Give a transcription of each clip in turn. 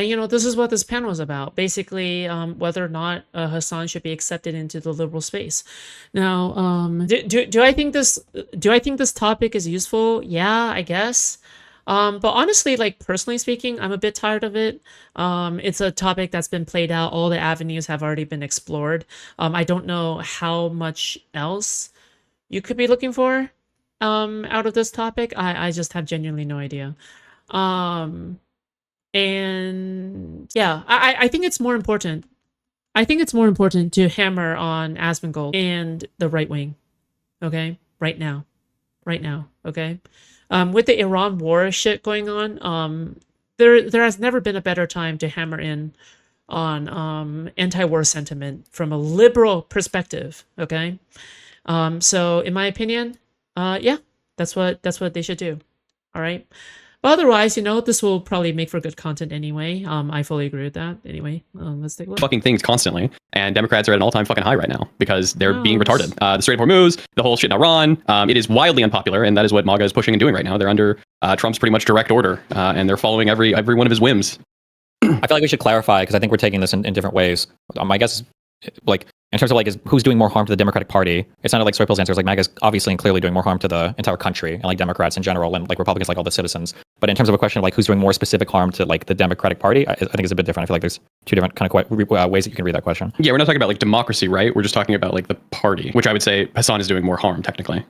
This is what this panel is about. Basically, whether or not Hasan should be accepted into the liberal space. Now, do I think this topic is useful? Yeah, I guess. But honestly, like personally speaking, I'm a bit tired of it. It's a topic that's been played out. All the avenues have already been explored. I don't know how much else you could be looking for out of this topic. I just have genuinely no idea. And yeah, I think it's more important. I think it's more important to hammer on Asmongold and the right wing. Okay, right now, okay. With the Iran war shit going on, there has never been a better time to hammer in on anti-war sentiment from a liberal perspective. Okay, so in my opinion, yeah, that's what they should do. All right. But otherwise, this will probably make for good content anyway. I fully agree with that. Anyway, let's take a look. Fucking things constantly, and Democrats are at an all-time fucking high right now because they're being retarded. The Strait of Hormuz, the whole shit in Iran, it is wildly unpopular, and that is what MAGA is pushing and doing right now. They're under Trump's pretty much direct order, and they're following every one of his whims. I feel like we should clarify, because I think we're taking this in different ways. My guess is, like, in terms of like who's doing more harm to the Democratic Party, it sounded like Soypill's answer was like MAGA's obviously and clearly doing more harm to the entire country, and like Democrats in general, and like Republicans, like all the citizens. But in terms of a question of like who's doing more specific harm to like the Democratic Party, I think it's a bit different. I feel like there's two different kind of ways that you can read that question. Yeah, we're not talking about like democracy, right? We're just talking about like the party, which I would say Hasan is doing more harm technically.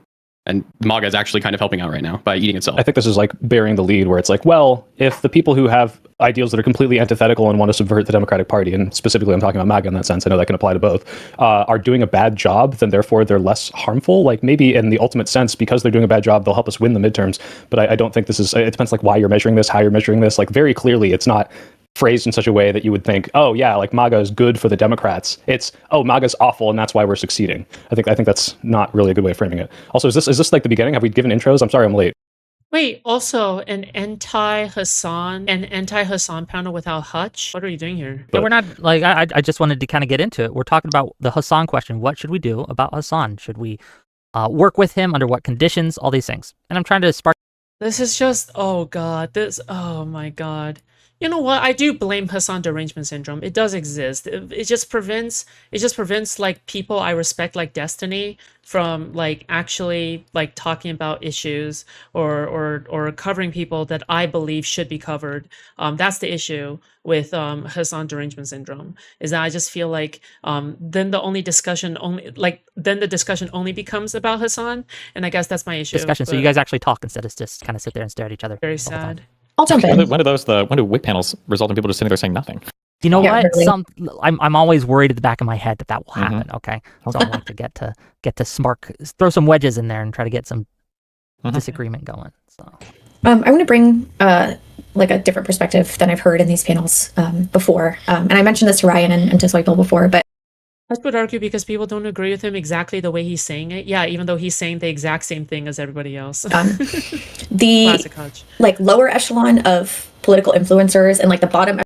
And MAGA is actually kind of helping out right now by eating itself. I think this is like bearing the lead where it's like, well, if the people who have ideals that are completely antithetical and want to subvert the Democratic Party, and specifically I'm talking about MAGA in that sense, I know that can apply to both, are doing a bad job, then therefore they're less harmful. Like maybe in the ultimate sense, because they're doing a bad job, they'll help us win the midterms. But I don't think this is, it depends like why you're measuring this, how you're measuring this. Like very clearly, it's not phrased in such a way that you would think, oh yeah, like MAGA is good for the Democrats. It's, oh, MAGA's awful and that's why we're succeeding. I think that's not really a good way of framing it. Also, is this like the beginning? Have we given intros? I'm sorry, I'm late. Wait, also an anti-Hasan panel without Hutch? What are you doing here? Yeah, we're not, like, I just wanted to kind of get into it. We're talking about the Hasan question. What should we do about Hasan? Should we work with him? Under what conditions? All these things. And I'm trying to spark. This is just, oh my God. You know what? I do blame Hasan derangement syndrome. It does exist. It just prevents like people I respect like Destiny from like actually like talking about issues or covering people that I believe should be covered. That's the issue with Hasan derangement syndrome, is that I just feel like then the discussion only becomes about Hasan, and I guess that's my issue. Discussion. So you guys actually talk instead of just kind of sit there and stare at each other. Very sad. I'll jump in. When do WYCK panels result in people just sitting there saying nothing? You know Yeah, what? really. I'm always worried at the back of my head that will happen. Okay, so I like to get to throw some wedges in there and try to get some disagreement going. So I want to bring like a different perspective than I've heard in these panels before, and I mentioned this to Ryan and to Soypill before, but I would argue because people don't agree with him exactly the way he's saying it. Yeah, even though he's saying the exact same thing as everybody else. the Classic Hutch. like lower echelon of political influencers and like the bottom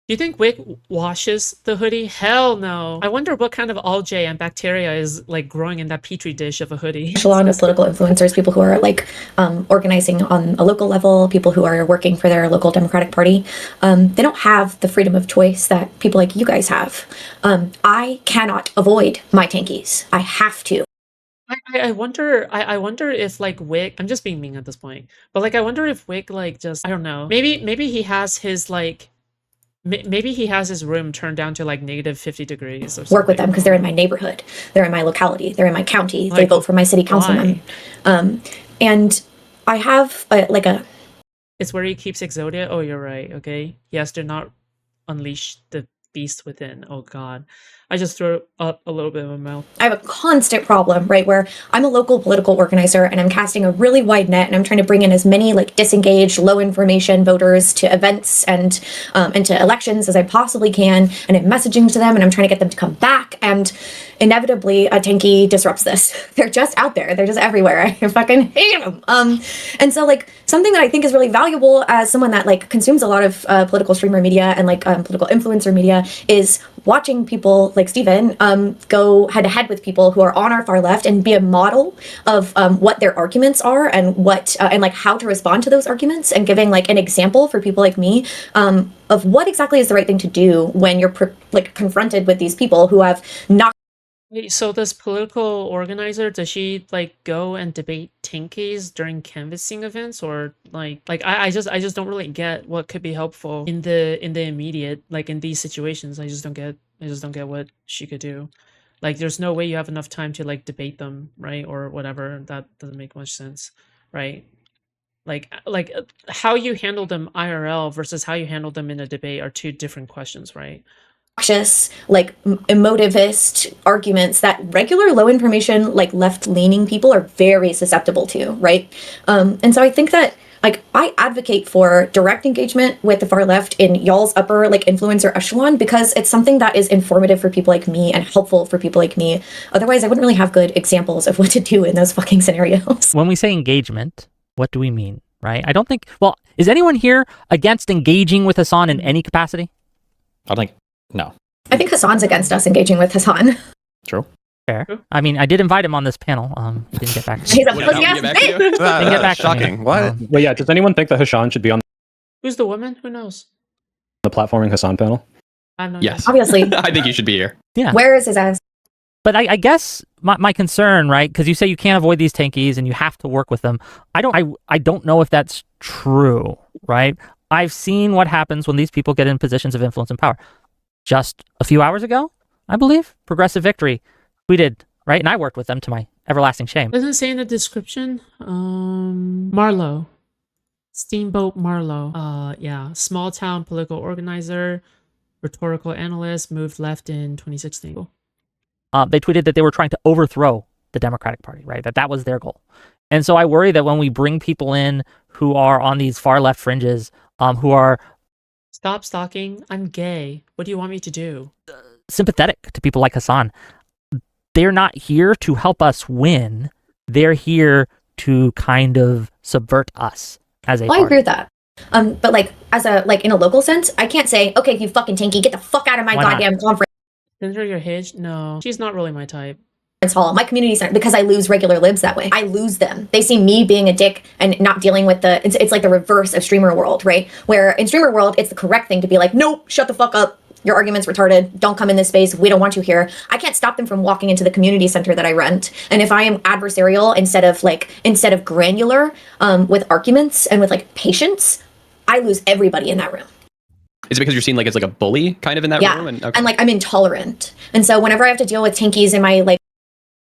Do you think YUCK washes the hoodie? Hell no. I wonder what kind of algae and bacteria is like growing in that petri dish of a hoodie. echelon of political influencers, people who are like organizing on a local level, people who are working for their local Democratic Party, they don't have the freedom of choice that people like you guys have. I cannot avoid my tankies. I have to. I wonder if like YUCK, I'm just being mean at this point, but like I wonder if YUCK like just, I don't know, maybe he has his like, maybe he has his room turned down to like -50 degrees or something. Work with them because they're in my neighborhood, they're in my locality, they're in my county, they Like, vote for my city councilman. And I have It's where he keeps Exodia. Oh, you're right. Okay. Yes, do not unleash the beast within. Oh God, I just threw up a little bit of my mouth. I have a constant problem, right, where I'm a local political organizer and I'm casting a really wide net and I'm trying to bring in as many like disengaged, low information voters to events and to elections as I possibly can, and I'm messaging to them and I'm trying to get them to come back, and inevitably a tanky disrupts this. They're just out there. They're just everywhere. I fucking hate them. And so like something that I think is really valuable as someone that like consumes a lot of political streamer media and like political influencer media is watching people like Steven go head to head with people who are on our far left and be a model of what their arguments are and what and like how to respond to those arguments, and giving like an example for people like me of what exactly is the right thing to do when you're like confronted with these people who have not. Wait, so this political organizer, does she like go and debate tankies during canvassing events, or like I just don't really get what could be helpful in the immediate, like in these situations. I just don't get what she could do. Like there's no way you have enough time to like debate them, right? Or whatever. That doesn't make much sense, right? Like how you handle them IRL versus how you handle them in a debate are two different questions, right? Like emotivist arguments that regular low information, like left-leaning people are very susceptible to, right? And so I think that like I advocate for direct engagement with the far left in y'all's upper like influencer echelon, because it's something that is informative for people like me and helpful for people like me. Otherwise, I wouldn't really have good examples of what to do in those fucking scenarios. When we say engagement, what do we mean, right? I don't think, well, is anyone here against engaging with Hasan in any capacity? I think, no. I think Hasan's against us engaging with Hasan. True. Fair. I mean, I did invite him on this panel. He didn't get back to me. He's a pussy ass bitch. Didn't get back to me. Shocking. What? But yeah, does anyone think that Hasan should be on Who's the woman? Who knows? the platforming Hasan panel? I don't know. Yes. Obviously. I think you should be here. Yeah. Where is his ass? But I guess my concern, right, because you say you can't avoid these tankies and you have to work with them. I don't know if that's true, right? I've seen what happens when these people get in positions of influence and power. Just a few hours ago, I believe, Progressive Victory tweeted, right? And I worked with them to my everlasting shame. Doesn't it say in the description? Marlowe. Steamboat Marlowe. Yeah. Small town political organizer, rhetorical analyst, moved left in 2016. Cool. They tweeted that they were trying to overthrow the Democratic Party, right? That was their goal. And so I worry that when we bring people in who are on these far left fringes, who are Stop stalking. I'm gay. What do you want me to do? sympathetic to people like Hasan, they're not here to help us win. They're here to kind of subvert us as a Well, I party. agree with that. But like as a like in a local sense, I can't say, okay, you fucking tanky, get the fuck out of my Why not? goddamn conference Senator your Hage? No. She's not really my type. hall, my community center, because I lose regular libs that way. I lose them. They see me being a dick and not dealing with the. It's like the reverse of streamer world, right? Where in streamer world, it's the correct thing to be like, nope, shut the fuck up. Your argument's retarded. Don't come in this space. We don't want you here. I can't stop them from walking into the community center that I rent. And if I am adversarial instead of granular with arguments and with like patience, I lose everybody in that room. Is it because you're seen like as like a bully kind of in that Yeah. room? And, okay. And like I'm intolerant. And so whenever I have to deal with tankies in my like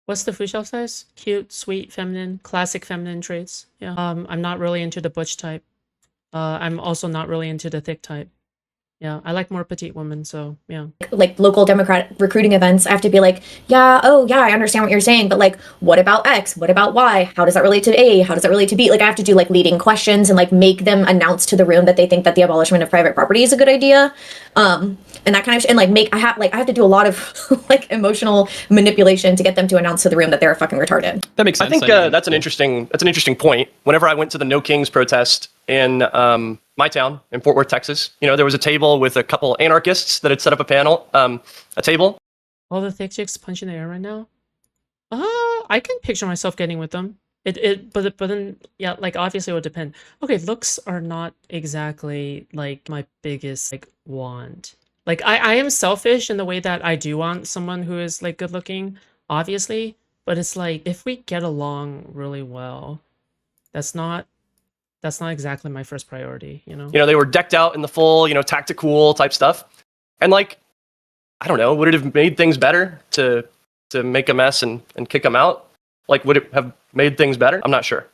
What's the Foodshops size? Cute, sweet, feminine, classic feminine traits. Yeah. I'm not really into the butch type. I'm also not really into the thick type. Yeah, I like more petite women, so yeah. like local Democrat recruiting events, I have to be like, yeah, oh yeah, I understand what you're saying, but like, what about X? What about Y? How does that relate to A? How does that relate to B? Like I have to do like leading questions and like make them announce to the room that they think that the abolishment of private property is a good idea. And that kind of and like I have to do a lot of like emotional manipulation to get them to announce to the room that they're fucking retarded. That makes I sense. think mean, that's an interesting point. Whenever I went to the No Kings protest in my town in Fort Worth, Texas, there was a table with a couple anarchists that had set up a panel, a table. All the thick chicks punching the air right now. I can picture myself getting with them. But then yeah, like obviously it would depend. Okay, looks are not exactly like my biggest like want. Like I am selfish in the way that I do want someone who is like good looking, obviously. But it's like if we get along really well, that's not exactly my first priority, They were decked out in the full, tactical type stuff. And like, I don't know, would it have made things better to make a mess and kick them out? Like, would it have made things better? I'm not sure.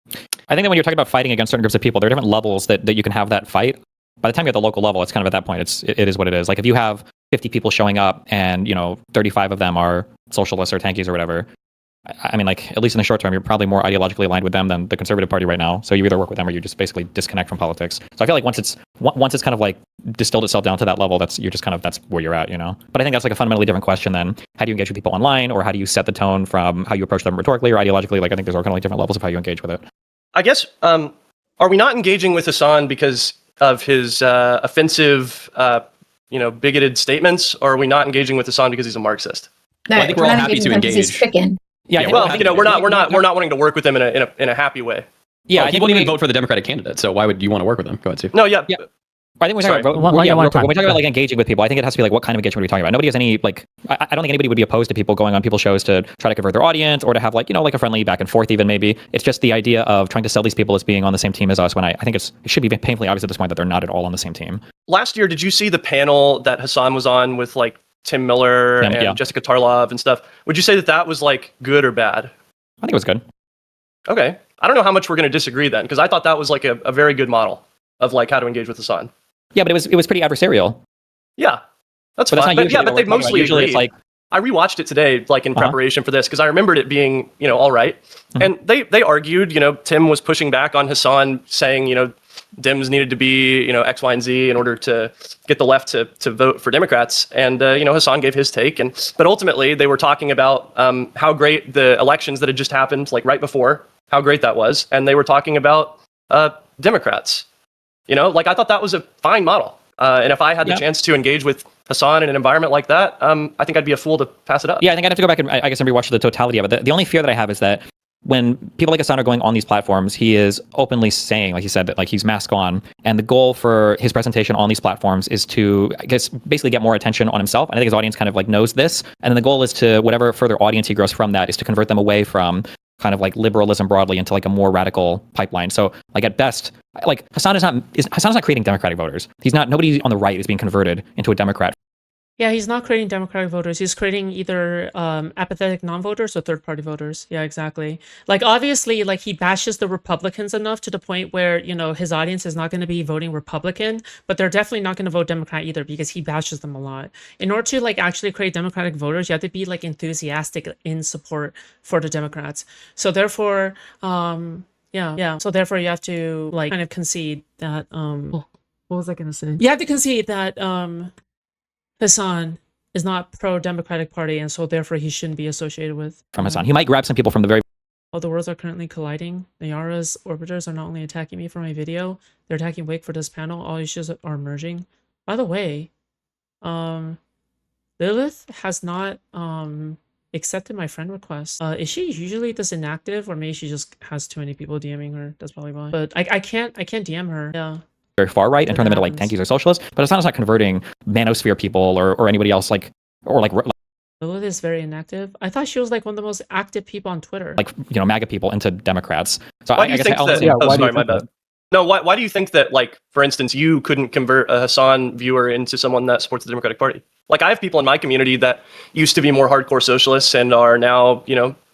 I think that when you're talking about fighting against certain groups of people, there are different levels that you can have that fight. By the time you're at the local level, it's kind of at that point, it is what it is. Like if you have 50 people showing up and, 35 of them are socialists or tankies or whatever, I mean, like, at least in the short term, you're probably more ideologically aligned with them than the Conservative Party right now. So you either work with them or you just basically disconnect from politics. So I feel like once it's kind of like distilled itself down to that level, that's where you're at, you know. But I think that's like a fundamentally different question than how do you engage with people online, or how do you set the tone from how you approach them rhetorically or ideologically. Like, I think there's kind of like different levels of how you engage with it. I guess, are we not engaging with Hasan because of his offensive, bigoted statements, or are we not engaging with Hasan because he's a Marxist? No, I think we're all happy to engage. He's chicken. Yeah, Well, we're not wanting to work with him in a happy way. Yeah, I think people even vote for the Democratic candidate. So why would you want to work with them? Go ahead, Steve. No, yeah. I think we're talking about, when we talk about like engaging with people, I think it has to be like, what kind of engagement are we talking about? Nobody has any, like, I don't think anybody would be opposed to people going on people's shows to try to convert their audience or to have like, like a friendly back and forth even maybe. It's just the idea of trying to sell these people as being on the same team as us, when I think it should be painfully obvious at this point that they're not at all on the same team. Last year, did you see the panel that Hasan was on with like Tim Miller and Jessica Tarlov and stuff? Would you say that was like good or bad? I think it was good. Okay. I don't know how much we're going to disagree then, because I thought that was like a very good model of like how to engage with Hasan. Yeah, but it was pretty adversarial. Yeah, that's fine. But they mostly agreed. Like, I rewatched it today, like in preparation for this, because I remembered it being, all right. And they argued, Tim was pushing back on Hasan, saying, Dems needed to be, X, Y, and Z in order to get the left to vote for Democrats. And, Hasan gave his take. But ultimately, they were talking about how great the elections that had just happened, like right before, how great that was. And they were talking about Democrats. I thought that was a fine model. And if I had the chance to engage with Hasan in an environment like that, I think I'd be a fool to pass it up. Yeah, I think I'd have to go back and I guess and rewatch the totality of it. The only fear that I have is that when people like Hasan are going on these platforms, he is openly saying, like he said, that like he's mask on, and the goal for his presentation on these platforms is to, I guess, basically get more attention on himself. And I think his audience kind of like knows this, and then the goal is to, whatever further audience he grows from that, is to convert them away from kind of like liberalism broadly into like a more radical pipeline. So like at best, like Hasan's not creating Democratic voters. Nobody on the right is being converted into a Democrat. Yeah, he's not creating Democratic voters. He's creating either apathetic non-voters or third-party voters. Yeah, exactly. Like, obviously, like, he bashes the Republicans enough to the point where, his audience is not going to be voting Republican, but they're definitely not going to vote Democrat either because he bashes them a lot. In order to, like, actually create Democratic voters, you have to be, like, enthusiastic in support for the Democrats. So, therefore, So, therefore, you have to, like, kind of concede that, what was I going to say? You have to concede that, Hasan is not pro-Democratic Party, and so therefore he shouldn't be associated with. From Hasan, he might grab some people from the very. Oh, the worlds are currently colliding. Nayara's orbiters are not only attacking me for my video, they're attacking Wake for this panel. All issues are merging. By the way, Lilith has not accepted my friend request. Is she usually this inactive, or maybe she just has too many people DMing her? That's probably why. But I can't DM her. Yeah. Very far right and turn them into like tankies or socialists, but Hasan's not converting manosphere people or anybody else Lilith is very inactive. I thought she was like one of the most active people on Twitter. Like, MAGA people into Democrats. So why do you think that? My bad. No, why do you think that, like, for instance, you couldn't convert a Hasan viewer into someone that supports the Democratic Party? Like, I have people in my community that used to be more hardcore socialists and are now,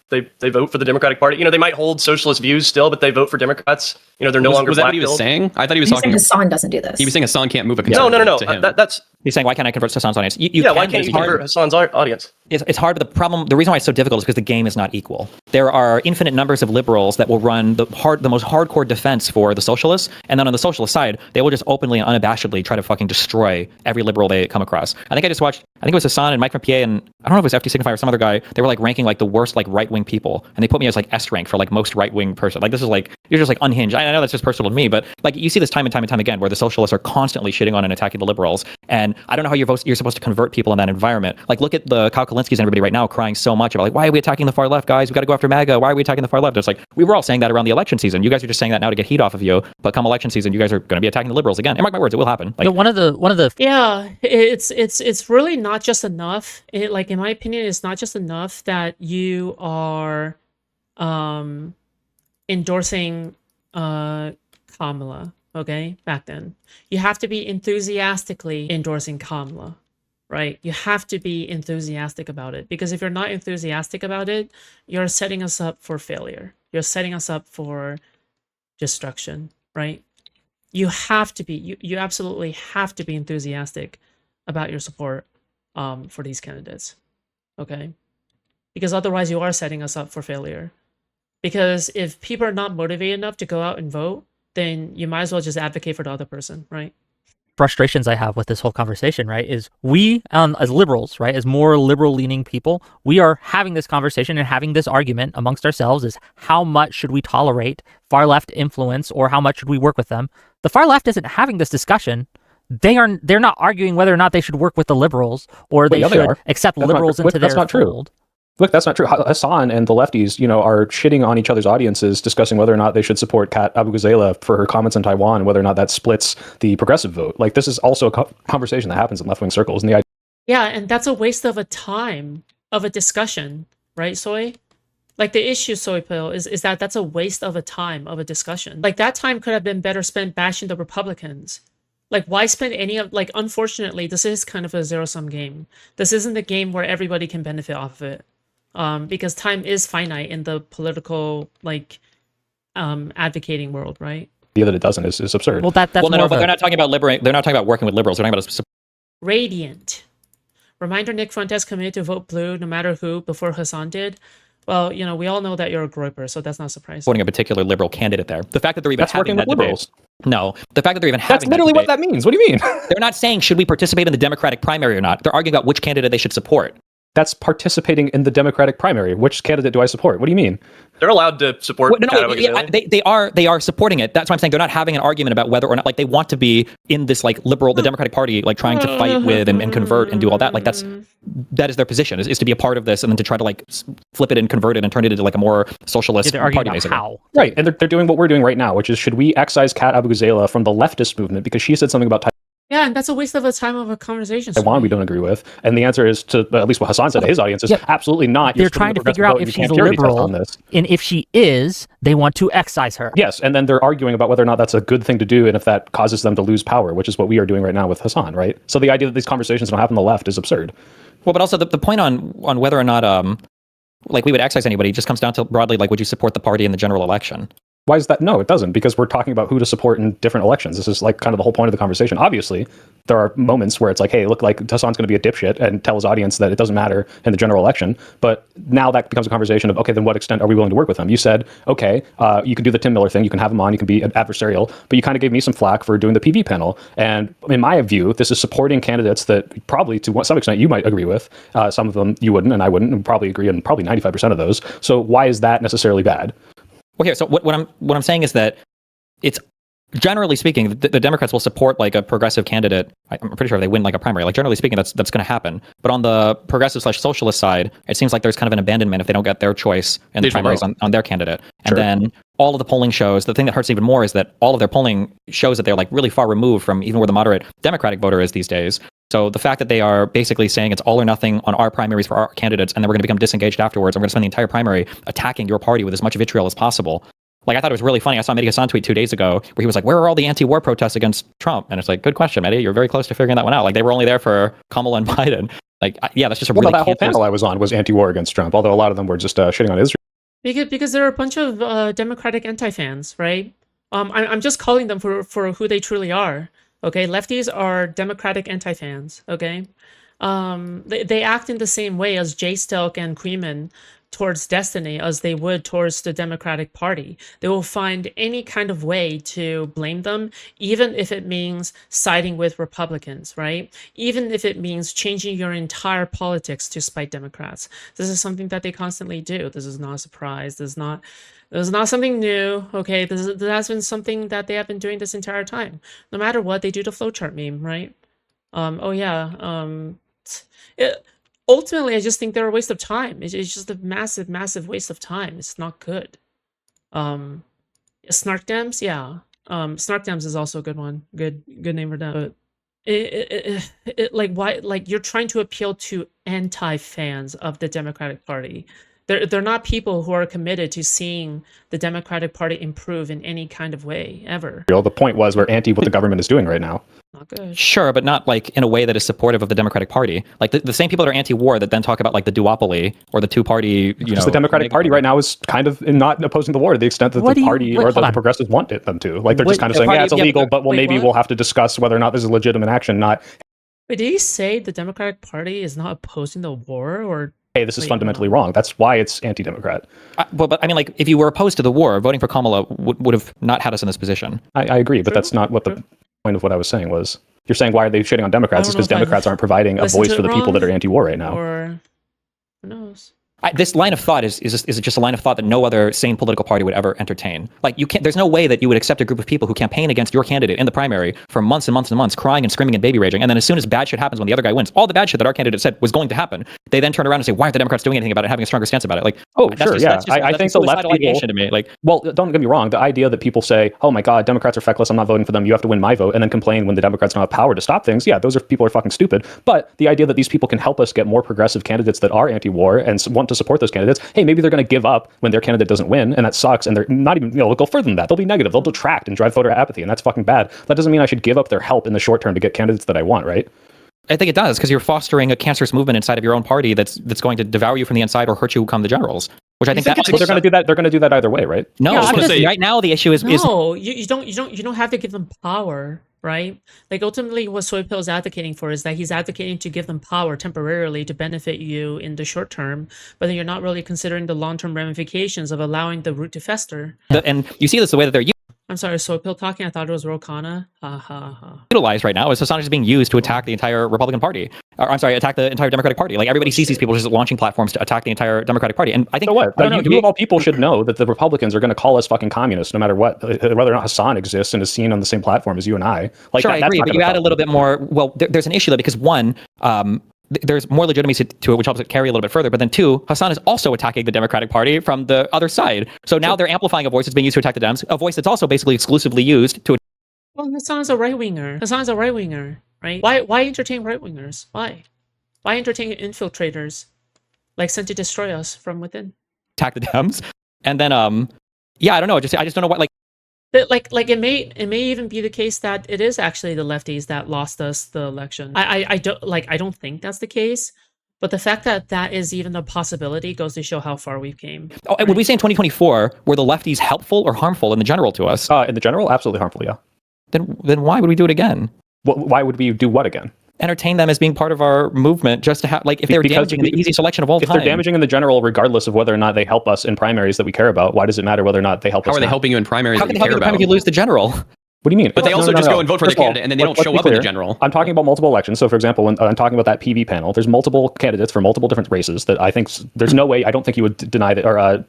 they vote for the Democratic Party. They might hold socialist views still, but they vote for Democrats. They're no longer. Was that what he was saying? I thought he was talking. Hasan doesn't do this. He was saying Hasan can't move a conservative. No. That's. He's saying, why can't I convert Hasan's audience? Why can't you convert Hasan's audience? It's hard, but the reason why it's so difficult is because the game is not equal. There are infinite numbers of liberals that will run the most hardcore defense for the socialists, and then on the socialist side, they will just openly and unabashedly try to fucking destroy every liberal they come across. I think it was Hasan and Mike from PA, and I don't know if it was FT Signify or some other guy. They were like ranking like the worst like right-wing people, and they put me as like S rank for like most right-wing person. Like, this is like, you're just like unhinged. I know that's just personal to me, but like you see this time and time and time again where the socialists are constantly shitting on and attacking the liberals, and I don't know how you're supposed to convert people in that environment. Like, look at the Kyle Kalinskis and everybody right now crying so much about like, why are we attacking the far left, guys? We got to go after MAGA. Why are we attacking the far left? It's like, we were all saying that around the election season. You guys are just saying that now to get heat off of you, but come election season, you guys are going to be attacking the liberals again. And mark my words, it will happen. Like, one of the yeah, it's really not just enough. Like, in my opinion, it's not just enough that you are endorsing Kamala. Okay, back then you have to be enthusiastically endorsing Kamala, right? You have to be enthusiastic about it, because if you're not enthusiastic about it, you're setting us up for failure. You're setting us up for destruction, right? You have to be, you absolutely have to be enthusiastic about your support for these candidates. Okay. because otherwise you are setting us up for failure. Because if people are not motivated enough to go out and vote, then you might as well just advocate for the other person, right? Frustrations I have with this whole conversation, right, is we, as liberals, right, as more liberal-leaning people, we are having this conversation and having this argument amongst ourselves is how much should we tolerate far-left influence or how much should we work with them? The far left isn't having this discussion. They're not arguing whether or not they should work with the liberals or they should accept liberals into their fold. Look, that's not true. Hasan and the lefties, are shitting on each other's audiences, discussing whether or not they should support Kat Abu-Ghazaleh for her comments on Taiwan, and whether or not that splits the progressive vote. Like, this is also a conversation that happens in left-wing circles. And yeah, and that's a waste of a time of a discussion, right, Soy? Like, the issue, Soypill, is that that's a waste of a time of a discussion. Like, that time could have been better spent bashing the Republicans. Like, why spend any of, like, unfortunately, this is kind of a zero-sum game. This isn't a game where everybody can benefit off of it. Because time is finite in the political, like, advocating world, right? The idea that it doesn't is absurd. Well, that's no, but they're not talking about They're not talking about working with liberals. They're talking about Radiant. Reminder: Nick Fuentes committed to vote blue no matter who before Hasan did. Well, we all know that you're a groiper, so that's not surprising. supporting a particular liberal candidate there. The fact that they're even having that liberals. debate. No, the fact that they're even having that's literally what that means. What do you mean? They're not saying should we participate in the Democratic primary or not. They're arguing about which candidate they should support. That's participating in the Democratic primary. Which candidate do I support? What do you mean? They're allowed to support. They are supporting it. That's why I'm saying they're not having an argument about whether or not, like, they want to be in this, like, liberal, the Democratic Party, like, trying to fight with and convert and do all that. Like, that is their position, is to be a part of this and then to try to, like, flip it and convert it and turn it into, like, a more socialist party, basically. How? Right, and they're doing what we're doing right now, which is, should we excise Kat Abu-Ghazaleh from the leftist movement because she said something about Yeah, and that's a waste of a time of a conversation. Taiwan we don't agree with. And the answer is, to at least what Hasan said to his audience, is absolutely not. They're trying to figure out if she's liberal, and if she is, they want to excise her. Yes, and then they're arguing about whether or not that's a good thing to do and if that causes them to lose power, which is what we are doing right now with Hasan, right? So the idea that these conversations don't happen on the left is absurd. Well, but also the point on whether or not like, we would excise anybody just comes down to broadly, like, would you support the party in the general election? Why is that? No, it doesn't, because we're talking about who to support in different elections. This is, like, kind of the whole point of the conversation. Obviously, there are moments where it's like, hey, look, like, Hasan's going to be a dipshit and tell his audience that it doesn't matter in the general election. But now that becomes a conversation of, okay, then what extent are we willing to work with him? You said, okay, you can do the Tim Miller thing. You can have him on. You can be adversarial. But you kind of gave me some flack for doing the PV panel. And in my view, this is supporting candidates that probably to some extent you might agree with. Some of them you wouldn't, and I wouldn't, and probably agree on probably 95% of those. So why is that necessarily bad? Well, here, so what I'm saying is that it's, generally speaking, the Democrats will support, like, a progressive candidate. I'm pretty sure if they win, like, a primary, like, generally speaking, that's going to happen. But on the progressive/socialist side, it seems like there's kind of an abandonment if they don't get their choice in the primaries on their candidate. And then all of the polling shows, the thing that hurts even more is that all of their polling shows that they're, like, really far removed from even where the moderate Democratic voter is these days. So the fact that they are basically saying it's all or nothing on our primaries for our candidates, and then we're going to become disengaged afterwards, and we're going to spend the entire primary attacking your party with as much vitriol as possible. Like, I thought it was really funny. I saw Mehdi Hasan tweet 2 days ago where he was like, where are all the anti-war protests against Trump? And it's like, good question, Mehdi. You're very close to figuring that one out. Like, they were only there for Kamala and Biden. Like, yeah, that's just a really... that whole panel I was on was anti-war against Trump, although a lot of them were just shitting on Israel. Because there are a bunch of Democratic anti-fans, right? I'm just calling them for who they truly are. Okay, lefties are Democratic anti-fans. Okay, they act in the same way as Jay Stelk and Creeman towards Destiny as they would towards the Democratic Party. They will find any kind of way to blame them, even if it means siding with Republicans, right? Even if it means changing your entire politics to spite Democrats. This is something that they constantly do. This is not a surprise. This is not something new, okay? This has been something that they have been doing this entire time. No matter what, they do the flowchart meme, right? Ultimately, I just think they're a waste of time. It's just a massive, massive waste of time. It's not good. Snarkdems, yeah. Snarkdems is also a good one. Good name for them. But like, why? Like, you're trying to appeal to anti-fans of the Democratic Party. They're not people who are committed to seeing the Democratic Party improve in any kind of way, ever. The point was we're anti what the government is doing right now. Not good. Sure, but not, like, in a way that is supportive of the Democratic Party. Like, the same people that are anti-war that then talk about, like, the duopoly or the two-party, the Democratic Party right now is kind of not opposing the war to the extent that the party or the progressives want them to. Like, they're just kind of saying, yeah, it's illegal, but maybe we'll have to discuss whether or not this is legitimate action, not... Wait, did he say the Democratic Party is not opposing the war, or hey, this is Wait, fundamentally hold on. wrong. That's why it's anti-democrat. But I mean, like, if you were opposed to the war, voting for Kamala would have not had us in this position. I agree, but True, that's not what the true. point of what I was saying was. You're saying, why are they shitting on Democrats? It's don't know because if I Democrats aren't providing a listened voice to for the it people that wrong, are anti-war right now. Or who knows? This line of thought is just a line of thought that no other sane political party would ever entertain. Like, you can't. There's no way that you would accept a group of people who campaign against your candidate in the primary for months and months and months, crying and screaming and baby raging, and then as soon as bad shit happens when the other guy wins, all the bad shit that our candidate said was going to happen, they then turn around and say, why aren't the Democrats doing anything about it, having a stronger stance about it? Like, Oh, that's sure, just, yeah. that's just, I that's think the left suicidal ideation people, to me. Like, well, don't get me wrong. The idea that people say, oh my God, Democrats are feckless, I'm not voting for them, you have to win my vote, and then complain when the Democrats don't have power to stop things, yeah, those are people are fucking stupid. But the idea that these people can help us get more progressive candidates that are anti-war and want to support those candidates, hey, maybe they're going to give up when their candidate doesn't win, and that sucks, and they're not even, they'll go further than that. They'll be negative, they'll detract and drive voter apathy, and that's fucking bad. That doesn't mean I should give up their help in the short term to get candidates that I want, right? I think it does, because you're fostering a cancerous movement inside of your own party that's going to devour you from the inside or hurt you come the generals. Which I think that Well, they're going to do that. They're going to do that either way, right? no, Yeah, I'm because just- right now the issue is No, you don't have to give them power, right? Like ultimately, what Soypill is advocating for is that he's advocating to give them power temporarily to benefit you in the short term, but then you're not really considering the long-term ramifications of allowing the root to fester. and you see this the way that they're I'm sorry, Soypill talking. I thought it was Rokana. Ha ha ha. utilized right now is Hasan is being used to attack the entire Republican Party. Or, I'm sorry, attack the entire Democratic Party. Like, everybody sees these people just launching platforms to attack the entire Democratic Party. And I think So what? I don't know, You of all people should know that the Republicans are going to call us fucking communists no matter what, whether or not Hasan exists and is seen on the same platform as you and I. Like, sure, that, I agree, that's not but gonna you add a help. little bit more. Well, there's an issue though, because one, there's more legitimacy to it, which helps it carry a little bit further. But then two, Hasan is also attacking the Democratic Party from the other side. So now they're amplifying a voice that's being used to attack the Dems, a voice that's also basically exclusively used to. Well, Hasan's a right winger. Hasan's a right winger, right? Why entertain right wingers? Why entertain infiltrators like sent to destroy us from within? Attack the Dems, and then yeah, I don't know. I just don't know what like. But like it may even be the case that it is actually the lefties that lost us the election. I don't think that's the case, but the fact that that is even a possibility goes to show how far we've came. Oh, and would we say in 2024 were the lefties helpful or harmful in the general to us? In the general, absolutely harmful, yeah. Then why would we do it again? Why would we do what again? Entertain them as being part of our movement, just to have, like, if they were Because damaging the easiest election of all If time. they're damaging in the general, regardless of whether or not they help us in primaries that we care about, why does it matter whether or not they help How us? are they now? helping you in primaries How that can you they help care you in the about? primary if you lose the general? What do you mean? But they also just go and vote for First the of all, candidate, and then they don't let's show be up in the clear. general. I'm talking about multiple elections. So, for example, when I'm talking about that PV panel, there's multiple candidates for multiple different races that I think there's no way. I don't think you would deny that or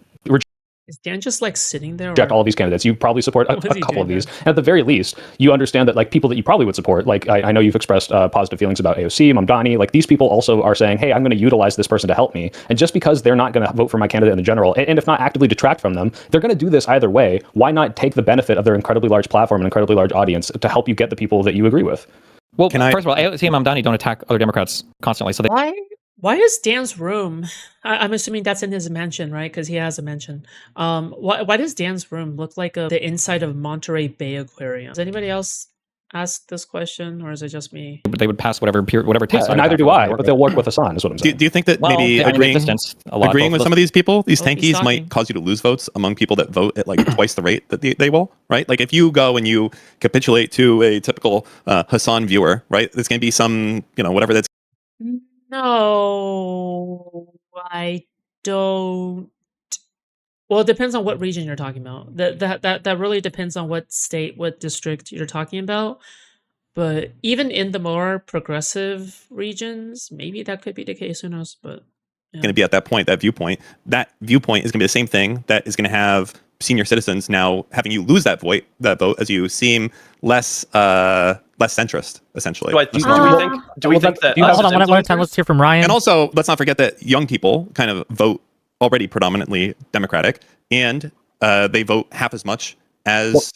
Is Dan just like sitting there? reject all of these candidates. You probably support a What is he couple of doing these. And at the very least, you understand that like people that you probably would support, like I know you've expressed positive feelings about AOC, Mamdani, like these people also are saying, hey, I'm going to utilize this person to help me. And just because they're not going to vote for my candidate in the general, and if not actively detract from them, they're going to do this either way. Why not take the benefit of their incredibly large platform and incredibly large audience to help you get the people that you agree with? Well, first of all, AOC and Mamdani don't attack other Democrats constantly, so they. Why is Dan's room? I'm assuming that's in his mansion, right? Because he has a mansion. Why does Dan's room look like the inside of Monterey Bay Aquarium? Does anybody else ask this question, or is it just me? They would pass whatever test. Yeah, neither do I, but they'll work with Hasan, is what I'm saying. Do you think that maybe I mean, agreeing distance a lot, agreeing both with of some of these people, these Oh, he's tankies, talking. might cause you to lose votes among people that vote at like twice the rate that they will, right? Like if you go and you capitulate to a typical Hasan viewer, right? There's going to be some, whatever that's. No, I don't. Well, it depends on what region you're talking about. That really depends on what state, what district you're talking about. But even in the more progressive regions, maybe that could be the case. Who knows? But going to be at that point, that viewpoint is going to be the same thing that is going to have senior citizens now having you lose that vote as you seem less centrist, essentially. Do we think that? Hold on, one at a time. Let's hear from Ryan. And also, let's not forget that young people kind of vote already predominantly Democratic, and they vote half as much as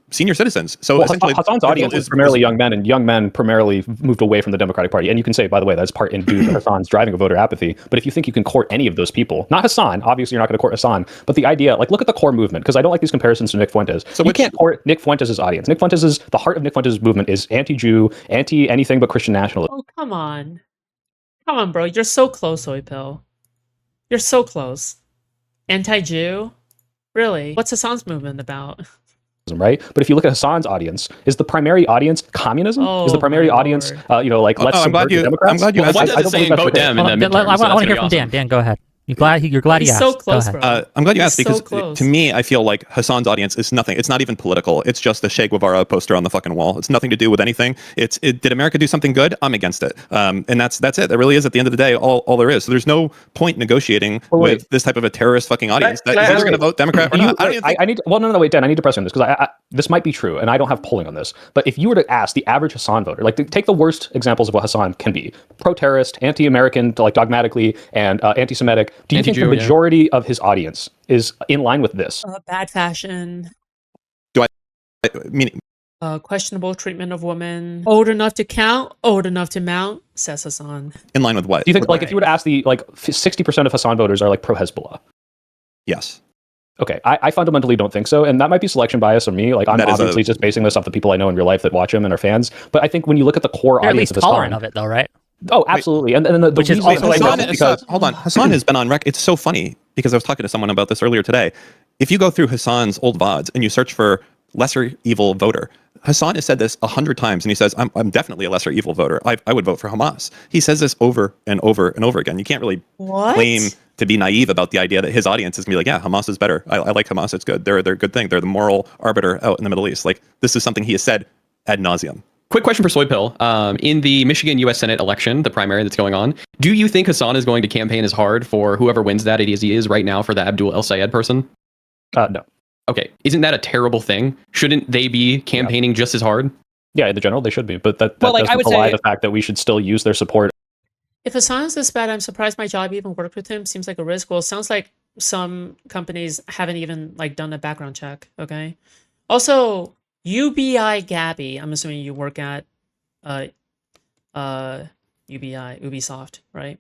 senior citizens. So essentially, Hasan's audience is primarily young men, and young men primarily moved away from the Democratic Party. And you can say, by the way, that's part in due to Hasan's driving of voter apathy. But if you think you can court any of those people, not Hasan, obviously you're not going to court Hasan, but the idea, like, look at the core movement, because I don't like these comparisons to Nick Fuentes. So you can't court Nick Fuentes' audience. The heart of Nick Fuentes' movement is anti-Jew, anti-anything but Christian nationalism. oh, come on, bro, you're so close, Soypill. You're so close. Anti-Jew, really? What's Hasan's movement about? right? But if you look at Hasan's audience, is the primary audience communism? Is the primary audience, like, let's subvert the Democrats? I'm glad you asked What that. does it say vote Dem in the midterms? I So want that's to hear gonna from be Dan. awesome. Dan, go ahead. You're glad he He's asked. so Go close, ahead. bro. I'm glad you asked He's so because close. to me, I feel like Hasan's audience is nothing. It's not even political. It's just a Che Guevara poster on the fucking wall. It's nothing to do with anything. Did America do something good? I'm against it. And that's it. That really is at the end of the day all there is. So there's no point negotiating with this type of a terrorist fucking audience that you're either going to vote Democrat or not. I don't even think. I need. Well, no, wait, Dan. I need to press on this because this might be true, and I don't have polling on this. But if you were to ask the average Hasan voter, like take the worst examples of what Hasan can be: pro-terrorist, anti-American, like dogmatically, and anti-Semitic. Do you think the Anti-Jew, yeah. majority of his audience is in line with this? Bad fashion, Meaning, questionable treatment of women, old enough to count, old enough to mount, says Hasan. in line with what? Do you think, like, if you were to ask the 60% of Hasan voters are like pro-Hezbollah? Yes. Okay, I fundamentally don't think so, and that might be selection bias on me. Like, I'm That is obviously just basing this off the people I know in real life that watch him and are fans. But I think when you look at the core They're at audience least of tolerant Hasan, of it, though, right? oh, absolutely, and then the Which is reason- also like- Hold on. Hasan has been on record. It's so funny because I was talking to someone about this earlier today. If you go through Hasan's old VODs and you search for lesser evil voter, Hasan has said this 100 times, and he says, I'm definitely a lesser evil voter. I would vote for Hamas. He says this over and over and over again. You can't really claim to be naive about the idea that his audience is going to be like, yeah, Hamas is better. I like Hamas. It's good. They're a good thing. They're the moral arbiter out in the Middle East. Like, this is something he has said ad nauseum. Quick question for Soypill. In the Michigan U.S. Senate election, the primary that's going on, do you think Hasan is going to campaign as hard for whoever wins that as he is right now for the Abdul El Sayed person? no. Okay, isn't that a terrible thing? Shouldn't they be campaigning just as hard? Yeah, in the general, they should be, but that Well, like, I doesn't would belie say- the fact that we should still use their support. If Hasan is this bad, I'm surprised my job even worked with him. Seems like a risk. Well, it sounds like some companies haven't even like done a background check. Okay. Also, UBI Gabby. I'm assuming you work at UBI Ubisoft, right?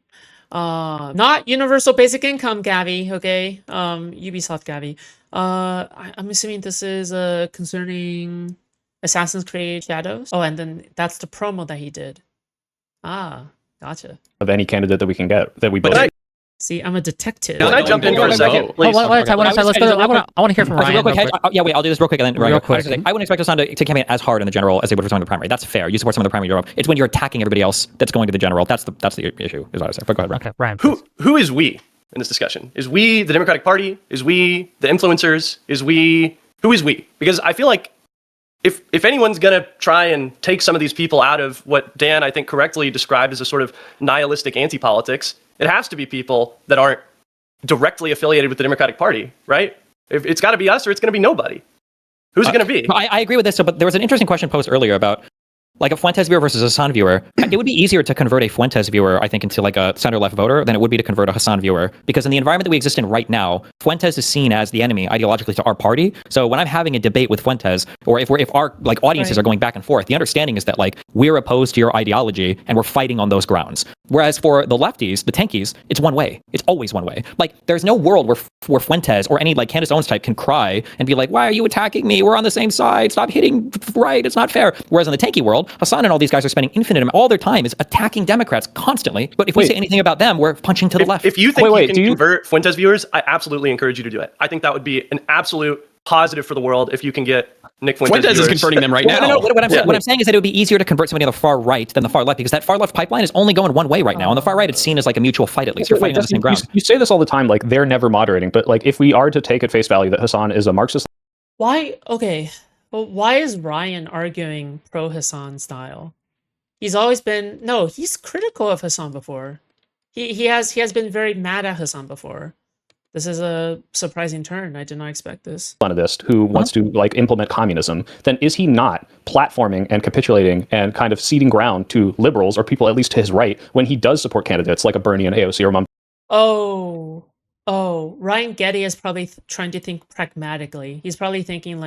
Not Universal Basic Income Gabby. Okay. Ubisoft Gabby. I'm assuming this is concerning Assassin's Creed Shadows. Oh, and then that's the promo that he did. Ah, gotcha. Of any candidate that we can get that we But both. I- See, I'm a detective. Can I jump in for a second, please? One at a time. Let's go. I want to hear from Ryan. Real quick, real quick. yeah, wait, I'll do this real quick. And then Real Ryan, quick. I wouldn't expect Hasan to campaign as hard in the general as they would for someone in the primary. That's fair. You support someone in the primary. It's when you're attacking everybody else that's going to the general. That's the issue, is what I say. But go ahead, Ryan. Okay, Ryan. please. Who is we in this discussion? Is we the Democratic Party? Is we the influencers? Who is we? Because I feel like if anyone's gonna try and take some of these people out of what Dan, I think, correctly described as a sort of nihilistic anti-politics, it has to be people that aren't directly affiliated with the Democratic Party, right? If it's got to be us or it's going to be nobody. Who's it going to be? I agree with this. So, but there was an interesting question posed earlier about like a Fuentes viewer versus a Hasan viewer. It would be easier to convert a Fuentes viewer, I think, into like a center-left voter than it would be to convert a Hasan viewer. Because in the environment that we exist in right now, Fuentes is seen as the enemy ideologically to our party. So when I'm having a debate with Fuentes, or if our like audiences are going back and forth, the understanding is that like we're opposed to your ideology and we're fighting on those grounds. Whereas for the lefties, the tankies, it's one way. It's always one way. Like there's no world where Fuentes or any like Candace Owens type can cry and be like, why are you attacking me? We're on the same side. Stop hitting right. It's not fair. Whereas in the tanky world, Hasan and all these guys are spending infinite amount, all their time is attacking Democrats constantly. But if we say anything about them, we're punching to the left. If you think Wait, you can convert Fuentes viewers, I absolutely encourage you to do it. I think that would be an absolute positive for the world if you can get Nick Fuentes Fuentes is viewers. converting them right Well, now. no, what I'm saying is that it would be easier to convert somebody on the far right than the far left because that far left pipeline is only going one way right now. On the far right, it's seen as like a mutual fight at least. You're fighting on the same ground. You say this all the time, like they're never moderating, but like if we are to take at face value that Hasan is a Marxist, Why? Okay. Well, why is Ryan arguing pro Hasan style? He's always been he's critical of Hasan before. He has been very mad at Hasan before. This is a surprising turn. I did not expect this. Islamist who wants to like implement communism, then is he not platforming and capitulating and kind of ceding ground to liberals or people at least to his right when he does support candidates like a Bernie and AOC or Mum? Ryan Getty is probably trying to think pragmatically. He's probably thinking,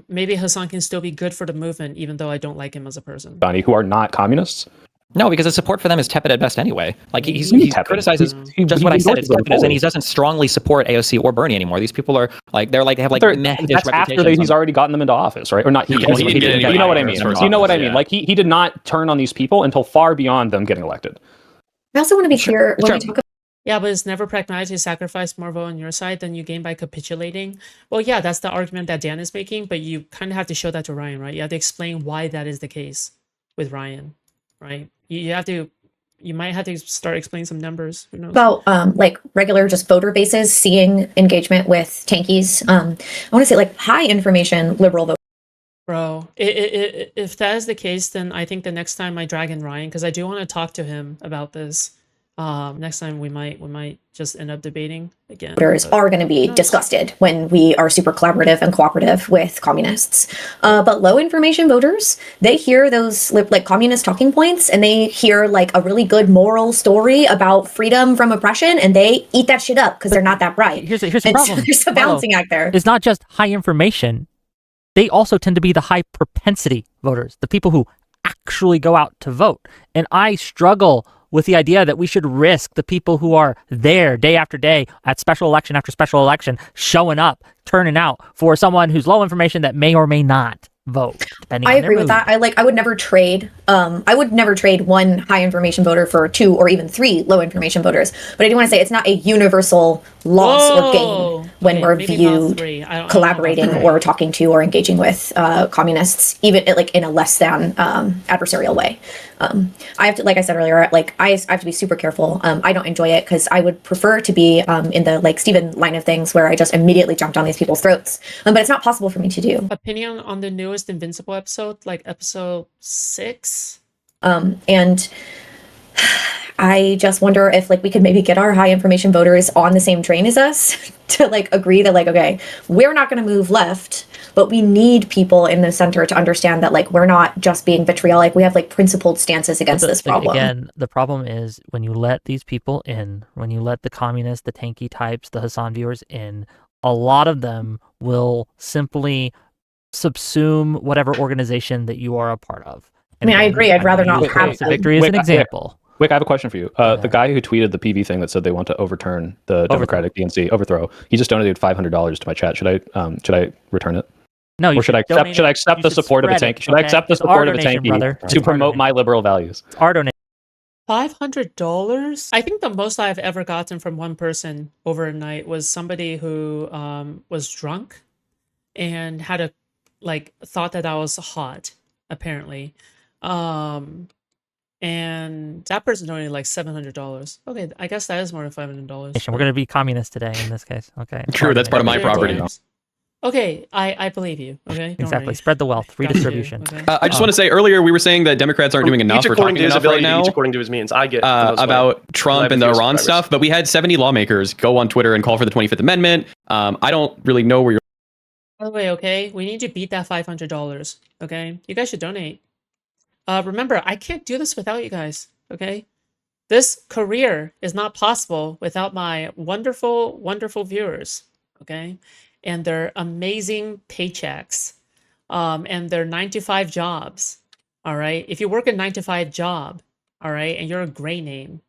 maybe Hasan can still be good for the movement, even though I don't like him as a person. Donnie, who are not communists? No, because his support for them is tepid at best anyway. Like he tepid. criticizes He just what I said. It's endorses them tepid, and fully. he doesn't strongly support AOC or Bernie anymore. These people are like they have like meh-ish That's after reputations he's already gotten them into office, right? Or not? He didn't get anybody You know what I in mean? his first You know what I office, mean? yeah. Like he did not turn on these people until far beyond them getting elected. I also want to be clear when Sure. we talk Yeah, but it's never pragmatic to sacrifice more vote on your side than you gain by capitulating. Well, yeah, that's the argument that Dan is making, but you kind of have to show that to Ryan, right? You have to explain why that is the case with Ryan, right? You have to, you might have to start explaining some numbers. Who knows? About like regular just voter bases seeing engagement with tankies. I want to say like high information liberal vote. Bro, if that is the case, then I think the next time I drag in Ryan, because I do want to talk to him about this. Next time we might just end up debating again. Voters are going to be disgusted when we are super collaborative and cooperative with communists. But low information voters, they hear those like communist talking points and they hear like a really good moral story about freedom from oppression and they eat that shit up because they're not that bright. Here's the problem. There's a balancing act there. It's not just high information. They also tend to be the high propensity voters, the people who actually go out to vote. And I struggle with the idea that we should risk the people who are there day after day at special election after special election, showing up, turning out for someone who's low information that may or may not vote. I agree with that. I would never trade. I would never trade one high information voter for 2 or even 3 low information voters. But I do want to say it's not a universal loss or gain when we're viewed collaborating or talking to or engaging with communists, even like in a less than adversarial way. I have to, like I said earlier, like I have to be super careful. I don't enjoy it because I would prefer to be in the like Steven line of things where I just immediately jump down these people's throats. But it's not possible for me to do. Opinion on the newest Invincible episode, like episode 6? And I just wonder if like we could maybe get our high information voters on the same train as us to like agree that like, okay, we're not going to move left, but we need people in the center to understand that like we're not just being vitriolic. We have like principled stances against this problem. Again, the problem is when you let these people in, when you let the communists, the tanky types, the Hasan viewers in, a lot of them will simply subsume whatever organization that you are a part of. And I agree. I'd rather not have the victory as an example. Wick, I have a question for you. The guy who tweeted the PV thing that said they want to overturn the Democratic DNC overthrow, he just donated $500 to my chat. Should I return it? No, or should I accept the support of a tank? Should I accept the support of a tanky to promote my liberal values? Our donation. $500? I think the most I've ever gotten from one person overnight was somebody who was drunk and had a thought that I was hot, apparently. And that person donated like $700. Okay, I guess that is more than $500. We're going to be communists today in this case. Okay. True, that's part of my property. Okay, I believe you. Okay, exactly. Spread the wealth, redistribution. Okay. I just want to say earlier we were saying that Democrats aren't doing enough or talking enough right now. Each according to his means. I get about Trump and the Iran stuff, but we had 70 lawmakers go on Twitter and call for the 25th Amendment. I don't really know where you're. By the way, okay, we need to beat that $500. Okay, you guys should donate. Remember, I can't do this without you guys. Okay, this career is not possible without my wonderful, wonderful viewers. Okay. And their amazing paychecks, and their 9-to-5 jobs. All right. If you work a 9-to-5 job, all right, and you're a gray name,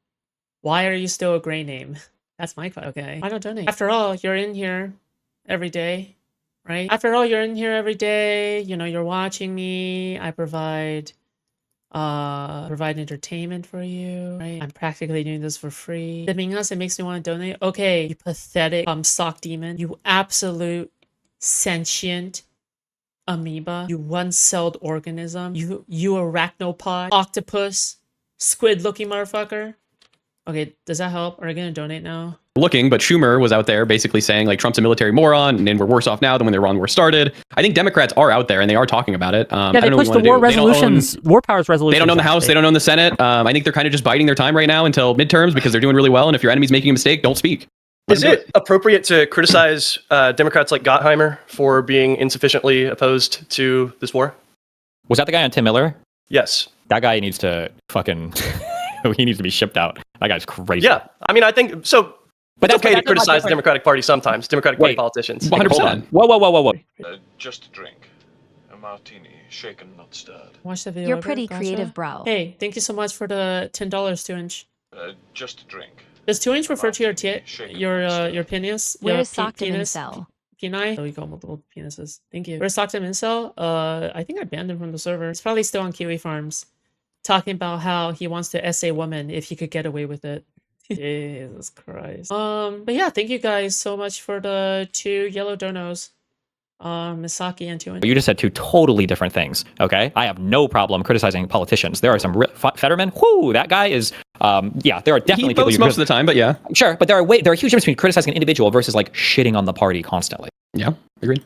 why are you still a gray name? That's my question. Okay. Why don't donate? After all, you're in here every day, right? After all, you're in here every day. You know, you're watching me. I provide entertainment for you, right? I'm practically doing this for free. Tipping us, it makes me want to donate. Okay, you pathetic sock demon, you absolute sentient amoeba, you one-celled organism, you arachnopod, octopus, squid-looking motherfucker. Okay, does that help? Are you gonna donate now? Looking, but Schumer was out there basically saying like Trump's a military moron and we're worse off now than when the Iran war started. I think Democrats are out there and they are talking about it. Yeah, they push the war resolutions, war powers resolutions. They don't own the House, they don't own the Senate. I think they're kind of just biding their time right now until midterms because they're doing really well. And if your enemy's making a mistake, don't speak. Is it appropriate to criticize Democrats like Gottheimer for being insufficiently opposed to this war? Was that the guy on Tim Miller? Yes. That guy needs to fucking... he needs to be shipped out. That guy's crazy. Yeah, I mean, I think so. But it's okay to criticize the Democratic Party sometimes. Democratic Party politicians. 100%. Whoa. Just a drink. A martini, shaken, not stirred. Watch the video. You're pretty creative, bro. Hey, thank you so much for the $10, 2-inch. Just a drink. Does 2-inch refer to your penis? Where is Sockton Incel? Peni? Oh, you got multiple penises. Thank you. Where's Sockton Incel? I think I banned him from the server. It's probably still on Kiwi Farms, talking about how he wants to essay woman if he could get away with it. Jesus Christ. But yeah, thank you guys so much for the 2 yellow donos. Misaki and 2. You just said 2 totally different things. Okay, I have no problem criticizing politicians. There are some Fetterman. Whoo, that guy is. Yeah, there are definitely He people votes most of the time, but yeah, sure. But there are huge difference between criticizing an individual versus like shitting on the party constantly. yeah, agreed.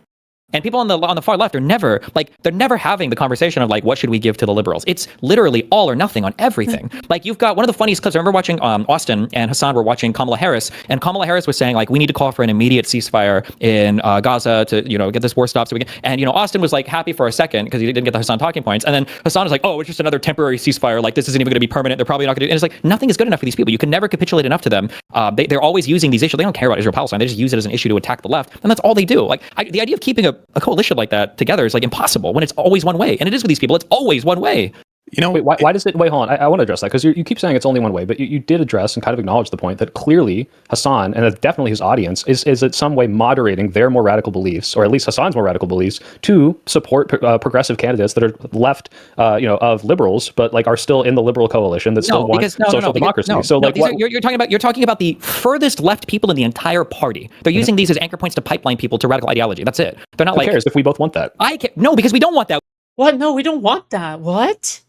And people on the far left are never they're never having the conversation of like, what should we give to the liberals? It's literally all or nothing on everything. Like, you've got one of the funniest clips. I remember watching Austin and Hasan were watching Kamala Harris, and Kamala Harris was saying like, we need to call for an immediate ceasefire in Gaza to get this war stopped. So we can, and Austin was like happy for a second because he didn't get the Hasan talking points, and then Hasan was like, oh, it's just another temporary ceasefire. Like, this isn't even going to be permanent. They're probably not going to do. And it's like, nothing is good enough for these people. You can never capitulate enough to them. They're always using these issues. They don't care about Israel-Palestine. They just use it as an issue to attack the left, and that's all they do. Like, the idea of keeping a coalition like that together is like impossible when it's always one way, and it is with these people. It's always one way. Wait, why does it? Wait, hold on. I want to address that because you keep saying it's only one way, but you did address and kind of acknowledge the point that clearly Hasan and definitely his audience is in some way moderating their more radical beliefs, or at least Hasan's more radical beliefs, to support progressive candidates that are left, of liberals, but like are still in the liberal coalition that still want social democracy. So like, you're talking about the furthest left people in the entire party. They're using these as anchor points to pipeline people to radical ideology. That's it. They're not who like. cares if we both want that? No, because we don't want that. What? No, we don't want that. What?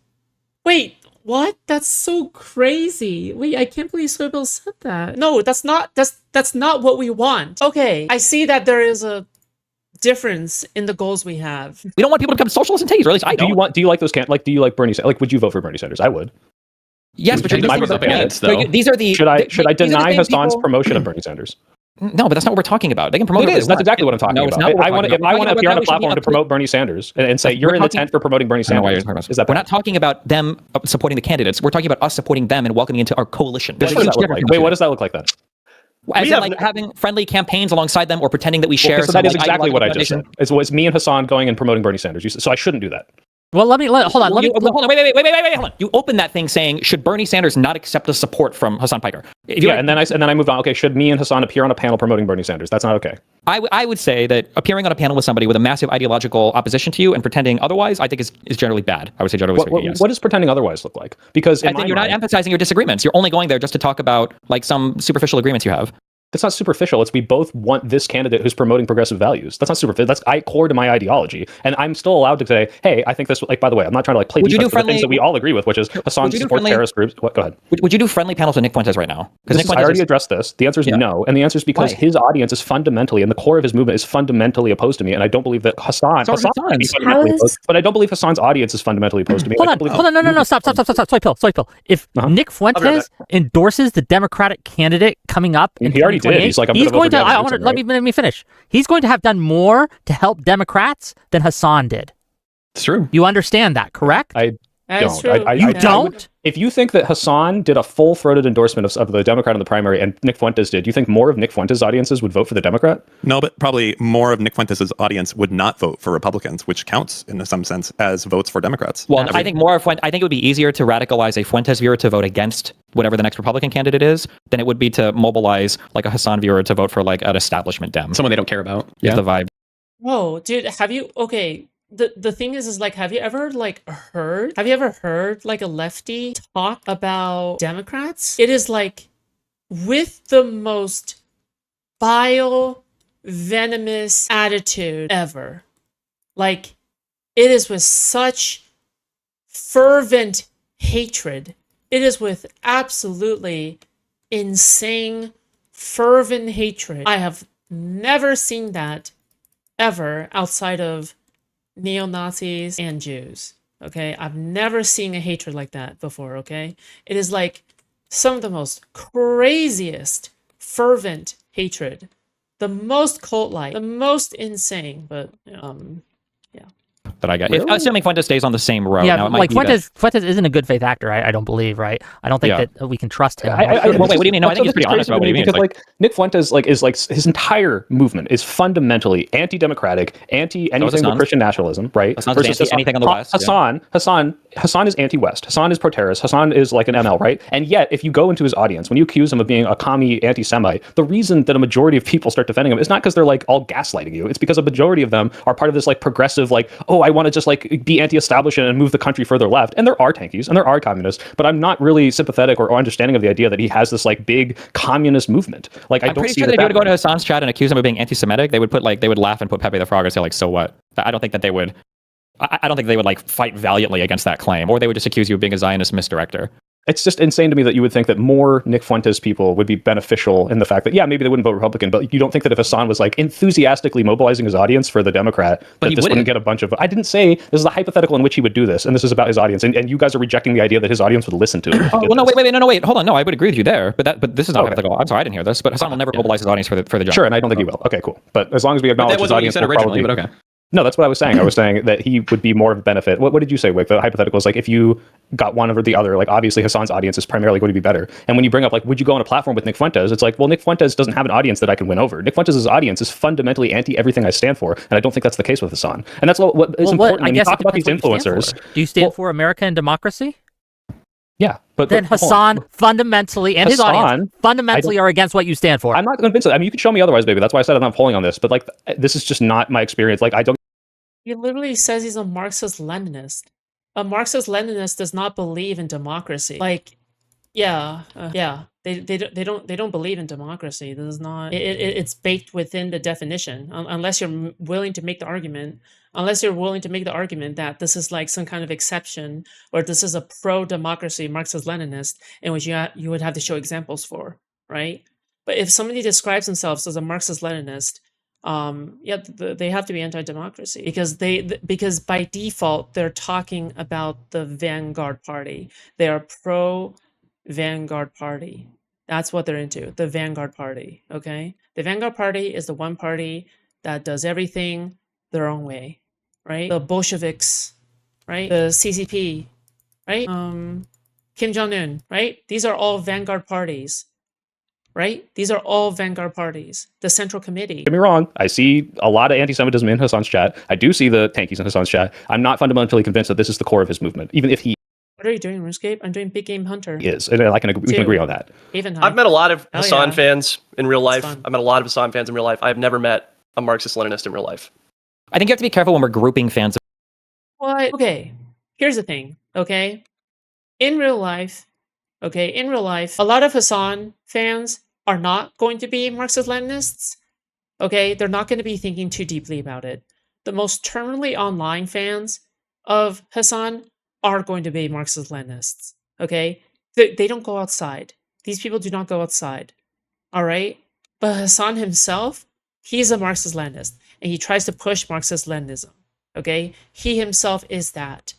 Wait, what? That's so crazy. Wait, I can't believe Soypill said that. No, that's not what we want. Okay, I see that there is a difference in the goals we have. We don't want people to become socialists and tankies, or at least I don't. Do you like those do you like Bernie Sanders? Like, would you vote for Bernie Sanders? I would. Yes, but these are the. Should I deny Hasan's promotion of Bernie Sanders? No, but that's not what we're talking about. They can promote it. That's exactly what I'm talking about. I want to appear on a platform to promote Bernie Sanders and say you're in the tent for promoting Bernie Sanders. We're not talking about them supporting the candidates. We're talking about us supporting them and welcoming into our coalition. Wait, what does that look like then? As in, like, having friendly campaigns alongside them or pretending that we share. So that is exactly what I just said. It was me and Hasan going and promoting Bernie Sanders. So I shouldn't do that. Well, hold on. Wait, hold on. You opened that thing saying, should Bernie Sanders not accept the support from Hasan Piker? And then I moved on. Okay, should me and Hasan appear on a panel promoting Bernie Sanders? That's not okay. I would say that appearing on a panel with somebody with a massive ideological opposition to you and pretending otherwise, I think is generally bad. I would say generally speaking, yes. What does pretending otherwise look like? Because I think you're not emphasizing your disagreements. You're only going there just to talk about like some superficial agreements you have. It's not superficial. It's we both want this candidate who's promoting progressive values. That's not superficial. That's core to my ideology. And I'm still allowed to say, hey, I think this, like, by the way, I'm not trying to like play defense for the things that we all agree with, which is Hasan supports terrorist groups. Go ahead. Would you do friendly panels with Nick Fuentes right now? Because I already addressed this. The answer is no. And the answer is because his audience is fundamentally, and the core of his movement is fundamentally opposed to me. And I don't believe that but I don't believe Hasan's audience is fundamentally opposed to me. Hold on. No. Stop. Soypill. If Nick Fuentes endorses the Democratic candidate coming up, and he already did. He's like, let me finish. He's going to have done more to help Democrats than Hasan did. It's true. You understand that, correct? I don't. You don't? If you think that Hasan did a full-throated endorsement of the Democrat in the primary and Nick Fuentes did, do you think more of Nick Fuentes' audiences would vote for the Democrat? No, but probably more of Nick Fuentes' audience would not vote for Republicans, which counts in some sense as votes for Democrats. Well, I think it would be easier to radicalize a Fuentes viewer to vote against whatever the next Republican candidate is than it would be to mobilize like a Hasan viewer to vote for like an establishment Dem. Someone they don't care about. Yeah. The vibe. Whoa, dude, have you The thing is like, have you ever heard like a lefty talk about Democrats? It is like with the most vile, venomous attitude ever. Like, it is with such fervent hatred. It is with absolutely insane, fervent hatred. I have never seen that ever outside of neo-Nazis and Jews. Okay, I've never seen a hatred like that before. Okay, it is like some of the most craziest fervent hatred, the most cult-like, the most insane. But that I got. Really? Assuming Fuentes stays on the same road. Yeah, now, like Fuentes isn't a good faith actor. I don't believe, right? I don't think that we can trust him. Wait, what do you mean? No, I think he's pretty honest about what he means. Because like Nick Fuentes is his entire movement is fundamentally anti-democratic, anti anything but Christian nationalism, right? Versus anything on the West. Hasan is anti-West. Hasan is pro-terrorist. Hasan is like an ML, right? And yet, if you go into his audience, when you accuse him of being a commie anti-Semite, the reason that a majority of people start defending him is not because they're like all gaslighting you. It's because a majority of them are part of this like progressive, like, oh, I want to just like be anti-establishment and move the country further left. And there are tankies and there are communists, but I'm not really sympathetic or understanding of the idea that he has this like big communist movement. Like I I'm don't pretty see sure that that if you were to go to way. Hasan's chat and accuse him of being anti-Semitic, they would laugh and put Pepe the Frog and say like, so what? I don't think that they would. I don't think they would like fight valiantly against that claim, or they would just accuse you of being a Zionist misdirector. It's just insane to me that you would think that more Nick Fuentes people would be beneficial in the fact that, yeah, maybe they wouldn't vote Republican, but you don't think that if Hasan was like enthusiastically mobilizing his audience for the Democrat, But that he this wouldn't wouldn't. get a bunch of, I didn't say this is a hypothetical in which he would do this, and this is about his audience, and you guys are rejecting the idea that his audience would listen to him. Oh, well, no, wait, hold on. No, I would agree with you there, but this is not Okay. hypothetical. I'm sorry, I didn't hear this, but Hasan will never mobilize his audience for the job. Sure, and I don't think he will. Okay, cool. But as long as we But acknowledge that his wasn't what you audience, said will originally, probably... but okay. No, that's what I was saying. I was saying that he would be more of a benefit. What did you say, Wick? The hypothetical is like if you got one over the other, like obviously Hasan's audience is primarily going to be better. And when you bring up like, would you go on a platform with Nick Fuentes? It's like, well, Nick Fuentes doesn't have an audience that I can win over. Nick Fuentes' audience is fundamentally anti everything I stand for, and I don't think that's the case with Hasan. And that's what is important when you talk about these influencers. Do you stand for America and democracy? Yeah, but then Hasan fundamentally and his audience fundamentally are against what you stand for. I'm not convinced. I mean, you can show me otherwise, baby. That's why I said I'm not polling on this. But like, this is just not my experience. Like, I don't. He literally says he's a Marxist-Leninist. A Marxist-Leninist does not believe in democracy. Like, yeah, they don't believe in democracy. This is not. It's baked within the definition. Unless you're willing to make the argument. Unless you're willing to make the argument that this is like some kind of exception, or this is a pro-democracy Marxist-Leninist, in which you would have to show examples for, right? But if somebody describes themselves as a Marxist-Leninist, they have to be anti-democracy because by default they're talking about the vanguard party. They are pro-vanguard party. That's what they're into, the vanguard party. Okay, the vanguard party is the one party that does everything their own way, right? The Bolsheviks, right? The CCP, right? Kim Jong-un, right? These are all vanguard parties. Right? These are all vanguard parties. The Central Committee. Get me wrong. I see a lot of anti-Semitism in Hasan's chat. I do see the tankies in Hasan's chat. I'm not fundamentally convinced that this is the core of his movement, even if he What are you doing, RuneScape? I'm doing Big Game Hunter. is. And we can agree on that. I've met a lot of Hell Hasan yeah. fans in real life. fun. I've met a lot of Hasan fans in real life. I've never met a Marxist-Leninist in real life. I think you have to be careful when we're grouping fans. What? Okay. Here's the thing. Okay. In real life, a lot of Hasan fans are not going to be Marxist-Leninists. Okay, they're not going to be thinking too deeply about it. The most terminally online fans of Hasan are going to be Marxist-Leninists. Okay, they don't go outside. These people do not go outside. All right, but Hasan himself, he's a Marxist-Leninist, and he tries to push Marxist-Leninism. Okay, he himself is that.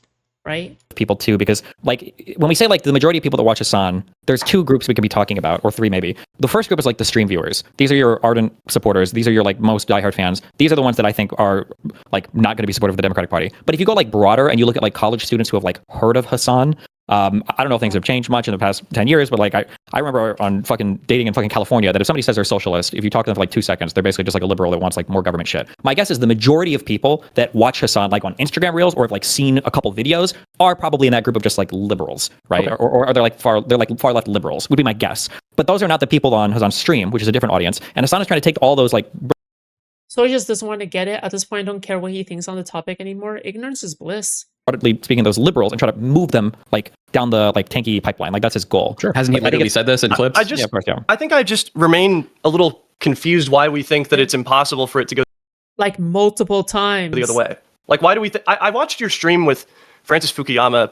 Right? People too, because like when we say like the majority of people that watch Hasan, there's two groups we can be talking about, or three maybe. The first group is like the stream viewers. These are your ardent supporters. These are your like most diehard fans. These are the ones that I think are like not going to be supportive of the Democratic Party. But if you go like broader and you look at like college students who have like heard of Hasan, I don't know if things have changed much in the past 10 years, but like I remember on fucking dating in fucking California that if somebody says they're socialist, if you talk to them for like 2 seconds, they're basically just like a liberal that wants like more government shit. My guess is the majority of people that watch Hasan like on Instagram Reels or have like seen a couple videos are probably in that group of just like liberals, right? Okay. Or they're like far left liberals would be my guess. But those are not the people on Hasan's stream, which is a different audience. And Hasan is trying to take all those like. So he just doesn't want to get it. At this point, I don't care what he thinks on the topic anymore. Ignorance is bliss. Speaking of those liberals and try to move them like down the like tanky pipeline, like that's his goal. Sure. Hasn't he literally said this in clips? I think I just remain a little confused why we think that it's impossible for it to go like multiple times the other way. Like, why do we? I watched your stream with Francis Fukuyama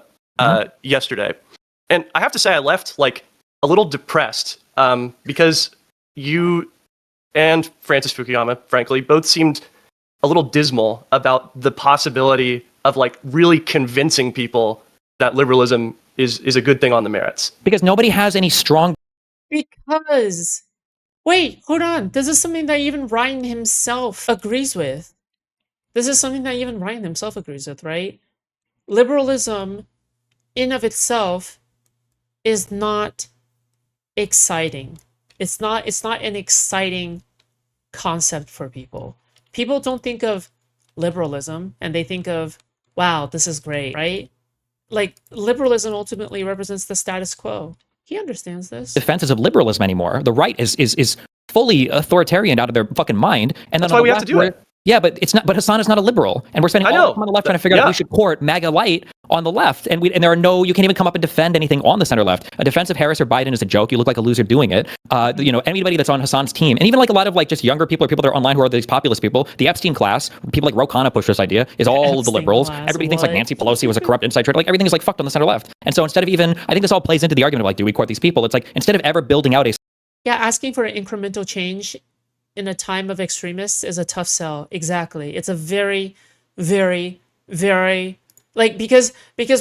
yesterday, and I have to say I left like a little depressed because you and Francis Fukuyama, frankly, both seemed a little dismal about the possibility of like really convincing people that liberalism is a good thing on the merits. Because nobody has any strong. Because wait, hold on. This is something that even Ryan himself agrees with. This is something that even Ryan himself agrees with, right? Liberalism in of itself is not exciting. It's not an exciting concept for people. People don't think of liberalism and they think of, wow, this is great, right? Like, liberalism ultimately represents the status quo. He understands this. Defenses of liberalism anymore. The right is fully authoritarian out of their fucking mind. And then that's why we have to do it. Yeah, but it's not. But Hasan is not a liberal, and we're spending all the time on the left trying to figure out if we should court MAGA light on the left, and there are no. You can't even come up and defend anything on the center left. A defense of Harris or Biden is a joke. You look like a loser doing it. Anybody that's on Hasan's team, and even like a lot of like just younger people or people that are online who are these populist people, the Epstein class, people like Ro Khanna push this idea, is all the liberals. Everybody thinks like Nancy Pelosi was a corrupt inside trader. Like everything is like fucked on the center left. And so instead of even, I think this all plays into the argument of like, do we court these people? It's like instead of ever building out a asking for an incremental change in a time of extremists is a tough sell. Exactly. It's a very, very, very because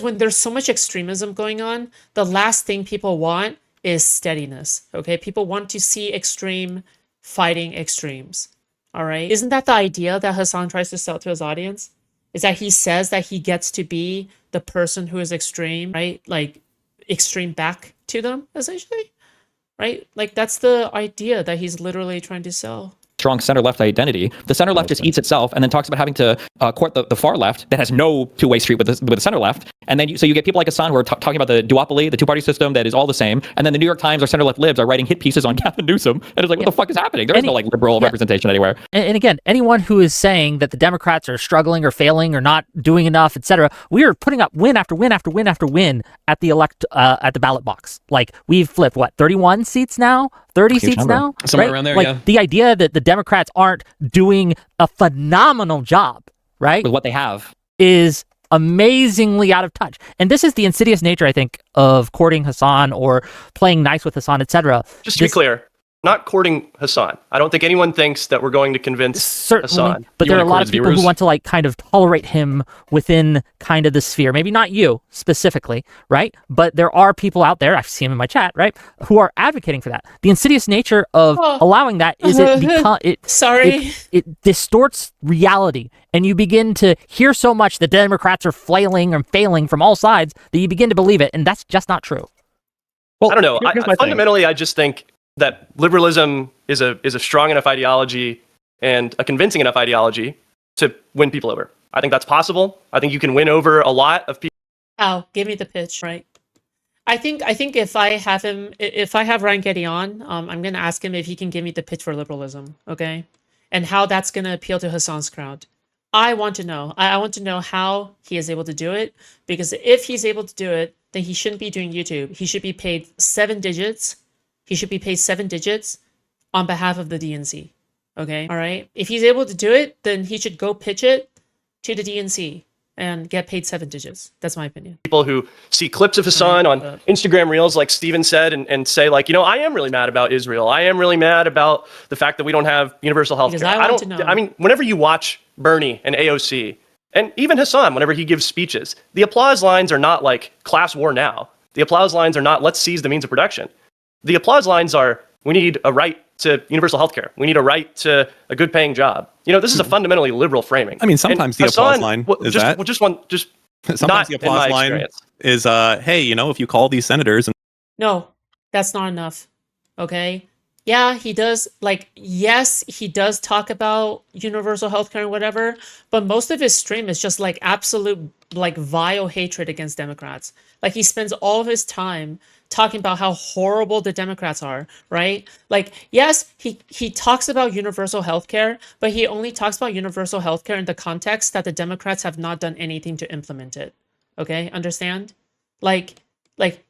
when there's so much extremism going on, the last thing people want is steadiness. Okay, people want to see extreme fighting extremes. All right, isn't that the idea that Hasan tries to sell to his audience? Is that he says that he gets to be the person who is extreme, right? Like extreme back to them, essentially. Right? Like that's the idea that he's literally trying to sell. Strong center-left identity. The center left just eats itself and then talks about having to court the far left that has no two-way street with the center left. And then so you get people like Hasan who are talking about the duopoly, the two-party system that is all the same. And then the New York Times or center-left libs are writing hit pieces on Gavin Newsom. And it's like, what the fuck is happening? There is no like liberal representation anywhere. And again, anyone who is saying that the Democrats are struggling or failing or not doing enough, etc., we are putting up win after win after win after win at the ballot box. Like we've flipped 31 seats now, 30 seats number. now, Somewhere right? around there, like yeah. the idea that the Democrats aren't doing a phenomenal job, right, with what they have, is amazingly out of touch. And this is the insidious nature, I think, of courting Hasan or playing nice with Hasan, etc. Just to be clear, not courting Hasan. I don't think anyone thinks that we're going to convince Hasan. But there are a lot of people who want to like kind of tolerate him within kind of the sphere. Maybe not you specifically, right? But there are people out there, I've seen them in my chat, right, who are advocating for that. The insidious nature of allowing that is it distorts reality, and you begin to hear so much that Democrats are flailing and failing from all sides that you begin to believe it, and that's just not true. Well, I don't know. Fundamentally, I just think that liberalism is a strong enough ideology and a convincing enough ideology to win people over. I think that's possible. I think you can win over a lot of people. Give me the pitch, right? I think if I have Ryan Getty on, I'm gonna ask him if he can give me the pitch for liberalism, okay? And how that's gonna appeal to Hasan's crowd. I want to know. I want to know how he is able to do it, because if he's able to do it, then he shouldn't be doing YouTube. He should be paid 7 digits. He should be paid 7 digits on behalf of the DNC. Okay? All right? If he's able to do it, then he should go pitch it to the DNC and get paid 7 digits. That's my opinion. People who see clips of Hasan on Instagram Reels, like Steven said, and say like, I am really mad about Israel. I am really mad about the fact that we don't have universal health care. I mean, whenever you watch Bernie and AOC, and even Hasan, whenever he gives speeches, the applause lines are not like class war now. The applause lines are not let's seize the means of production. The applause lines are, we need a right to universal health care. We need a right to a good paying job. This is a fundamentally liberal framing. I mean, sometimes the applause line is sometimes the applause line is, hey, if you call these senators. No, that's not enough. Okay. Yeah, he does, yes, he does talk about universal healthcare and whatever, but most of his stream is just absolute, vile hatred against Democrats. He spends all of his time talking about how horrible the Democrats are, right? Yes, he talks about universal healthcare, but he only talks about universal healthcare in the context that the Democrats have not done anything to implement it. Okay, understand?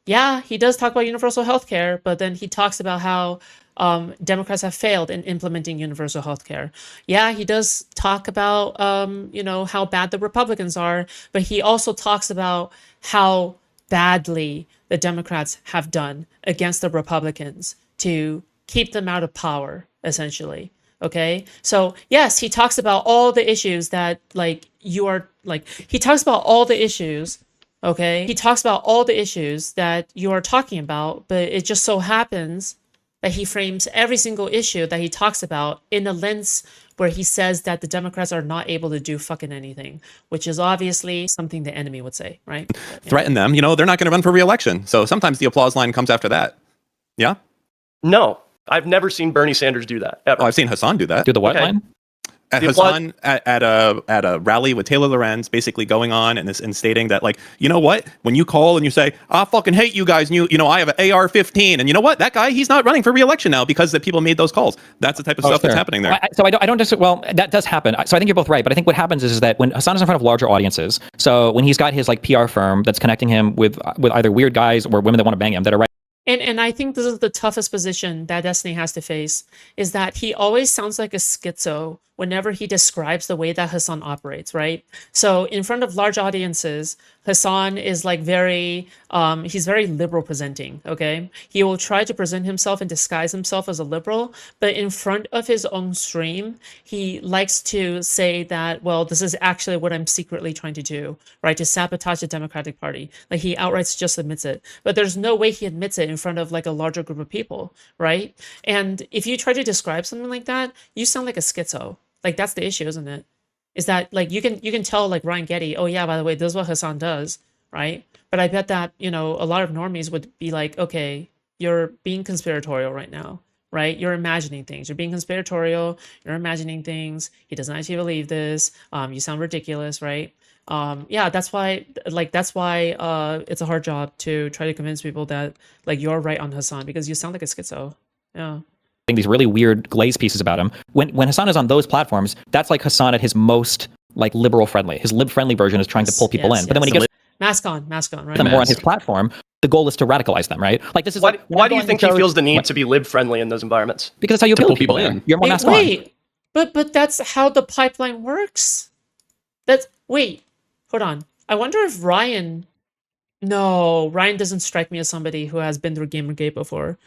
Yeah, he does talk about universal healthcare, but then he talks about how Democrats have failed in implementing universal healthcare. Yeah, he does talk about, how bad the Republicans are, but he also talks about how badly the Democrats have done against the Republicans to keep them out of power, essentially. Okay, so yes, he talks about all the issues that he talks about all the issues. Okay, he talks about all the issues that you are talking about, but it just so happens that he frames every single issue that he talks about in a lens where he says that the Democrats are not able to do fucking anything, which is obviously something the enemy would say, right? Threaten them. They're not going to run for re-election. So sometimes the applause line comes after that. Yeah? No, I've never seen Bernie Sanders do that, ever. Oh, I've seen Hasan do that. Do the what line? at The applaud- Hasan at a rally with Taylor Lorenz, basically going on and stating that, like, you know what, when you call and you say, I fucking hate you guys, and you know I have an AR-15, and you know what, that guy, he's not running for re-election now because the people made those calls. That's the type of stuff that's happening there. I don't well, that does happen. So I think you're both right, but I think what happens is that when Hasan is in front of larger audiences, so when he's got his like PR firm that's connecting him with either weird guys or women that want to bang him that are right. And I think this is the toughest position that Destiny has to face, is that he always sounds like a schizo whenever he describes the way that Hasan operates, right? So in front of large audiences, Hasan is like he's very liberal presenting, okay? He will try to present himself and disguise himself as a liberal, but in front of his own stream, he likes to say that, well, this is actually what I'm secretly trying to do, right? To sabotage the Democratic Party. Like, he outright just admits it, but there's no way he admits it in front of like a larger group of people, right? And if you try to describe something like that, you sound like a schizo. Like, that's the issue, isn't it? Is that, like, you can tell, like, Ryan Getty, oh yeah, by the way, this is what Hasan does, right? But I bet that, you know, a lot of normies would be like, okay, you're being conspiratorial right now, right? You're imagining things. You're being conspiratorial. You're imagining things. He doesn't actually believe this. You sound ridiculous, right? Yeah, that's why it's a hard job to try to convince people that, like, you're right on Hasan, because you sound like a schizo. Yeah. These really weird glaze pieces about him. When Hasan is on those platforms, that's like Hasan at his most like liberal friendly. His lib friendly version is trying to pull people in. But then when he gets mask on, right? them more on his platform, the goal is to radicalize them, right? Like, this is why do you think he feels the need to be lib friendly in those environments? Because that's how you To appeal pull to people people in. You're more mask on. Wait, but that's how the pipeline works. Hold on. I wonder if Ryan doesn't strike me as somebody who has been through Gamergate before.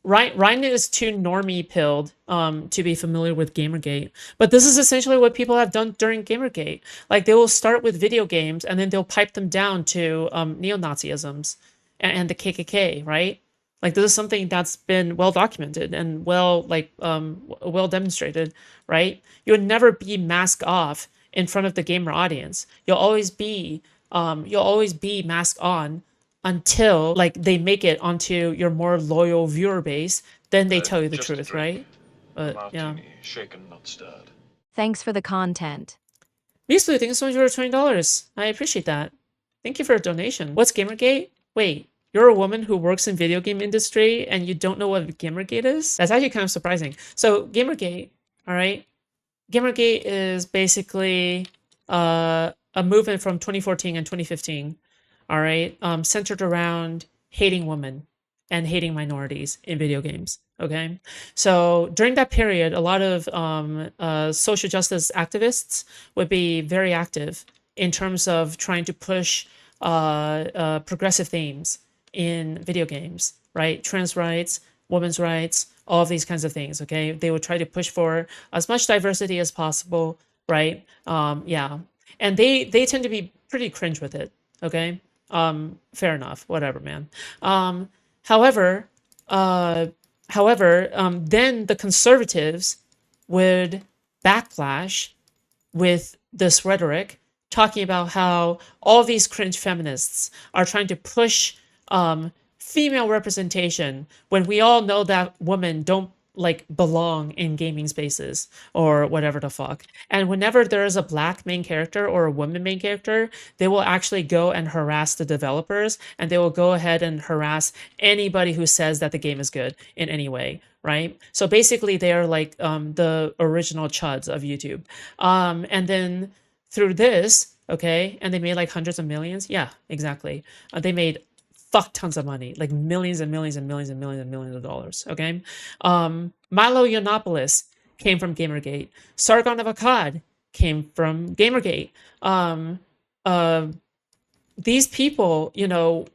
Ryan is too normie pilled to be familiar with Gamergate. But this is essentially what people have done during Gamergate. Like, they will start with video games and then they'll pipe them down to neo-Nazisms and the KKK, right? Like, this is something that's been well documented and well demonstrated, right? You would never be mask off in front of the gamer audience. You'll always be mask on until, like, they make it onto your more loyal viewer base. Then they tell you the truth, right? But yeah. Shaken, not stirred. Thanks for the content. Measly, thank you so much for $20. I appreciate that. Thank you for a donation. What's Gamergate? Wait, you're a woman who works in video game industry and you don't know what Gamergate is? That's actually kind of surprising. So Gamergate, all right? Gamergate is basically a movement from 2014 and 2015. All right, centered around hating women and hating minorities in video games. Okay, so during that period, a lot of social justice activists would be very active in terms of trying to push progressive themes in video games, right? Trans rights, women's rights, all of these kinds of things. Okay, they would try to push for as much diversity as possible, right? Yeah, and they tend to be pretty cringe with it. Okay. Fair enough, whatever, man. However, then the conservatives would backlash with this rhetoric, talking about how all these cringe feminists are trying to push female representation when we all know that women don't like belong in gaming spaces or whatever the fuck. And whenever there is a black main character or a woman main character, they will actually go and harass the developers, and they will go ahead and harass anybody who says that the game is good in any way, right? So basically they are like the original chuds of YouTube. And then through this, okay, and they made like hundreds of millions. Yeah, exactly. They made fuck tons of money, like millions and millions and millions and millions and millions of dollars. Okay, Milo Yiannopoulos came from Gamergate. Sargon of Akkad came from Gamergate. These people, you know,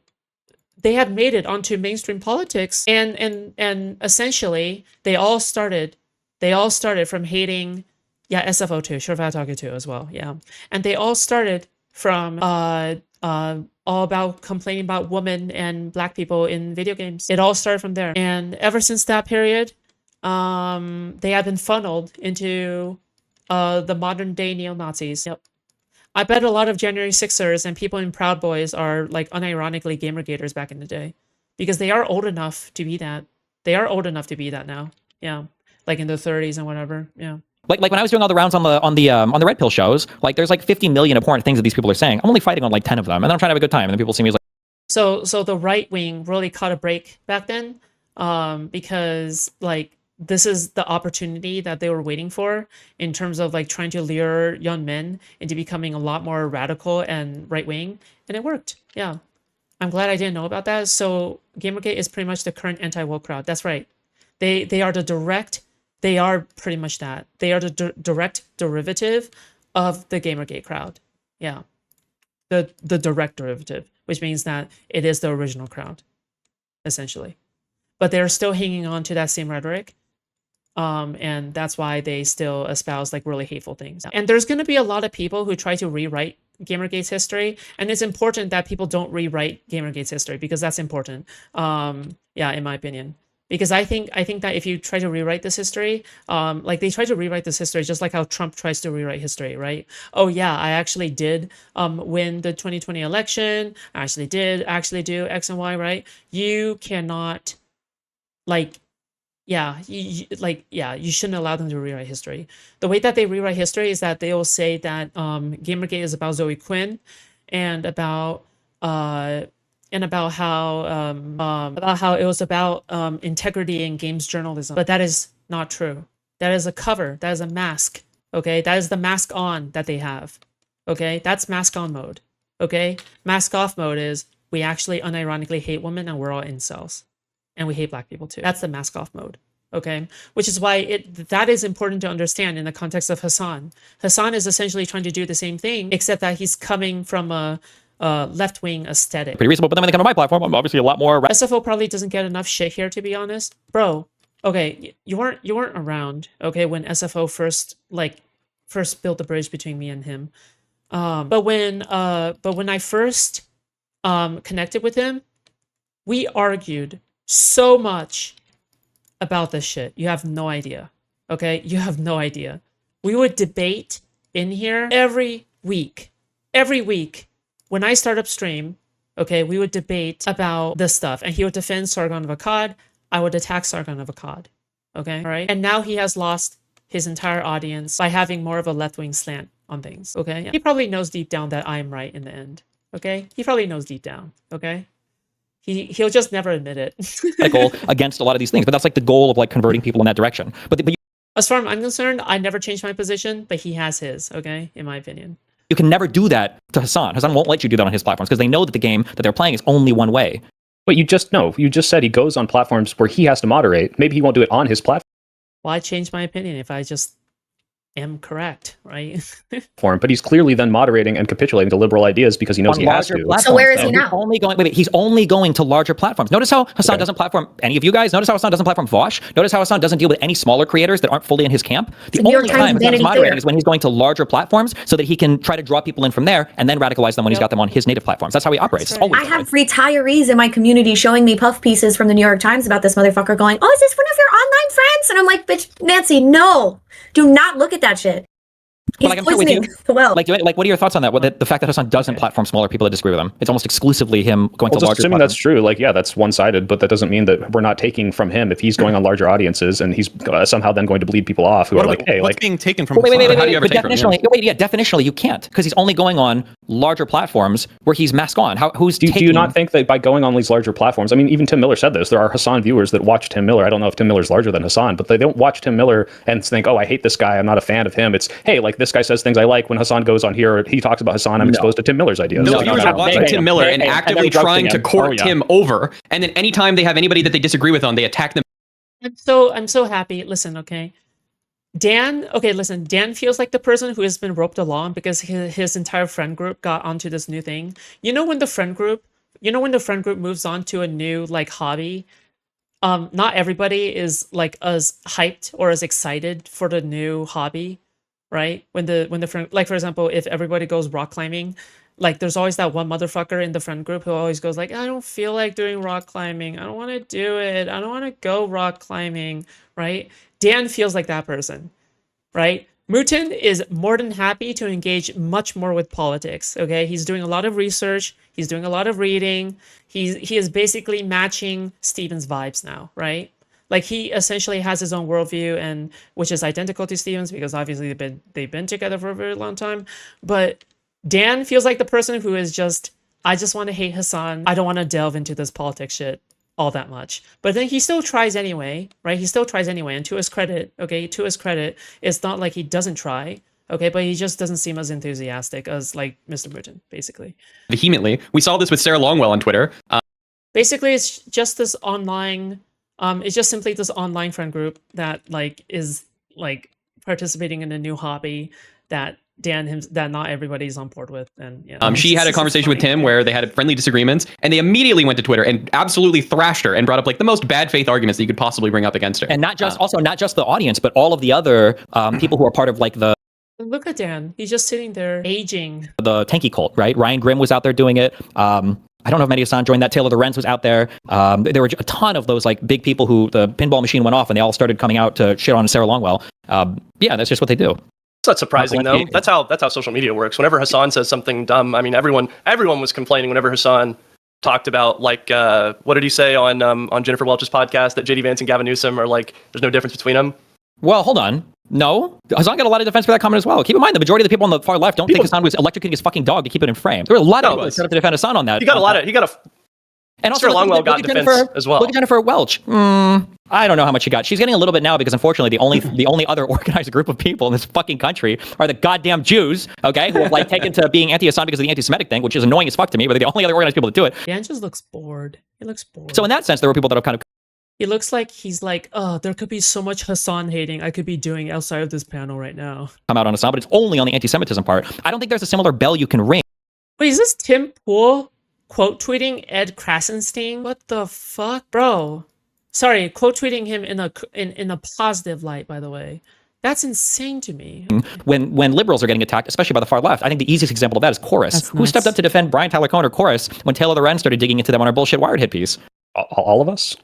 they have made it onto mainstream politics, and essentially they all started from hating, yeah, SFO2, Shurvataka2 as well, yeah, and they all started from all about complaining about women and black people in video games. It all started from there. And ever since that period, they have been funneled into the modern day neo-Nazis. Yep. I bet a lot of January 6ers and people in Proud Boys are like unironically Gamergaters back in the day, because they are old enough to be that. They are old enough to be that now. Yeah. Like in their 30s and whatever. Yeah. Like when I was doing all the rounds on the red pill shows, like there's like 50 million abhorrent things that these people are saying. I'm only fighting on like 10 of them, and then I'm trying to have a good time, and then people see me as like. So the right wing really caught a break back then, because like this is the opportunity that they were waiting for in terms of like trying to lure young men into becoming a lot more radical and right wing, and it worked. Yeah, I'm glad I didn't know about that. So Gamergate is pretty much the current anti-woke crowd. That's right. They are the direct. They are pretty much that. They are the direct derivative of the Gamergate crowd. Yeah, the direct derivative, which means that it is the original crowd, essentially. But they're still hanging on to that same rhetoric. And that's why they still espouse like really hateful things. And there's going to be a lot of people who try to rewrite Gamergate's history, and it's important that people don't rewrite Gamergate's history, because that's important. Yeah, in my opinion, because I think that if you try to rewrite this history, like they try to rewrite this history just like how Trump tries to rewrite history, right? Oh yeah, I actually did win the 2020 election. I actually did do X and Y, right? You cannot, like, yeah, you shouldn't allow them to rewrite history. The way that they rewrite history is that they will say that Gamergate is about Zoe Quinn, and about how it was about integrity in games journalism. But that is not true. That is a cover. That is a mask. Okay, that is the mask on that they have. Okay, that's mask on mode. Okay, mask off mode is we actually unironically hate women and we're all incels. And we hate black people too. That's the mask off mode, okay? Which is why that is important to understand in the context of Hasan. Hasan is essentially trying to do the same thing, except that he's coming from a left-wing aesthetic. Pretty reasonable, but then when they come to my platform, I'm obviously a lot more. SFO probably doesn't get enough shit here, to be honest, bro. Okay, you weren't around, okay, when SFO first built the bridge between me and him. But when I first connected with him, we argued so much about this shit. You have no idea. Okay? You have no idea. We would debate in here every week. Every week. When I start up stream, okay, we would debate about this stuff. And he would defend Sargon of Akkad. I would attack Sargon of Akkad. Okay? All right? And now he has lost his entire audience by having more of a left-wing slant on things. Okay? He probably knows deep down that I'm right in the end. Okay? He probably knows deep down. Okay? He'll just never admit it. Against a lot of these things, but that's like the goal of like converting people in that direction. But as far as I'm concerned, I never changed my position, but he has his. Okay, in my opinion, you can never do that to Hasan. Hasan won't let you do that on his platforms because they know that the game that they're playing is only one way. But you just said he goes on platforms where he has to moderate. Maybe he won't do it on his platform. Well, I changed my opinion if I just am correct, right? For him, but he's clearly then moderating and capitulating to liberal ideas because he knows he has to. So where is he now? He's only going to larger platforms. Notice how Hasan doesn't platform any of you guys. Notice how Hasan doesn't platform Vosh. Notice how Hasan doesn't deal with any smaller creators that aren't fully in his camp. The only time Hasan's moderating is when he's going to larger platforms so that he can try to draw people in from there and then radicalize them when he's got them on his native platforms. That's how he operates. Right. I have retirees in my community showing me puff pieces from the New York Times about this motherfucker going, oh, is this one of your online friends? And I'm like, bitch, Nancy, no. Do not look at that shit. But like, I'm sure with you, like, what are your thoughts on that? The fact that Hasan doesn't platform smaller people that disagree with him. It's almost exclusively him going to larger assuming platforms. That's true. Like, yeah, that's one-sided, but that doesn't mean that we're not taking from him if he's going on larger audiences and he's somehow then going to bleed people off who are like, hey, what's like being taken from wait, Hasan? How do you ever but take from him? definitionally you can't because he's only going on larger platforms where he's mask on. Do you not think that by going on these larger platforms, I mean, even Tim Miller said this, there are Hasan viewers that watch Tim Miller. I don't know if Tim Miller's larger than Hasan, but they don't watch Tim Miller and think, oh, I hate this guy, I'm not a fan of him. It's, hey, like this guy says things I like. When Hasan goes on here, he talks about Hasan, I'm exposed to Tim Miller's ideas. No, viewers are watching Tim Miller and actively trying to court Tim over, and then anytime they have anybody that they disagree with on, they attack them. I'm so happy. Listen, okay. Dan feels like the person who has been roped along because his entire friend group got onto this new thing. You know when the friend group moves on to a new like hobby, not everybody is like as hyped or as excited for the new hobby, right? When the friend, like for example, if everybody goes rock climbing, like there's always that one motherfucker in the friend group who always goes like, I don't feel like doing rock climbing. I don't want to do it. I don't want to go rock climbing, right? Dan feels like that person, right? Mutin is more than happy to engage much more with politics, okay? He's doing a lot of research. He's doing a lot of reading. He is basically matching Steven's vibes now, right? Like he essentially has his own worldview, and which is identical to Steven's because obviously they've been together for a very long time. But Dan feels like the person who is just, I just want to hate Hasan. I don't want to delve into this politics shit all that much. But then he still tries anyway, right? He still tries anyway. And to his credit, okay, to his credit, it's not like he doesn't try, okay, but he just doesn't seem as enthusiastic as like Mr. Burton, basically. Vehemently. We saw this with Sarah Longwell on Twitter. Basically, it's just this online, it's just simply this online friend group that like is like participating in a new hobby that that not everybody's on board with. And yeah, she had a conversation with Tim where they had friendly disagreements, and they immediately went to Twitter and absolutely thrashed her and brought up like the most bad faith arguments that you could possibly bring up against her. And not just not just the audience, but all of the other people who are part of like the look at Dan. He's just sitting there aging. The tanky cult, right? Ryan Grimm was out there doing it. I don't know if Mehdi Hasan joined that. Taylor Lorenz was out there. There were a ton of those like big people who the pinball machine went off and they all started coming out to shit on Sarah Longwell. Yeah, that's just what they do. It's not surprising though. That's how social media works. Whenever Hasan says something dumb, I mean, everyone was complaining whenever Hasan talked about like what did he say on Jennifer Welch's podcast that JD Vance and Gavin Newsom are like there's no difference between them. Well, hold on. No, Hasan got a lot of defense for that comment as well. Keep in mind, the majority of the people on the far left don't think Hasan was electrocuting his fucking dog to keep it in frame. There were a lot of people that set up to defend Hasan on that. And also, Longwell got defense as well. Look at Jennifer Welch. I don't know how much she got. She's getting a little bit now because unfortunately, the only other organized group of people in this fucking country are the goddamn Jews. Okay, who have like taken to being anti-Hasan because of the anti-Semitic thing, which is annoying as fuck to me. But they're the only other organized people that do it. Dan just looks bored. He looks bored. So in that sense, there were people that have kind of. He looks like he's like, oh, there could be so much Hasan hating I could be doing outside of this panel right now. Come out on Hasan, but it's only on the anti-Semitism part. I don't think there's a similar bell you can ring. Wait, is this Tim Pool quote tweeting Ed Krasenstein? What the fuck, bro? Sorry, quote tweeting him in a positive light, by the way. That's insane to me. When liberals are getting attacked, especially by the far left, I think the easiest example of that is Chorus. Who stepped up to defend Brian Tyler Cohen or Chorus when Taylor Lorenz started digging into them on our bullshit Wired hit piece? All of us?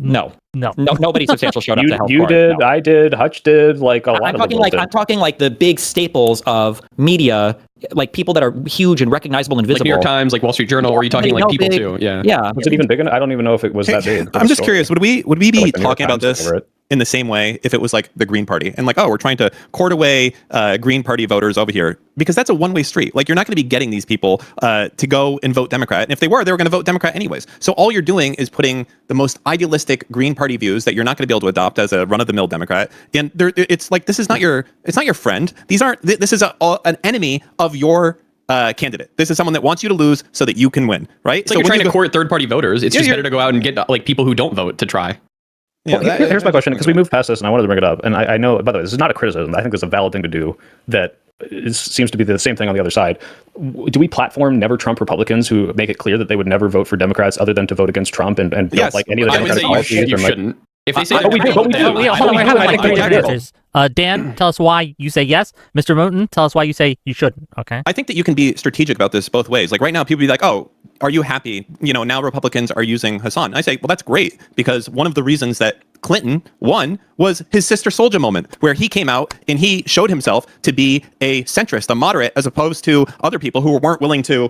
No, nobody substantial showed up to help. You did, no. I did, Hutch did, like a lot of people did. I'm talking like the big staples of media, like people that are huge and recognizable and visible. Like New York Times, like Wall Street Journal, or are you talking like people too? Yeah. Was it even big enough? I don't even know if it was that big. I'm just curious, would we be talking about this in the same way if it was like the Green Party and like, oh, we're trying to court away Green Party voters over here? Because that's a one-way street. Like, you're not going to be getting these people to go and vote Democrat. And if they were going to vote Democrat anyways. So all you're doing is putting the most idealistic Green Party views that you're not going to be able to adopt as a run-of-the-mill Democrat. And it's like, this is not your friend. This is an enemy of your candidate. This is someone that wants you to lose so that you can win, right? It's like you're trying to court third-party voters. It's just better to go out and get like people who don't vote to try. Yeah, well, here's my question, because we moved past this and I wanted to bring it up. And I know, by the way, this is not a criticism. I think it's a valid thing to do that seems to be the same thing on the other side. Do we platform never Trump Republicans who make it clear that they would never vote for Democrats other than to vote against Trump and yes, like any of the Democratic policies? You shouldn't. If they say we do. Dan, tell us why you say yes. Mr. Moten, tell us why you say you shouldn't. Okay. I think that you can be strategic about this both ways. Like right now, people be like, oh, are you happy? Now Republicans are using Hasan. I say, well, that's great, because one of the reasons that Clinton won was his Sister Souljah moment, where he came out and he showed himself to be a centrist, a moderate, as opposed to other people who weren't willing to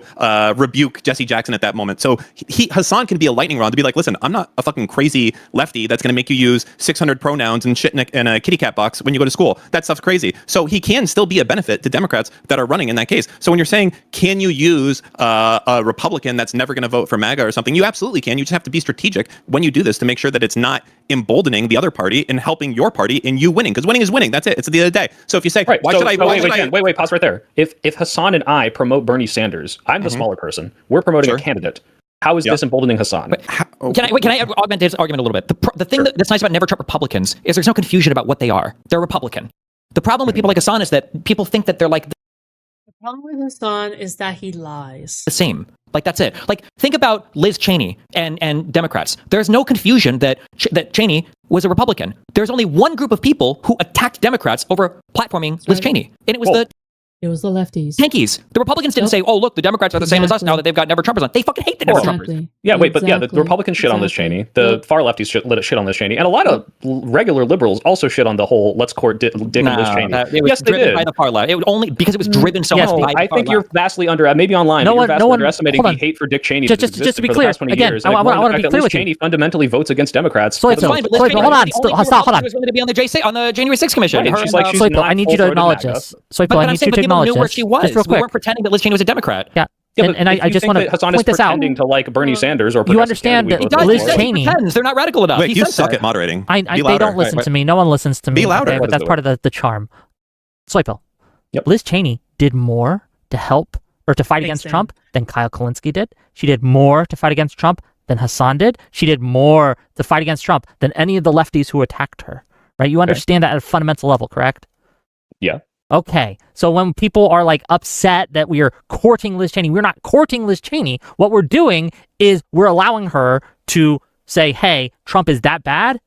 rebuke Jesse Jackson at that moment. So Hasan can be a lightning rod to be like, listen, I'm not a fucking crazy lefty that's going to make you use 600 pronouns and shit in a kitty cat box when you go to school. That stuff's crazy. So he can still be a benefit to Democrats that are running in that case. So when you're saying, can you use a Republican that's never going to vote for MAGA or something? You absolutely can. You just have to be strategic when you do this to make sure that it's not emboldening the other party and helping your party in you winning, because winning is winning. That's it. It's the other day. So if you say, why should I? Wait, pause right there. If Hasan and I promote Bernie Sanders, I'm the smaller person. We're promoting a candidate. How is this emboldening Hasan? Can I augment this argument a little bit? The thing that's nice about Never Trump Republicans is there's no confusion about what they are. They're Republican. The problem with people like Hasan is that people think that they're like the problem with Hasan is that he lies. The same. Like, that's it. Like, think about Liz Cheney and Democrats. There's no confusion that Cheney was a Republican. There's only one group of people who attacked Democrats over platforming Liz Cheney. And it was It was the lefties. Tankies. The Republicans didn't say, "Oh, look, the Democrats are the same as us now that they've got never Trumpers on." They fucking hate the never Trumpers. Exactly. Yeah, wait, but yeah, the Exactly. Republicans shit on Liz Exactly. Cheney. The far lefties shit on Liz Cheney, and a lot of regular liberals also shit on the whole "let's court Dick and Liz Cheney." It was Yes, they driven did. by the far left. It was only because it was driven so much No, by the I far think you're left. vastly maybe online. No but one- you're vastly no one- underestimating hold the on. hate for Dick Cheney. Just that's to be existed for the clear, past 20 again, years, I and wanna ignoring the be fact that clear Liz with you. Cheney fundamentally votes against Democrats. Soypill. That's fine, but Liz Soypill, Cheney hold was on, the only Hasan, hold on. who was willing to be on the January 6th Commission. Right, and Her she's and, like, she's Soypill, not I need you to full-throated acknowledge MAGA. this. But Soypill, I I'm need saying, you but to people acknowledge knew where this. she was. Just real We quick. weren't pretending that Liz Cheney was a Democrat. Yeah. Yeah, And I just want to Hasan point is this out. pretending to like Bernie Sanders or You progressive understand candidate that we voted Liz for. He Cheney- pretends. They're not radical enough. Wait, He you says suck that. at moderating. They Be louder. don't listen to me. No one listens to me. Be louder. okay? What But that's part of the charm. Soypill. Yep. Liz Cheney did more to help or to fight Thanks, against Dan. Trump than Kyle Kalinske did. She did more to fight against Trump than Hasan did. She did more to fight against Trump than any of the lefties who attacked her. Right? You understand that at a fundamental level, correct? Yeah. Okay, so when people are like upset that we are courting Liz Cheney, we're not courting Liz Cheney. What we're doing is we're allowing her to say, hey, Trump is that bad,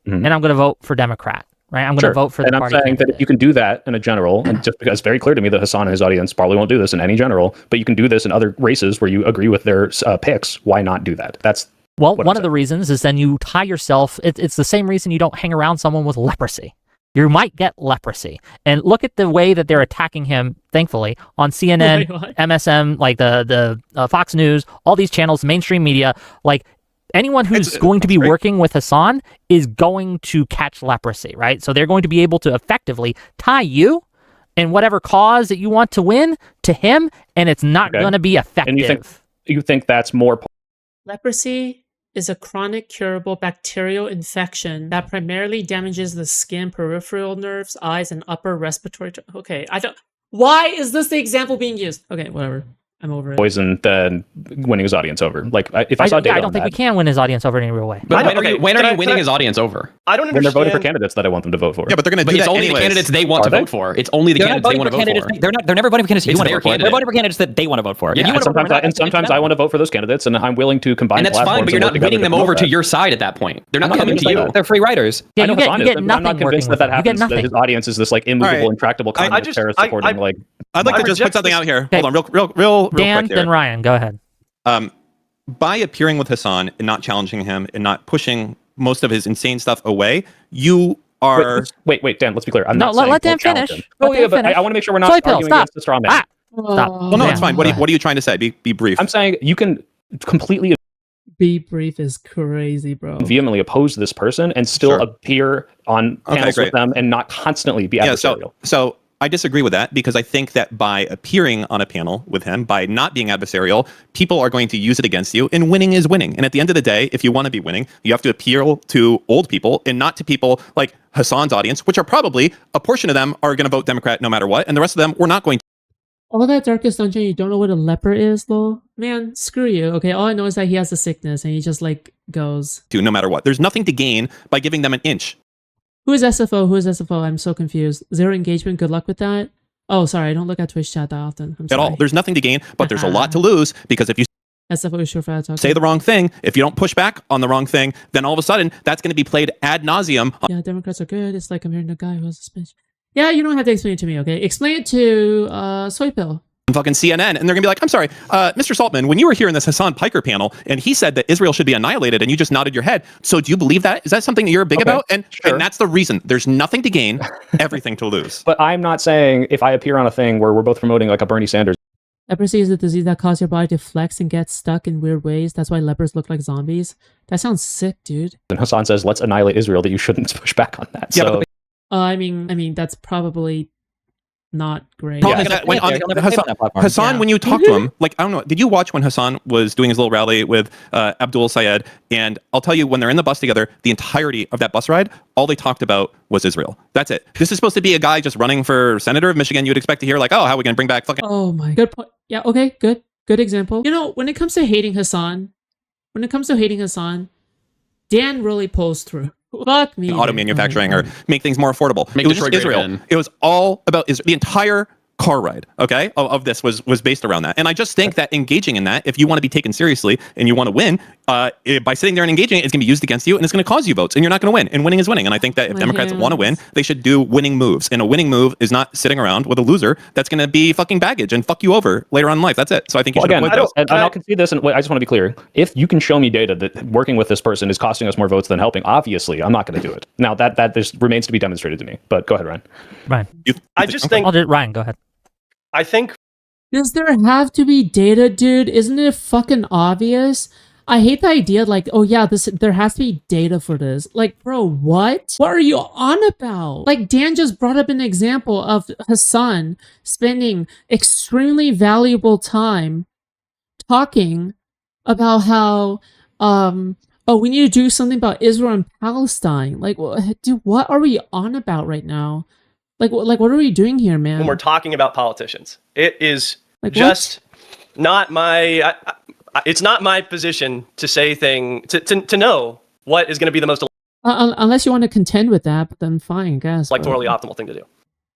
and I'm going to vote for Democrat, right? I'm going to vote for the and party I'm saying that candidate. if you can do that in a general, and just because it's very clear to me that Hasan and his audience probably won't do this in any general, but you can do this in other races where you agree with their picks, why not do that? That's Well, what one I'm of the reasons is then you tie yourself, it's the same reason you don't hang around someone with leprosy. You might get leprosy. And look at the way that they're attacking him, thankfully, on CNN, Wait, what? MSM, like the Fox News, all these channels, mainstream media. Like anyone who's going to be great. working with Hasan is going to catch leprosy, right? So they're going to be able to effectively tie you and whatever cause that you want to win to him, and it's not Okay. going to be effective. And you think that's more Leprosy is a chronic curable bacterial infection that primarily damages the skin, peripheral nerves, eyes, and upper respiratory tract. Okay, I don't. Why is this the example being used? Okay, whatever. I'm over it. poison than winning his audience over? Like, if I saw data I don't on think that, we can win his audience over in any real way. But I when don't- are you, okay, when can are I- you winning his audience over? I don't when understand. they're voting for candidates that I want them to vote for. Yeah, but they're going to But do it's that only anyways. the candidates they want Are to they? vote for. It's only the They're not candidates they voting want for to vote candidates. for. They're never voting for candidates It's you want to their vote for. They're candidate. voting for candidates that they want to vote for. Yeah, If you and want to vote for sometimes, sometimes I want to vote for those candidates, and I'm willing to combine And that's fine, platforms but you're and work not together winning to them promote over to that. your side at that point. They're not I'm not coming to convinced you. that They're free riders. Yeah, I know you get Hasan you is, get but I'm nothing not convinced working that with him. You get happens. That nothing. his audience is this like immovable, Alright. intractable, I communist just- terrorist I- supporting I- like. I'd like I to just reject put something this- out here. Okay. Hold on, real Dan, quick here. then Ryan, go ahead. By appearing with Hasan and not challenging him and not pushing most of his insane stuff away, you are. Wait, Dan. Let's be clear. I'm No, not let saying Dan don't challenge finish. him. Let Oh Dan yeah, but finish. I want to make sure we're not Soypill, arguing stop. against the straw man. Ah, stop. Well, no, Dan, it's fine. go What ahead. are you trying to say? Be brief. I'm saying you can completely Be brief is crazy, bro. vehemently oppose this person and still Sure. appear on Okay, panels great. with them and not constantly be Yeah, adversarial. so I disagree with that because I think that by appearing on a panel with him, by not being adversarial, people are going to use it against you, and winning is winning. And at the end of the day, if you want to be winning, you have to appeal to old people and not to people like Hasan's audience, which are probably a portion of them are going to vote Democrat no matter what, and the rest of them we're not going All that Darkest Dungeon, you don't know what a leper is, though? Man, screw you. Okay, all I know is that he has a sickness and he just like goes. to no matter what. There's nothing to gain by giving them an inch. Who is SFO? Who is SFO? I'm so confused. Zero engagement. Good luck with that. Oh, sorry, I don't look at Twitch chat that often. I'm At sorry. all. There's nothing to gain, but there's a lot to lose because if you SFO is short for ad talk. say the wrong thing, if you don't push back on the wrong thing, then all of a sudden that's going to be played ad nauseum on Yeah, Democrats are good. It's like I'm hearing a guy who has a speech. Yeah, you don't have to explain it to me, okay? Explain it to Soypill. fucking CNN, and they're going to be like, I'm sorry, Mr. Saltman, when you were here in this Hasan Piker panel, and he said that Israel should be annihilated, and you just nodded your head. So do you believe that? Is that something that you're big Okay, about? And sure. that's the reason. There's nothing to gain, everything to lose. But I'm not saying if I appear on a thing where we're both promoting like a Bernie Sanders Leprosy is a disease that causes your body to flex and get stuck in weird ways. That's why lepers look like zombies. That sounds sick, dude. and Hasan says, let's annihilate Israel, that you shouldn't push back on that. Yeah, So but I mean, that's probably not great. Problem Yeah. is that when He'll never Hasan, stay on that platform. Hasan, Yeah. when you talk to him, like, I don't know, did you watch when Hasan was doing his little rally with Abdul Sayed? And I'll tell you, when they're in the bus together, the entirety of that bus ride, all they talked about was Israel. That's it. This is supposed to be a guy just running for senator of Michigan. You'd expect to hear like, oh, how are we going to bring back fucking... Oh my, good point. Yeah, okay, good example. You know, when it comes to hating Hasan, Dan really pulls through. Fuck me. auto manufacturing or make things more affordable. Make it was Detroit just great Israel. again. It was all about Israel. The entire car ride, okay, of this was based around that. And I just think that engaging in that, if you want to be taken seriously and you want to win, by sitting there and engaging, it's going to be used against you, and it's going to cause you votes, and you're not going to win. And winning is winning. And I think that if Democrats want to win, they should do winning moves. And a winning move is not sitting around with a loser that's going to be fucking baggage and fuck you over later on in life. That's it. So I think you should avoid this. And I'll concede this, and I just want to be clear. If you can show me data that working with this person is costing us more votes than helping, obviously, I'm not going to do it. Now, that just remains to be demonstrated to me. But go ahead, Ryan. Ryan. I just think... Ryan, go ahead. I think... Does there have to be data, dude? Isn't it fucking obvious? I hate the idea, like, oh yeah, there has to be data for this. Like, bro, what? What are you on about? Like, Dan just brought up an example of Hasan spending extremely valuable time talking about how, we need to do something about Israel and Palestine. Like, dude, what are we on about right now? Like, what are we doing here, man? When we're talking about politicians, it is like, just not my... it's not my position to say to know what is going to be the most unless you want to contend with that, but then fine, I guess. Electorally optimal thing to do.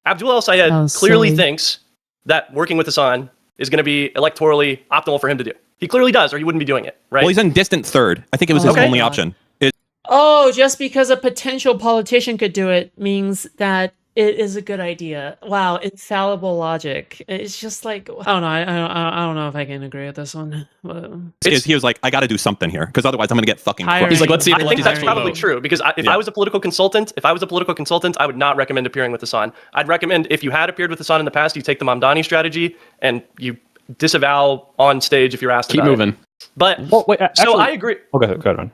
Abdul El-Sayed clearly thinks that working with Hasan is going to be electorally optimal for him to do. He clearly does, or he wouldn't be doing it, right? Well, he's in distant third. I think it was his only option. Just because a potential politician could do it means that it is a good idea. Wow, infallible logic. It's just like, I don't know. I don't know if I can agree with this one. He was like, I got to do something here because otherwise I'm going to get fucking. He's like, let's see. I think that's probably true because if I was a political consultant, I would not recommend appearing with Hasan. I'd recommend if you had appeared with Hasan in the past, you take the Mamdani strategy and you disavow on stage if you're asked. Keep moving. But so I agree. Oh, go ahead, Ryan.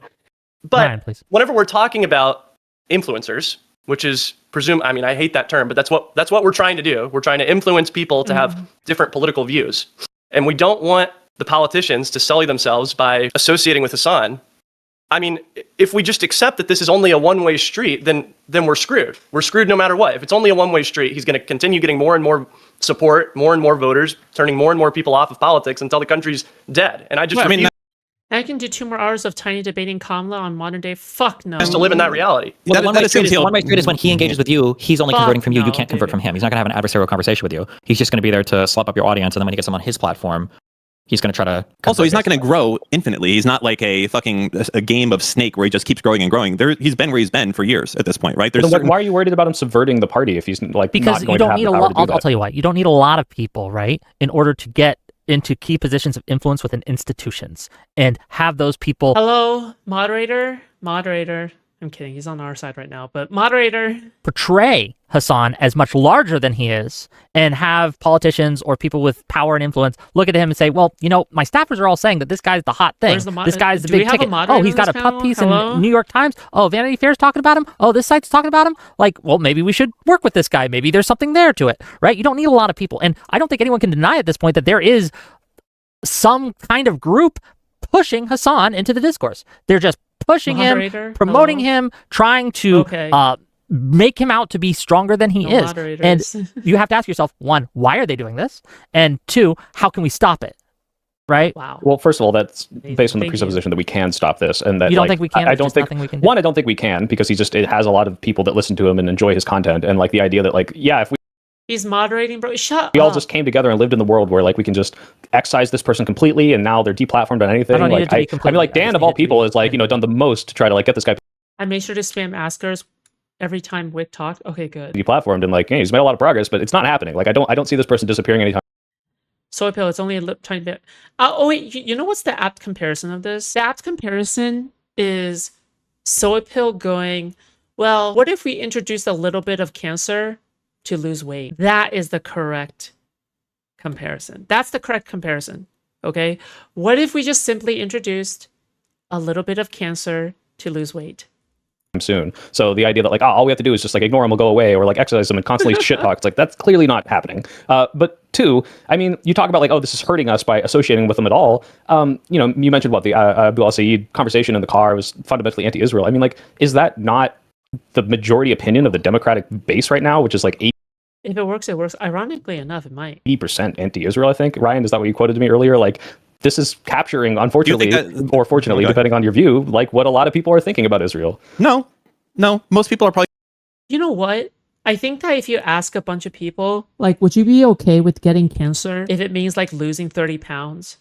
But Ryan, please. Whenever we're talking about influencers, which is I hate that term, but that's what we're trying to do. We're trying to influence people to have different political views. And we don't want the politicians to sully themselves by associating with Hasan. I mean, if we just accept that this is only a one-way street, then we're screwed. We're screwed no matter what. If it's only a one-way street, he's going to continue getting more and more support, more and more voters, turning more and more people off of politics until the country's dead. And I can do 2 more hours of tiny debating Kamala on modern day. Fuck no. Just to live in that reality. Well, the one-way street is when he engages with you, he's only converting from you. You can't convert from him. He's not going to have an adversarial conversation with you. He's just going to be there to slap up your audience, and then when he gets them on his platform, he's going to try to... Also, he's not going to grow infinitely. He's not like a game of Snake where he just keeps growing and growing. He's been where he's been for years at this point, right? Why are you worried about him subverting the party if he's like because not going you don't to have need the a power lot. to do that? I'll tell you why. You don't need a lot of people, right, in order to get into key positions of influence within institutions and have those people. Hello, moderator. I'm kidding. He's on our side right now, but moderator. Portray Hasan as much larger than he is and have politicians or people with power and influence look at him and say, well, my staffers are all saying that this guy's the hot thing. This guy's the big ticket. Oh, he's got a puff piece in New York Times. Oh, Vanity Fair's talking about him. Oh, this site's talking about him. Like, well, maybe we should work with this guy. Maybe there's something there to it, right? You don't need a lot of people. And I don't think anyone can deny at this point that there is some kind of group pushing Hasan into the discourse. They're just pushing him, promoting him, trying to make him out to be stronger than he is. And you have to ask yourself, 1, why are they doing this? And 2, how can we stop it? Right? Wow. Well, first of all, that's based on the presupposition that we can stop this, and that you don't think we can. I don't think we can. One, I don't think we can because it has a lot of people that listen to him and enjoy his content, and like the idea that if we He's moderating, bro. Shut up. We all just came together and lived in the world where we can just excise this person completely, and now they're deplatformed on anything. Dan of all people is done the most to try to get this guy. I made sure to spam askers every time Wick talked. Okay, good. Deplatformed and he's made a lot of progress, but it's not happening. I don't see this person disappearing anytime. Soypill, it's only a tiny bit. Oh wait, you know what's the apt comparison of this? The apt comparison is Soypill going, well, what if we introduced a little bit of cancer to lose weight? That is the correct comparison. That's the correct comparison. Okay? What if we just simply introduced a little bit of cancer to lose weight? Soon. So the idea that all we have to do is just ignore them, will go away, or exercise them and constantly shit talk. It's that's clearly not happening. But 2, you talk about this is hurting us by associating with them at all. You mentioned the Abdul El-Sayed conversation in the car was fundamentally anti-Israel. Is that not the majority opinion of the Democratic base right now, which is 80%? If it works, it works. Ironically enough, it might. 80% anti-Israel, I think. Ryan, is that what you quoted to me earlier? This is capturing, unfortunately, or fortunately, depending on your view, what a lot of people are thinking about Israel. No. Most people are probably... You know what? I think that if you ask a bunch of people, would you be okay with getting cancer if it means losing 30 pounds?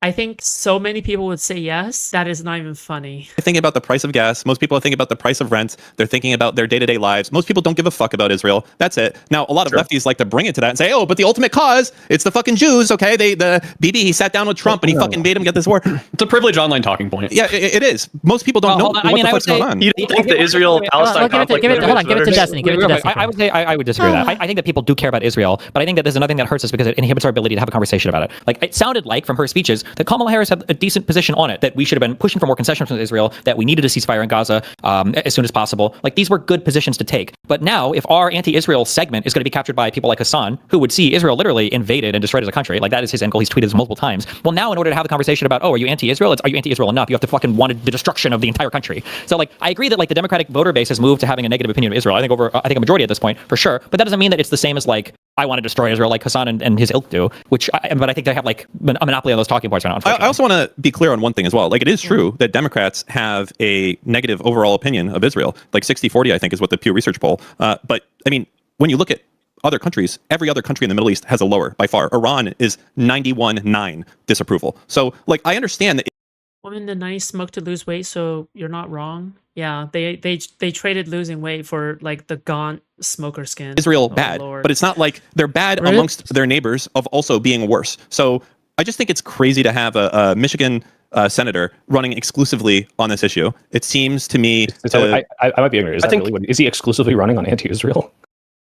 I think so many people would say yes. That is not even funny. They're thinking about the price of gas. Most people are thinking about the price of rent. They're thinking about their day-to-day lives. Most people don't give a fuck about Israel. That's it. Now, a lot of lefties like to bring it to that and say, oh, but the ultimate cause, it's the fucking Jews, okay? The Bibi, he sat down with Trump and he fucking made him get this war. It's a privileged online talking point. Yeah, it is. Most people don't know what the fuck's going on. You don't think the Israel-Palestine conflict... Hold on, give it to Destiny. Give it to Destiny. I would say I would disagree with that. I think that people do care about Israel, but I think that there's another thing that hurts us because it inhibits our ability to have a conversation about it. Like, it sounded like from her speeches that Kamala Harris had a decent position on it, that we should have been pushing for more concessions from Israel, that we needed a ceasefire in Gaza as soon as possible. Like, these were good positions to take. But now, if our anti-Israel segment is going to be captured by people like Hasan, who would see Israel literally invaded and destroyed as a country, like that is his end goal. He's tweeted this multiple times. Well, now in order to have the conversation about, oh, are you anti-Israel? Are you anti-Israel enough? You have to fucking want the destruction of the entire country. So, like, I agree that like the Democratic voter base has moved to having a negative opinion of Israel. I think a majority at this point for sure. But that doesn't mean that it's the same as like I want to destroy Israel like Hasan and his ilk do. But I think they have like a monopoly on those talking points right now. I also want to be clear on one thing as well. Like, it is true that Democrats have a negative overall opinion of Israel. Like 60-40, I think, is what the Pew Research poll. But I mean, when you look at other countries, every other country in the Middle East has a lower by far. Iran is 91.9 disapproval. So, like, I understand that. Women the nice smoke to lose weight, so you're not wrong. Yeah, they traded losing weight for like the gaunt smoker skin. Israel bad, Lord. but it's not like they're bad amongst their neighbors of also being worse. So I just think it's crazy to have a Michigan senator running exclusively on this issue. It seems to me. I might be ignorant. Is he exclusively running on anti-Israel?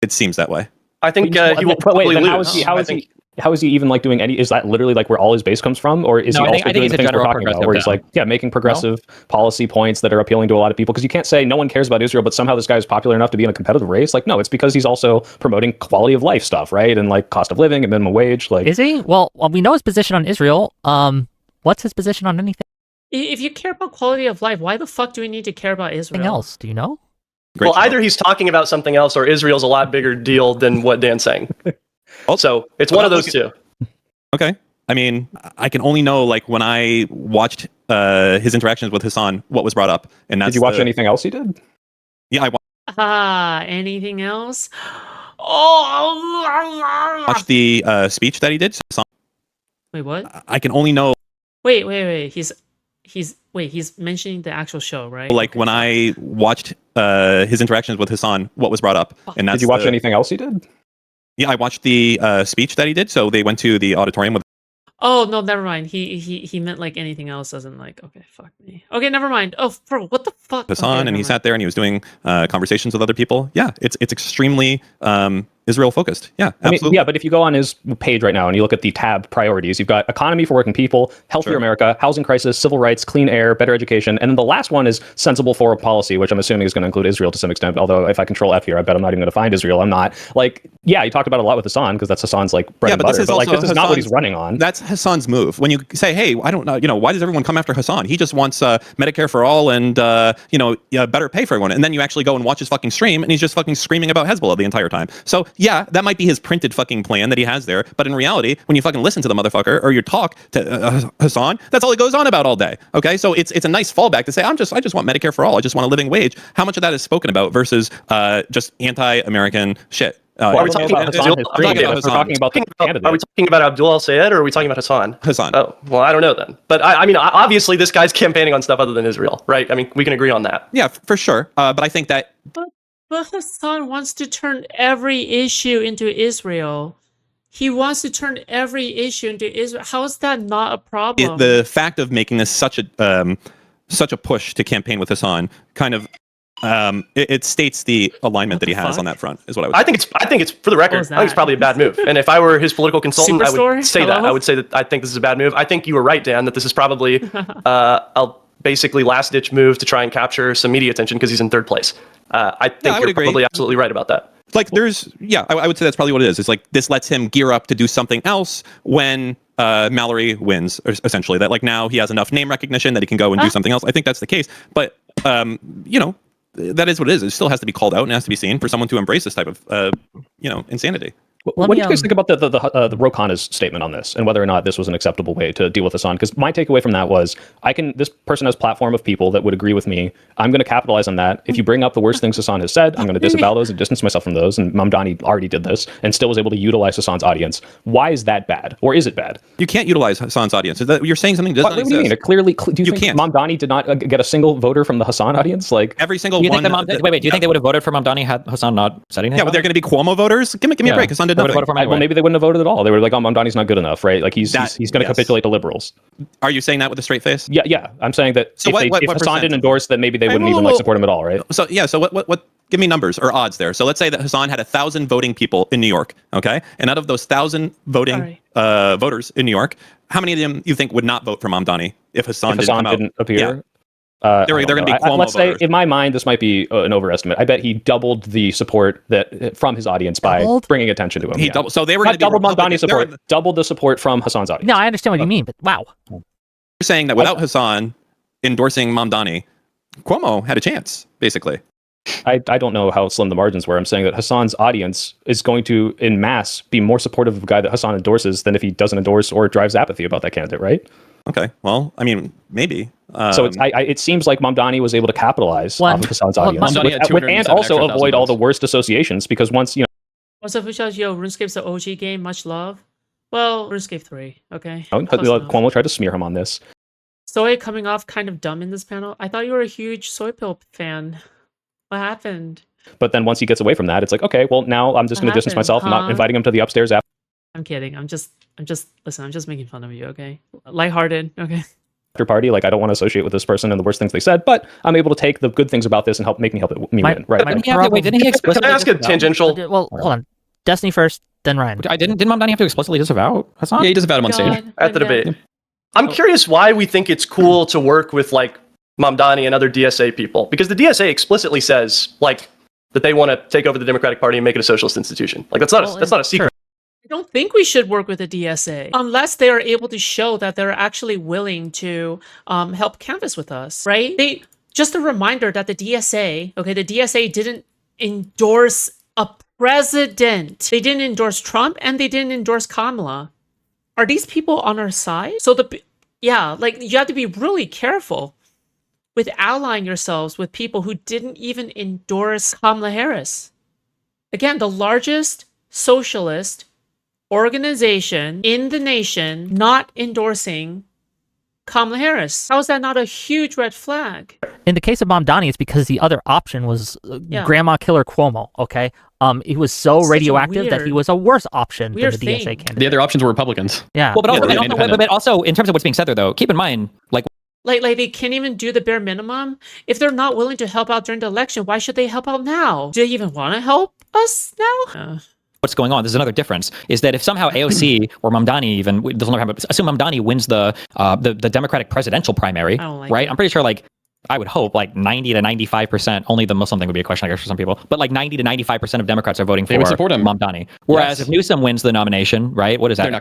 It seems that way. I think he will probably lose. How is he even like doing any? Is that literally like where all his base comes from, or is he also doing the things we're talking about, where he's like, making progressive policy points that are appealing to a lot of people? Because you can't say no one cares about Israel, but somehow this guy is popular enough to be in a competitive race. Like, no, it's because he's also promoting quality of life stuff, right? And like cost of living and minimum wage. Like, is he? Well, we know his position on Israel. What's his position on anything If you care about quality of life, why the fuck do we need to care about Israel? else? Do you know? Well, either he's talking about something else, or Israel's a lot bigger deal than what Dan's saying. Also, it's one of those two. Okay. I mean, I can only know like when I watched his interactions with Hasan, what was brought up. And that's did you watch anything else he did? Yeah, I anything else? Oh, watched the speech that he did. Wait, what? I can only know. Wait. He's mentioning the actual show, right? Like when I watched his interactions with Hasan, what was brought up. And that's did you watch anything else he did? Yeah, I watched the speech that he did. So they went to the auditorium with. Oh no, never mind. He meant like anything else, as in like, okay, fuck me. Okay, never mind. Oh, bro, what the fuck? Hasan, and he sat there and he was doing conversations with other people. Yeah, it's extremely Israel focused. Yeah, absolutely. I mean, yeah, but if you go on his page right now and you look at the tab priorities, you've got economy for working people, healthier America, housing crisis, civil rights, clean air, better education, and then the last one is sensible foreign policy, which I'm assuming is going to include Israel to some extent. Although if I control F here, I bet I'm not even going to find Israel. I'm not. Like, yeah, he talked about it a lot with Hasan because that's Hasan's like bread and butter. But like, this is not what he's running on. That's Hasan's move. When you say, hey, I don't know, why does everyone come after Hasan? He just wants Medicare for all and better pay for everyone. And then you actually go and watch his fucking stream, and he's just fucking screaming about Hezbollah the entire time. So yeah, that might be his printed fucking plan that he has there, but in reality, when you fucking listen to the motherfucker or you talk to Hasan, that's all he goes on about all day. Okay, so it's a nice fallback to say I just want Medicare for all. I just want a living wage. How much of that is spoken about versus just anti-American shit? Are we talking about Abdul al-Sayed or are we talking about Hasan? Hasan. Oh, well, I don't know then. But I mean, obviously, this guy's campaigning on stuff other than Israel, right? I mean, we can agree on that. Yeah, for sure. But I think that. But Hasan wants to turn every issue into Israel. He wants to turn every issue into Israel. How is that not a problem? The fact of making this such a push to campaign with Hasan kind of it states the alignment that he has on that front is what I would say. I think it's for the record. I think it's probably a bad move. And if I were his political consultant, I would say that. I would say that I think this is a bad move. I think you were right, Dan, that this is probably a basically last-ditch move to try and capture some media attention because he's in third place. I think you're probably absolutely right about that. Like I would say that's probably what it is. It's like this lets him gear up to do something else when Mallory wins, essentially. That like now he has enough name recognition that he can go and do something else. I think that's the case. But that is what it is. It still has to be called out and has to be seen for someone to embrace this type of insanity. What do you guys think about the Ro Khanna's statement on this, and whether or not this was an acceptable way to deal with Hasan? Because my takeaway from that was, this person has a platform of people that would agree with me. I'm going to capitalize on that. If you bring up the worst things Hasan has said, I'm going to disavow those and distance myself from those. And Mamdani already did this and still was able to utilize Hasan's audience. Why is that bad, or is it bad? You can't utilize Hasan's audience. You're saying something that does not exist. What do you mean? Clearly, do you think Mamdani did not get a single voter from the Hasan audience? Like every single one. Do you think they would have voted for Mamdani had Hasan not said anything? Yeah, but they're going to be Cuomo voters. Give me a break. Hasan did nothing. Well, maybe they wouldn't have voted at all. They were like, "Oh, Mamdani's not good enough, right? Like he's going to capitulate to liberals." Are you saying that with a straight face? Yeah. I'm saying that if Hasan didn't endorse, that maybe they wouldn't even support him at all, right? So what? Give me numbers or odds there. So let's say that Hasan had 1,000 voting people in New York, okay? And out of those 1,000 voting voters in New York, how many of them you think would not vote for Mamdani if Hasan didn't appear? Yeah. They're going to be Cuomo let's voters. say, in my mind, this might be an overestimate. I bet he doubled the support from his audience by bringing attention to him. So they were not doubled Mamdani's support, doubled the support from Hasan's audience. No, I understand what you mean, but wow. You're saying that without Hasan endorsing Mamdani, Cuomo had a chance, basically. I don't know how slim the margins were. I'm saying that Hasan's audience is going to, in mass, be more supportive of a guy that Hasan endorses than if he doesn't endorse or drives apathy about that candidate, right? Okay, well, I mean, maybe. So it seems like Mamdani was able to capitalize off of Hasan's audience and also avoid all the worst associations, because once, What's up, Foodshops? Yo, RuneScape's the OG game. Much love. Well, RuneScape 3, okay? Cuomo tried to smear him on this. Soy coming off kind of dumb in this panel. I thought you were a huge Soypill fan. What happened? But then once he gets away from that, it's like, okay, well, now I'm just going to distance myself. I'm not inviting him to the upstairs after. I'm kidding. I'm just making fun of you, okay? Lighthearted, okay? After party, like, I don't want to associate with this person and the worst things they said, but I'm able to take the good things about this and help me win, right? Didn't he explicitly? Can I ask a tangential? Well, hold on. Destiny first, then Ryan. Didn't Mamdani have to explicitly disavow Hasan? Yeah, he disavowed him on stage. At the debate. I'm curious why we think it's cool to work with, like, Mamdani and other DSA people, because the DSA explicitly says, like, that they want to take over the Democratic Party and make it a socialist institution. Like, that's not a secret. I don't think we should work with the DSA unless they are able to show that they're actually willing to help canvass with us, right? Just a reminder that the DSA didn't endorse a president. They didn't endorse Trump and they didn't endorse Kamala. Are these people on our side? So you have to be really careful with allying yourselves with people who didn't even endorse Kamala Harris. Again, the largest socialist organization in the nation not endorsing Kamala Harris. How is that not a huge red flag? In the case of Mamdani, it's because the other option was Grandma Killer Cuomo, okay? He was so radioactive that he was a worse option than the DSA candidate. The other options were Republicans. Yeah. Well, but also, in terms of what's being said there, though, keep in mind, like they can't even do the bare minimum. If they're not willing to help out during the election, why should they help out now? Do they even want to help us now? What's going on? There's another difference, is that if somehow AOC or Mamdani even doesn't have, assume Mamdani wins the Democratic presidential primary, right? I'm pretty sure, like, I would hope like 90 to 95%, only the Muslim thing would be a question, I guess, for some people, but like 90 to 95% of Democrats are voting for Mamdani. Whereas if Newsom wins the nomination, right, what is that?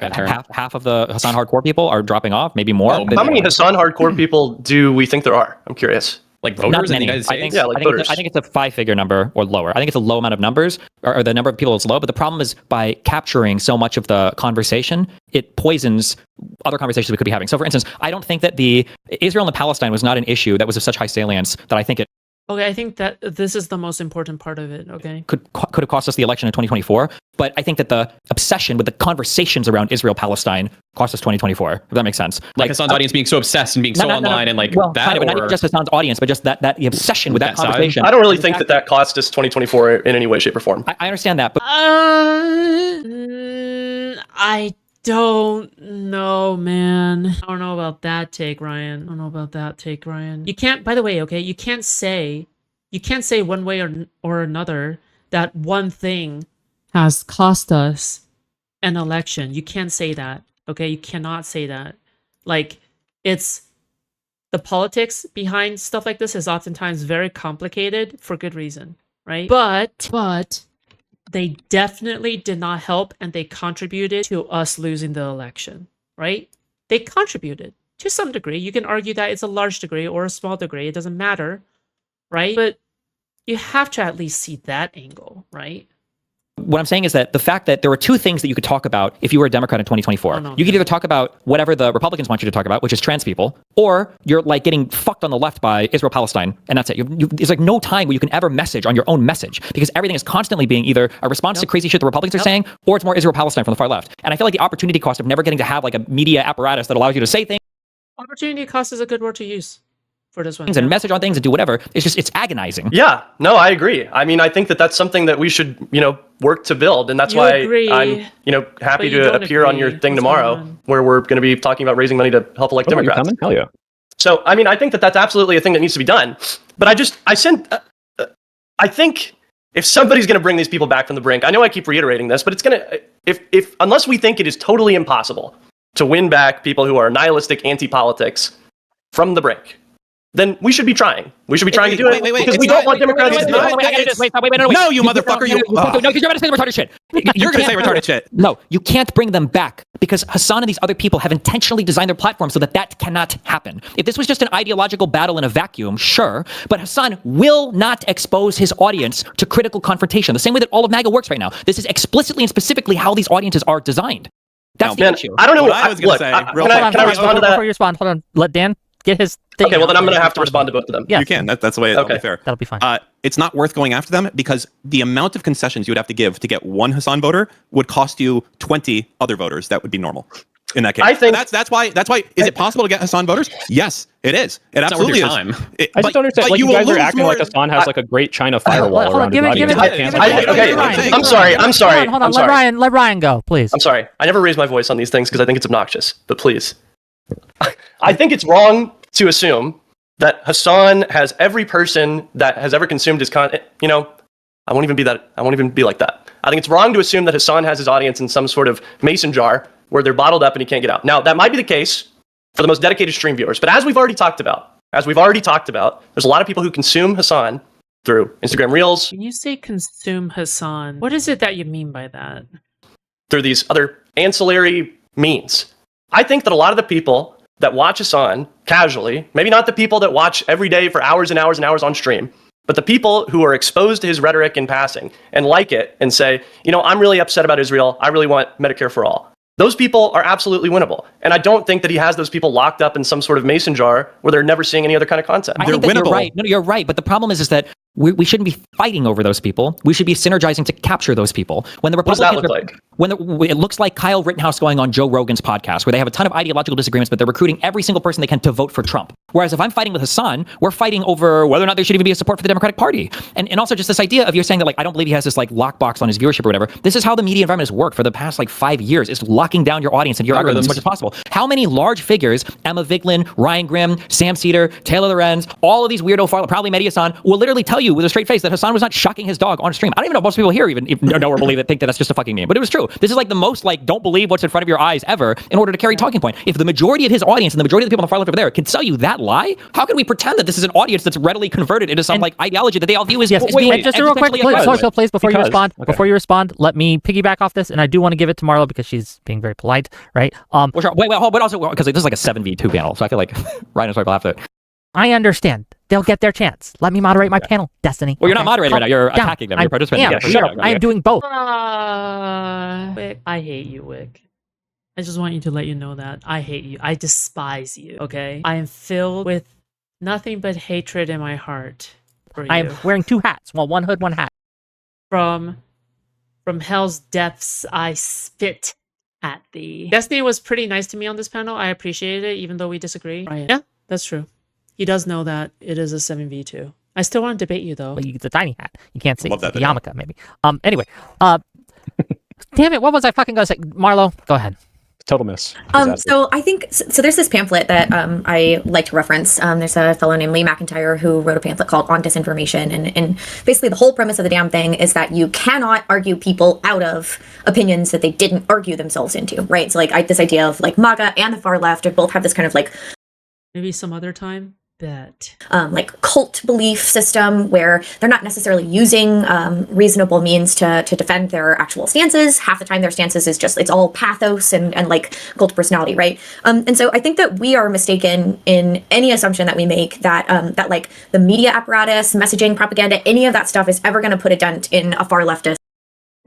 Half of the Hasan hardcore people are dropping off, maybe more. How many Hasan hardcore people do we think there are? I'm curious. Like voters in the United States? I think it's a 5-figure number or lower. I think it's a low amount of numbers, or the number of people is low. But the problem is, by capturing so much of the conversation, it poisons other conversations we could be having. So, for instance, I don't think that the Israel and Palestine was not an issue that was of such high salience that I think it. Okay, I think that this is the most important part of it, okay? Could have cost us the election in 2024, but I think that the obsession with the conversations around Israel-Palestine cost us 2024, if that makes sense. Like Hasan's audience being so obsessed and being so online and like that? Kind of, not even just Hasan's audience, but just that the obsession with that conversation. I don't really think that cost us 2024 in any way, shape, or form. I understand that, but... I don't know, man. I don't know about that take, Ryan. You can't, by the way, okay, you can't say one way or another that one thing has cost us an election. You can't say that, okay? You cannot say that. Like, it's the politics behind stuff like this is oftentimes very complicated for good reason, right? But they definitely did not help, and they contributed to us losing the election, right? They contributed to some degree. You can argue that it's a large degree or a small degree. It doesn't matter, right? But you have to at least see that angle, right? What I'm saying is that the fact that there were two things that you could talk about if you were a Democrat in 2024. You could either talk about whatever the Republicans want you to talk about, which is trans people, or you're like getting fucked on the left by Israel-Palestine, and that's it. There's like no time where you can ever message on your own message, because everything is constantly being either a response to crazy shit the Republicans are saying, or it's more Israel-Palestine from the far left. And I feel like the opportunity cost of never getting to have like a media apparatus that allows you to say things. Opportunity cost is a good word to use for this one. And message on things and do whatever. It's agonizing. Yeah, no, I agree. I mean, I think that that's something that we should, work to build. And that's why I'm, happy to appear on your thing tomorrow, where we're going to be talking about raising money to help elect Democrats. You coming? Hell yeah. So, I mean, I think that that's absolutely a thing that needs to be done. But I think if somebody's going to bring these people back from the brink, I know I keep reiterating this, but it's going to, unless we think it is totally impossible to win back people who are nihilistic anti-politics from the brink, then we should be trying. We should be trying to do it because we don't want Democrats to do it. No, you motherfucker. No, because you're about to say retarded shit. You're going to say retarded shit. No, you can't bring them back because Hasan and these other people have intentionally designed their platform so that cannot happen. If this was just an ideological battle in a vacuum, sure, but Hasan will not expose his audience to critical confrontation, the same way that all of MAGA works right now. This is explicitly and specifically how these audiences are designed. That's the issue. I don't know what I was going to say. Can I respond to that? Before you respond, hold on. Let Dan get his thing. Okay, well then I'm going to have to respond to both of them. Yeah. You can. That's the way it'll be fair. That'll be fine. It's not worth going after them because the amount of concessions you would have to give to get one Hasan voter would cost you 20 other voters. That would be normal in that case. I think that's why. Is it possible to get Hasan voters? Yes, it is. It absolutely is. I just don't understand. Like, you guys are acting like Hasan has like a great China firewall around his audience. I'm sorry. Hold on. Let Ryan go, please. I'm sorry. I never raise my voice on these things because I think it's obnoxious. But please, I think it's wrong to assume that Hasan has every person that has ever consumed his content. I won't even be like that. I think it's wrong to assume that Hasan has his audience in some sort of mason jar where they're bottled up and he can't get out. Now, that might be the case for the most dedicated stream viewers, but as we've already talked about, there's a lot of people who consume Hasan through Instagram Reels. When you say consume Hasan, what is it that you mean by that? Through these other ancillary means. I think that a lot of the people that watch Hasan casually, maybe not the people that watch every day for hours and hours and hours on stream, but the people who are exposed to his rhetoric in passing and like it and say, I'm really upset about Israel. I really want Medicare for all. Those people are absolutely winnable. And I don't think that he has those people locked up in some sort of mason jar where they're never seeing any other kind of content. They're winnable. You're right. No, you're right. But the problem is that we shouldn't be fighting over those people. We should be synergizing to capture those people. When the Republicans, what does that look like? It looks like Kyle Rittenhouse going on Joe Rogan's podcast, where they have a ton of ideological disagreements, but they're recruiting every single person they can to vote for Trump. Whereas if I'm fighting with Hasan, we're fighting over whether or not there should even be a support for the Democratic Party. And also just this idea of you're saying that, like, I don't believe he has this like lockbox on his viewership or whatever. This is how the media environment has worked for the past 5 years, is locking down your audience and your algorithm as much as possible. How many large figures, Emma Vigeland, Ryan Grimm, Sam Cedar, Taylor Lorenz, all of these weirdo, probably Mehdi Hasan, will literally tell you with a straight face that Hasan was not shucking his dog on stream. I don't even know if most people here even know or believe it, think that that's just a fucking meme. But it was true. This is like the most don't believe what's in front of your eyes ever in order to carry talking point. If the majority of his audience and the majority of the people on the far left over there can sell you that lie, how can we pretend that this is an audience that's readily converted into some ideology that they all view as being just real quick, please, before you respond, let me piggyback off this, and I do want to give it to Marlo because she's being very polite, right? But also because this is like a 7v2 panel, so I feel like Ryan and Soypill have to. I understand. They'll get their chance. Let me moderate my panel, Destiny. Well, you're not moderating right now. You're attacking them. You're participating. Shut up. I am doing both. Wick, I hate you, Wick. I just want you to let you know that. I hate you. I despise you, okay? I am filled with nothing but hatred in my heart for you. I am wearing two hats. Well, one hood, one hat. From hell's depths, I spit at thee. Destiny was pretty nice to me on this panel. I appreciated it, even though we disagree. Right. Yeah, that's true. He does know that it is a 7v2. I still want to debate you, though. Well, it's a tiny hat. You can't see. Love that the yarmulke, maybe. Anyway. Damn it, what was I fucking going to say? Marlo, go ahead. Total miss. So I think, so there's this pamphlet that I like to reference. There's a fellow named Lee McIntyre who wrote a pamphlet called On Disinformation. And basically the whole premise of the damn thing is that you cannot argue people out of opinions that they didn't argue themselves into, right? So this idea of MAGA and the far left both have this kind of maybe some other time. Bet. Cult belief system where they're not necessarily using reasonable means to defend their actual stances. Half the time their stances is just, it's all pathos and cult personality, right? And so I think that we are mistaken in any assumption that we make that the media apparatus, messaging, propaganda, any of that stuff is ever going to put a dent in a far leftist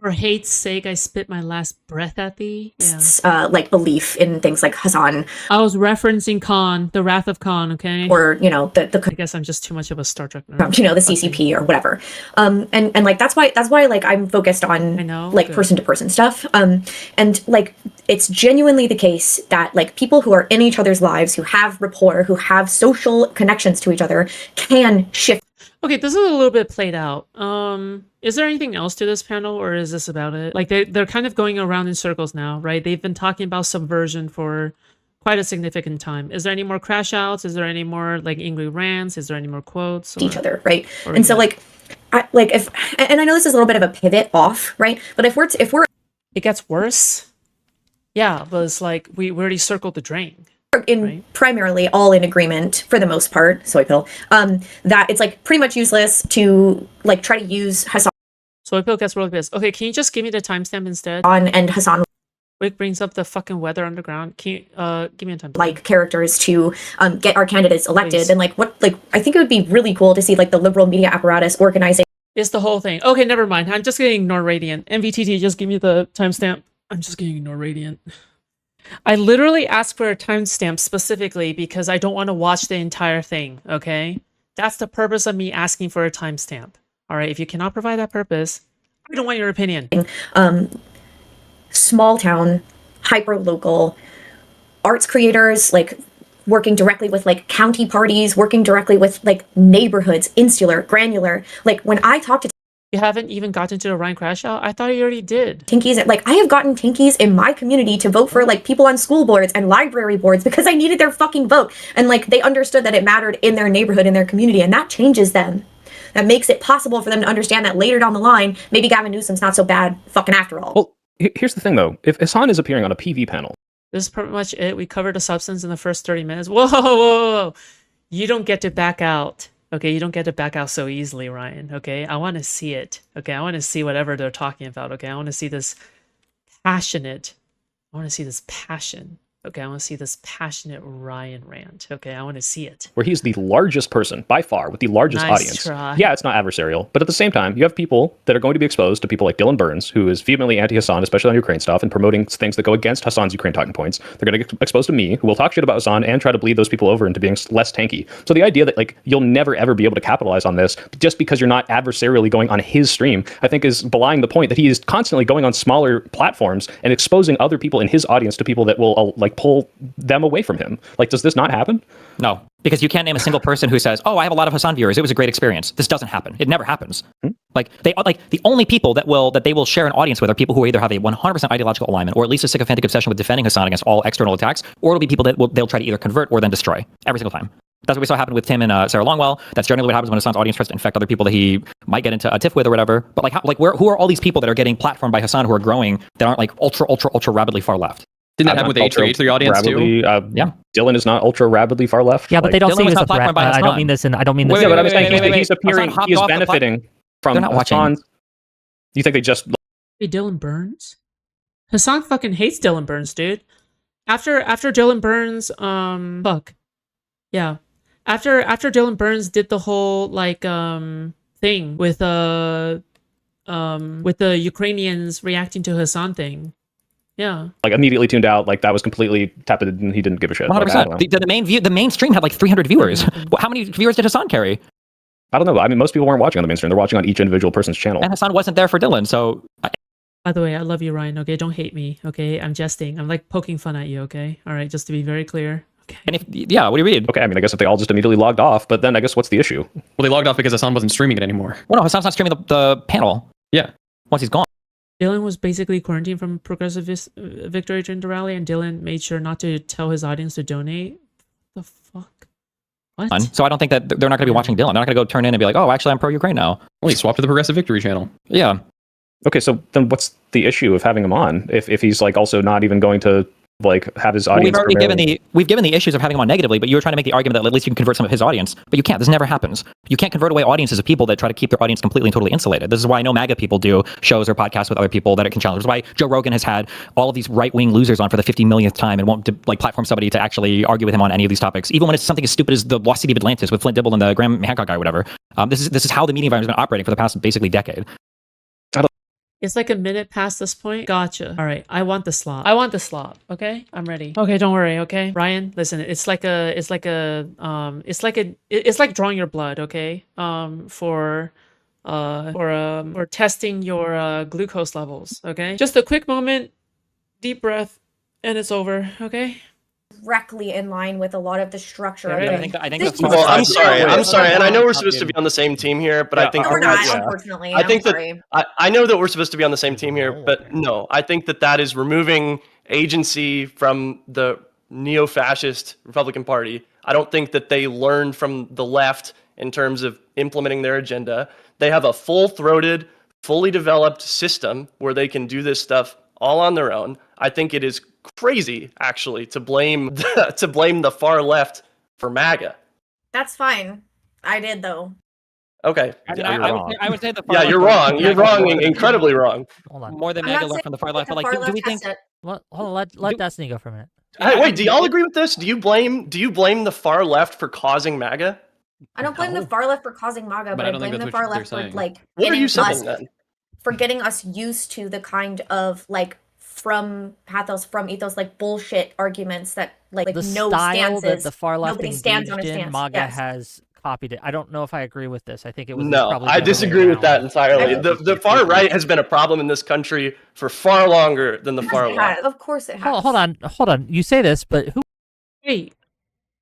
For hate's sake, I spit my last breath at thee. Yeah. like belief in things like Hasan. I was referencing Khan, the Wrath of Khan, okay? Or, you know, the I guess I'm just too much of a Star Trek nerd. You know, the CCP or whatever. And like that's why like I'm focused on like person to person stuff. And like it's genuinely the case that like people who are in each other's lives, who have rapport, who have social connections to each other, can shift. Okay, this is a little bit played out. Is there anything else to this panel, or is this about it? Like they're kind of going around in circles now, right? They've been talking about subversion for quite a significant time. Is there any more crash outs? Is there any more like angry rants? Is there any more quotes? Each other, right? And so like, I know this is a little bit of a pivot off, right? But if we're it gets worse. Yeah, but it's like we already circled the drain. Primarily all in agreement for the most part, Soypill, that it's like pretty much useless to like try to use Hasan. Soypill gets really pissed. Okay, can you just give me the timestamp instead? And Hasan. Wick brings up the fucking weather underground. Can you give me a time? Like characters to get our candidates elected. Please. And like I think it would be really cool to see like the liberal media apparatus organizing. It's the whole thing. Okay, never mind. I'm just gonna ignore Radiant. MVTT, just give me the timestamp. I'm just gonna ignore Radiant. I literally asked for a timestamp specifically because I don't want to watch the entire thing, okay? That's the purpose of me asking for a timestamp. All right, if you cannot provide that purpose, I don't want your opinion. Small town, hyper local arts creators, like working directly with like county parties, working directly with like neighborhoods, insular, granular. Like when I talk to You haven't even gotten to the Ryan Crash Out? I thought you already did. Tinkies, like I have gotten Tinkies in my community to vote for like people on school boards and library boards because I needed their fucking vote. And like they understood that it mattered in their neighborhood, in their community, and that changes them. That makes it possible for them to understand that later down the line, maybe Gavin Newsom's not so bad fucking after all. Well, here's the thing though. If Hasan is appearing on a PV panel. This is pretty much it. We covered the substance in the first 30 minutes. Whoa, whoa, whoa. You don't get to back out. Okay, you don't get to back out so easily, Ryan. Okay, I want to see it. Okay, I want to see whatever they're talking about. Okay, I want to see this passionate. I want to see this passion. Okay, I want to see this passionate Ryan rant. Okay, I want to see it. Where he's the largest person, by far, with the largest Nice audience. try. Yeah, it's not adversarial. But at the same time, you have people that are going to be exposed to people like Dylan Burns, who is vehemently anti-Hasan, especially on Ukraine stuff, and promoting things that go against Hasan's Ukraine talking points. They're going to get exposed to me, who will talk shit about Hasan and try to bleed those people over into being less tanky. So the idea that like you'll never, ever be able to capitalize on this just because you're not adversarially going on his stream, I think is belying the point that he is constantly going on smaller platforms and exposing other people in his audience to people that will like pull them away from him. Like, does this not happen? No, because you can't name a single person who says, "Oh, I have a lot of Hasan viewers. It was a great experience." This doesn't happen. It never happens. Like the only people that they will share an audience with are people who either have a 100% ideological alignment or at least a sycophantic obsession with defending Hasan against all external attacks, or it'll be people that they'll try to either convert or then destroy every single time. That's what we saw happen with Tim and Sarah Longwell. That's generally what happens when Hasan's audience tries to infect other people that he might get into a tiff with or whatever. But who are all these people that are getting platformed by Hasan who are growing that aren't like ultra rapidly far left? Didn't that happen with H3 audience too? Yeah, Dylan is not ultra rapidly far left. Yeah, but they don't Dylan see was it as not a threat. platformed by I don't Hasan. mean this, and I don't mean this. Yeah, but I'm saying wait. he's appearing. Hasan He is hopped off the benefiting from They're not watching. Hasan's. Do you think they just? Hey, Dylan Burns? Hasan fucking hates Dylan Burns, dude. After Dylan Burns, fuck. Yeah. After Dylan Burns did the whole like thing with the Ukrainians reacting to Hasan thing. Yeah. Like immediately tuned out, like that was completely tepid and he didn't give a shit. 100%. The main stream had like 300 viewers. How many viewers did Hasan carry? I don't know. I mean, most people weren't watching on the mainstream. They're watching on each individual person's channel. And Hasan wasn't there for Dylan, so... By the way, I love you, Ryan, okay? Don't hate me, okay? I'm jesting. I'm like poking fun at you, okay? All right, just to be very clear. Okay. And what do you read? Okay, I mean, I guess if they all just immediately logged off, but then I guess what's the issue? Well, they logged off because Hasan wasn't streaming it anymore. Well, no, Hasan's not streaming the panel. Yeah. Once he's gone. Dylan was basically quarantined from Progressive Victory during the rally, and Dylan made sure not to tell his audience to donate. What the fuck? What? So I don't think that they're not going to be watching Dylan. They're not going to go turn in and be like, "Oh, actually, I'm pro-Ukraine now." Well, he swapped to the Progressive Victory channel. Yeah. Okay, so then what's the issue of having him on if he's like also not even going to like have his audience? We've already given the issues of having him on negatively, but you were trying to make the argument that at least you can convert some of his audience, but you can't. This never happens. You can't convert away audiences of people that try to keep their audience completely and totally insulated. This is why I know MAGA people do shows or podcasts with other people that it can challenge. This is why Joe Rogan has had all of these right-wing losers on for the 50 millionth time and won't like platform somebody to actually argue with him on any of these topics, even when it's something as stupid as the Lost City of Atlantis with Flint Dibble and the Graham Hancock guy or whatever. This is how the media environment has been operating for the past basically decade. It's like a minute past this point. Gotcha. All right. I want the slot. I want the slot. Okay. I'm ready. Okay. Don't worry. Okay. Ryan, listen, it's like drawing your blood. Okay. Or testing your glucose levels. Okay. Just a quick moment, deep breath, and it's over. Okay. Directly in line with a lot of the structure Yeah, of right. it. I think This the is Well, I'm so sorry. I'm weird. sorry, and I know we're supposed to be on the same team here, but I think No, we're not, that's- unfortunately. I think I'm that sorry. I know that we're supposed to be on the same team here, but no, I think that is removing agency from the neo-fascist Republican Party. I don't think that they learned from the left in terms of implementing their agenda. They have a full-throated, fully developed system where they can do this stuff all on their own. I think it is crazy, actually, to blame the far left for MAGA. That's fine. I did, though. Okay. I would say the far Yeah, left you're learned wrong. from You're MAGA wrong, more than- incredibly wrong. Hold on. More than I'm MAGA not learned saying from the far that left, the but far like, do we left has think? to- Hold on. Let Destiny go for a minute. Hey, wait, do y'all agree with this? Do you blame the far left for causing MAGA? I don't blame the far left for causing MAGA, but I I don't think blame the that's far what they're left for saying. like What are you getting us saying then? for getting us used to the kind of like from pathos, from ethos, like bullshit arguments that like The no style stances. that the far left nobody stands on a engaged in, stance. MAGA Yes. has copied it. I don't know if I agree with this. I think it was No, probably I the other way disagree with that around. entirely. The far right has been a problem in this country for far longer than the far It left. has. Of course it has. Hold on. You say this, but who? Wait.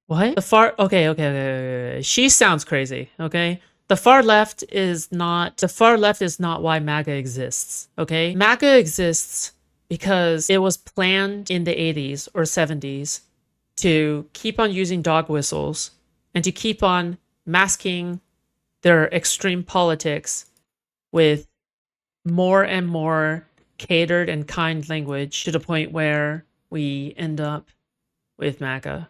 What? Okay. She sounds crazy. Okay. The far left is not why MAGA exists. Okay. MAGA exists because it was planned in the 80s or 70s to keep on using dog whistles and to keep on masking their extreme politics with more and more catered and kind language to the point where we end up with MAGA.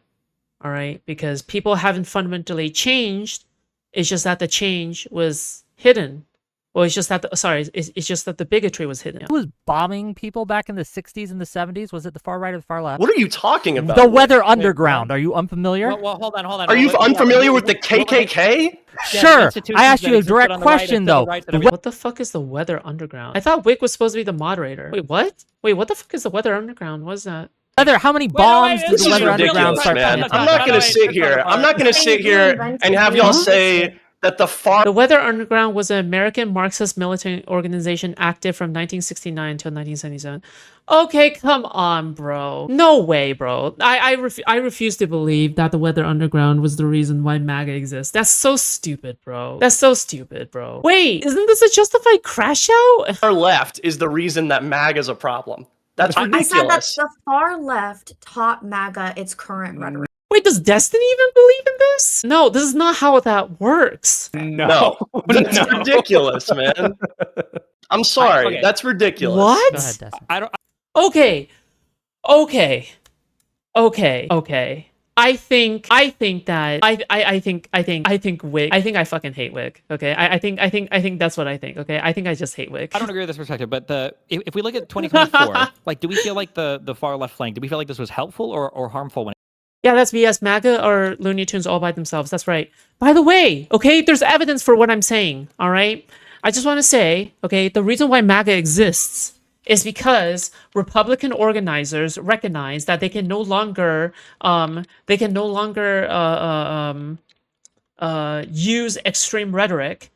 All right, because people haven't fundamentally changed. It's just that the change was hidden. Well, it's just that it's just that the bigotry was hidden. Who was bombing people back in the 60s and the 70s? Was it the far right or the far left? What are you talking about? The Weather Underground. Are you unfamiliar? Well, hold on. Are you unfamiliar with the KKK? Sure. I asked you a direct question, though. What the fuck is the Weather Underground? I thought Wick was supposed to be the moderator. Wait, what? Wait, what the fuck is the Weather Underground? What is that? How many bombs did This the is Weather Underground ridiculous, start man. planting? I'm not gonna sit here. I'm not gonna sit here and have y'all say that the far. The Weather Underground was an American Marxist militant organization active from 1969 until 1977. Okay, come on, bro. No way, bro. I refuse to believe that the Weather Underground was the reason why MAGA exists. That's so stupid, bro. That's so stupid, bro. Wait, isn't this a justified crash out? Far left is the reason that MAGA is a problem. That's I said that ridiculous. the far left taught MAGA its current rhetoric. Wait, does Destiny even believe in this? No, this is not how that works. No, that's ridiculous, man. I'm sorry, that's ridiculous. What? Go ahead, Destiny. Okay. I think Wig. I think I fucking hate Wig. Okay. I think that's what I think. Okay. I think I just hate Wig. I don't agree with this perspective, but if we look at 2024, like, do we feel like the far left flank? Do we feel like this was helpful or harmful when? Yeah, that's BS. MAGA or Looney Tunes all by themselves. That's right. By the way, okay, there's evidence for what I'm saying. All right. I just want to say, okay, the reason why MAGA exists is because Republican organizers recognize that they can no longer use extreme rhetoric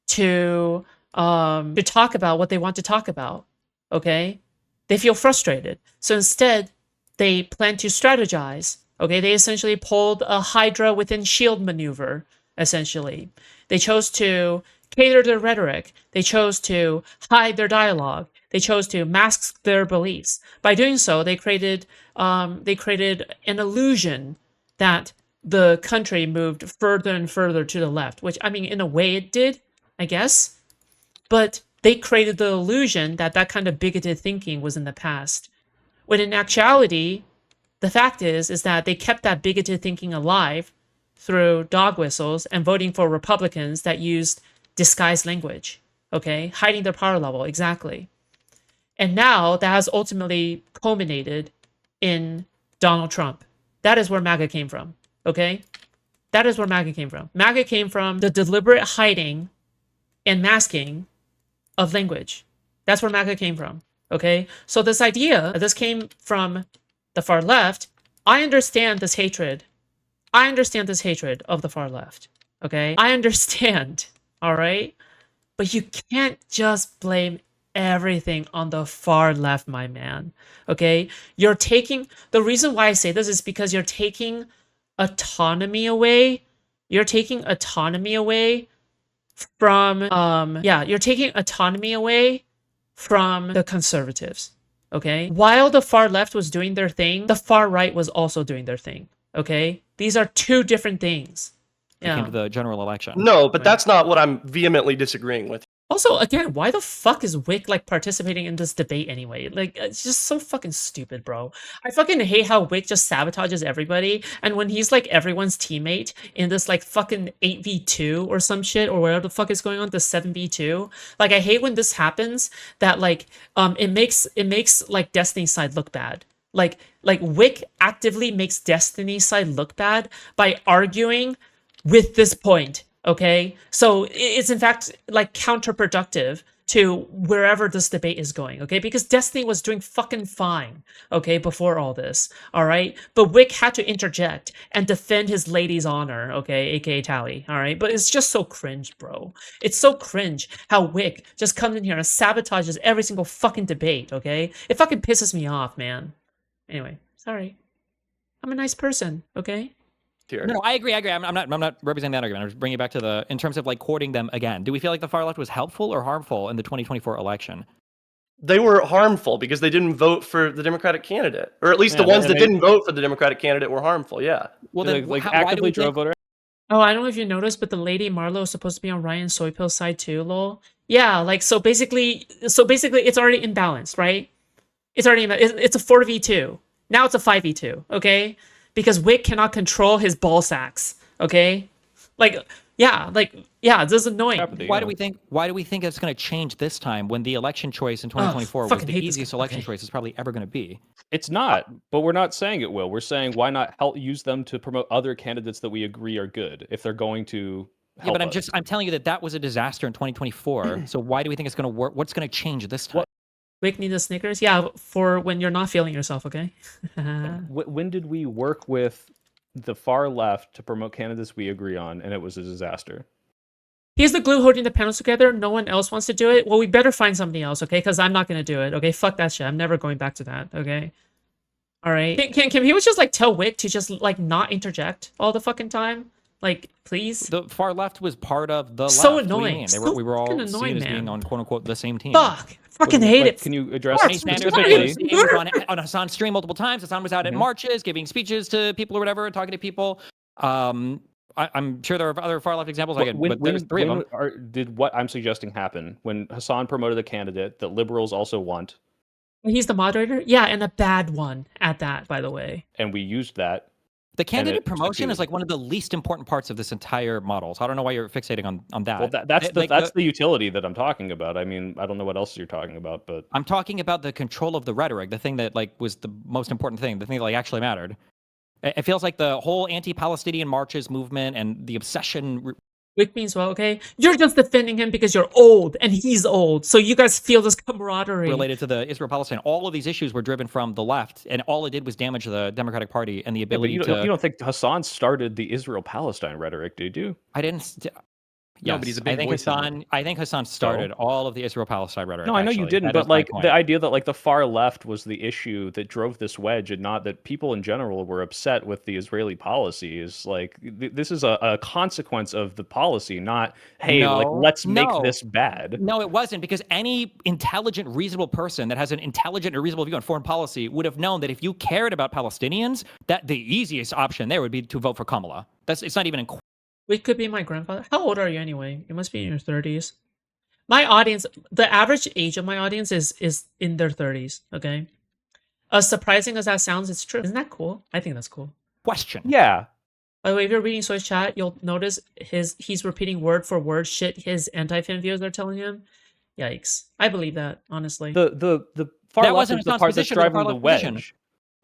to talk about what they want to talk about. Okay, they feel frustrated, so instead they plan to strategize. Okay, they essentially pulled a Hydra within Shield maneuver. Essentially, they chose to cater their rhetoric. They chose to hide their dialogue. They chose to mask their beliefs. By doing so, they created an illusion that the country moved further and further to the left, which, I mean, in a way it did, I guess. But they created the illusion that that kind of bigoted thinking was in the past. When in actuality, the fact is that they kept that bigoted thinking alive through dog whistles and voting for Republicans that used disguised language, okay? Hiding their power level, exactly. And now that has ultimately culminated in Donald Trump. That is where MAGA came from, okay? That is where MAGA came from. MAGA came from the deliberate hiding and masking of language, That's where MAGA came from. Okay? So this idea, this came from the far left. I understand this hatred. I understand this hatred of the far left. Okay? I understand. All right? But you can't just blame everything on the far left, my man. Okay? You're taking, the reason why I say this is because you're taking autonomy away. You're taking autonomy away from, you're taking autonomy away from the conservatives. Okay? While the far left was doing their thing, the far right was also doing their thing. Okay? These are two different things. It came to the general election. No, but that's not what I'm vehemently disagreeing with. Also, again, why the fuck is Wick like participating in this debate anyway? Like, it's just so fucking stupid, bro. I fucking hate how Wick just sabotages everybody, and when he's like everyone's teammate in this like fucking 8v2 or some shit, or whatever the fuck is going on, the 7v2. Like, I hate when this happens, that like it makes like Destiny's side look bad. Like Wick actively makes Destiny's side look bad by arguing with this point. Okay, so it's in fact like counterproductive to wherever this debate is going. Okay, because Destiny was doing fucking fine. Okay, before all this. All right, but Wick had to interject and defend his lady's honor. Okay, aka Tally. All right, but it's just so cringe, bro. It's so cringe how Wick just comes in here and sabotages every single fucking debate. Okay, it fucking pisses me off, man. Anyway, sorry. I'm a nice person. Okay. No, I agree. I'm not representing that argument. I'm just bringing it back to in terms of like courting them again. Do we feel like the far left was helpful or harmful in the 2024 election? They were harmful because they didn't vote for the Democratic candidate, or at least the ones that didn't vote for the Democratic candidate were harmful. Yeah. Well, then like actively drove voter. Oh, I don't know if you noticed, but the lady Marlo is supposed to be on Ryan Soypill's side too. Lol. Yeah, like so basically, it's already imbalanced, right? It's already it's a 4v2. Now it's a 5v2. Okay. Because Wick cannot control his ball sacks, okay? This is annoying. Why do we think it's going to change this time when the election choice in 2024 was the easiest election choice it's probably ever going to be? It's not, but we're not saying it will. We're saying why not use them to promote other candidates that we agree are good if they're going to help us. I'm telling you that was a disaster in 2024. So why do we think it's going to work? What's going to change this time? Wick needs a Snickers? Yeah, for when you're not feeling yourself, okay? When did we work with the far left to promote candidates we agree on, and it was a disaster? He's the glue holding the panels together. No one else wants to do it. Well, we better find somebody else, okay? Because I'm not going to do it, okay? Fuck that shit. I'm never going back to that, okay? All right. Can he just, like, tell Wick to just, like, not interject all the fucking time? Like, please? The far left was part of the left. So annoying. We were all seen as being on quote-unquote the same team. Fuck. Fucking hate it. Can you address it specifically? He was on Hasan's stream multiple times. Hasan was out at marches, giving speeches to people or whatever, talking to people. I'm sure there are other far left examples. But there's three of them. Did what I'm suggesting happen when Hasan promoted a candidate that liberals also want? He's the moderator? Yeah, and a bad one at that, by the way. And we used that. The candidate promotion is like one of the least important parts of this entire model. So I don't know why you're fixating on that. Well, that's the utility that I'm talking about. I mean, I don't know what else you're talking about, but I'm talking about the control of the rhetoric, the thing that like was the most important thing, the thing that like actually mattered. It feels like the whole anti-Palestinian marches movement and the obsession. Wick means well, okay? You're just defending him because you're old and he's old. So you guys feel this camaraderie. Related to the Israel-Palestine. All of these issues were driven from the left, and all it did was damage the Democratic Party and the ability to... You don't think Hasan started the Israel-Palestine rhetoric, did you? I didn't... Yes, no, but he's a big I think Hasan started all of the Israel-Palestine rhetoric. No, I know you didn't, but like the idea that like the far left was the issue that drove this wedge, and not that people in general were upset with the Israeli policy, is like this is a consequence of the policy, not let's make this bad. No, it wasn't, because any intelligent, reasonable person that has an intelligent or reasonable view on foreign policy would have known that if you cared about Palestinians, that the easiest option there would be to vote for Kamala. It's not even in. Wick could be my grandfather. How old are you anyway? You must be in your 30s. My audience, the average age of my audience is in their 30s, okay? As surprising as that sounds, it's true. Isn't that cool? I think that's cool. Question. Yeah. By the way, if you're reading Soy's chat, you'll notice he's repeating word for word shit his anti-fan viewers are telling him. Yikes. I believe that, honestly. The far left is the part that's driving the wedge.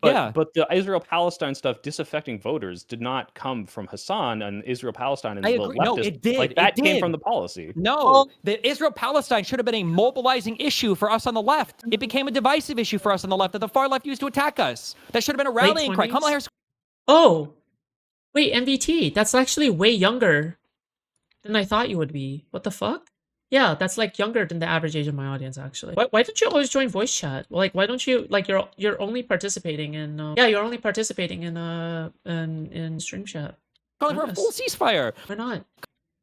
But the Israel-Palestine stuff disaffecting voters did not come from Hasan and Israel-Palestine and I the agree. leftist. No, it did. Like that It came did. from the policy. No, the Israel-Palestine should have been a mobilizing issue for us on the left. It became a divisive issue for us on the left that the far left used to attack us. That should have been a rallying cry. 20s? Kamala Harris. Oh, wait, MVT. That's actually way younger than I thought you would be. What the fuck? Yeah, that's like younger than the average age of my audience, actually. Why don't you always join voice chat? Like, why don't you like you're only participating in you're only participating in stream chat. Calling for a full ceasefire. Why not?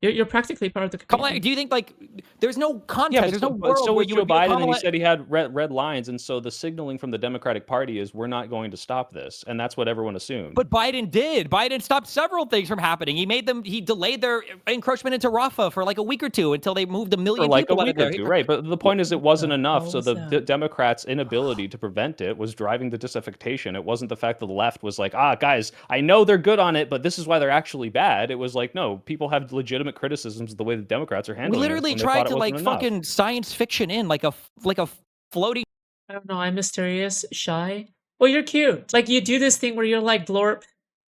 You're practically part of the Kamala, community. do you think like there's no contest? Yeah, there's no but world so where was you Joe would be Biden, and Kamala. he said he had red lines, and so the signaling from the Democratic Party is we're not going to stop this, and that's what everyone assumed. But Biden did. Biden stopped several things from happening. He delayed their encroachment into Rafah for like a week or two until they moved a million for like a people out week of or there. two, right? But the point is, it wasn't enough. So was the that? Democrats' inability to prevent it was driving the disaffection. It wasn't the fact that the left was like, guys, I know they're good on it, but this is why they're actually bad. It was like, no, people have legitimate criticisms of the way the Democrats are handling We it, literally and they tried thought it to like wasn't enough. fucking science fiction in like a floating. I don't know. I'm mysterious, shy. Well, you're cute. Like you do this thing where you're like blorp.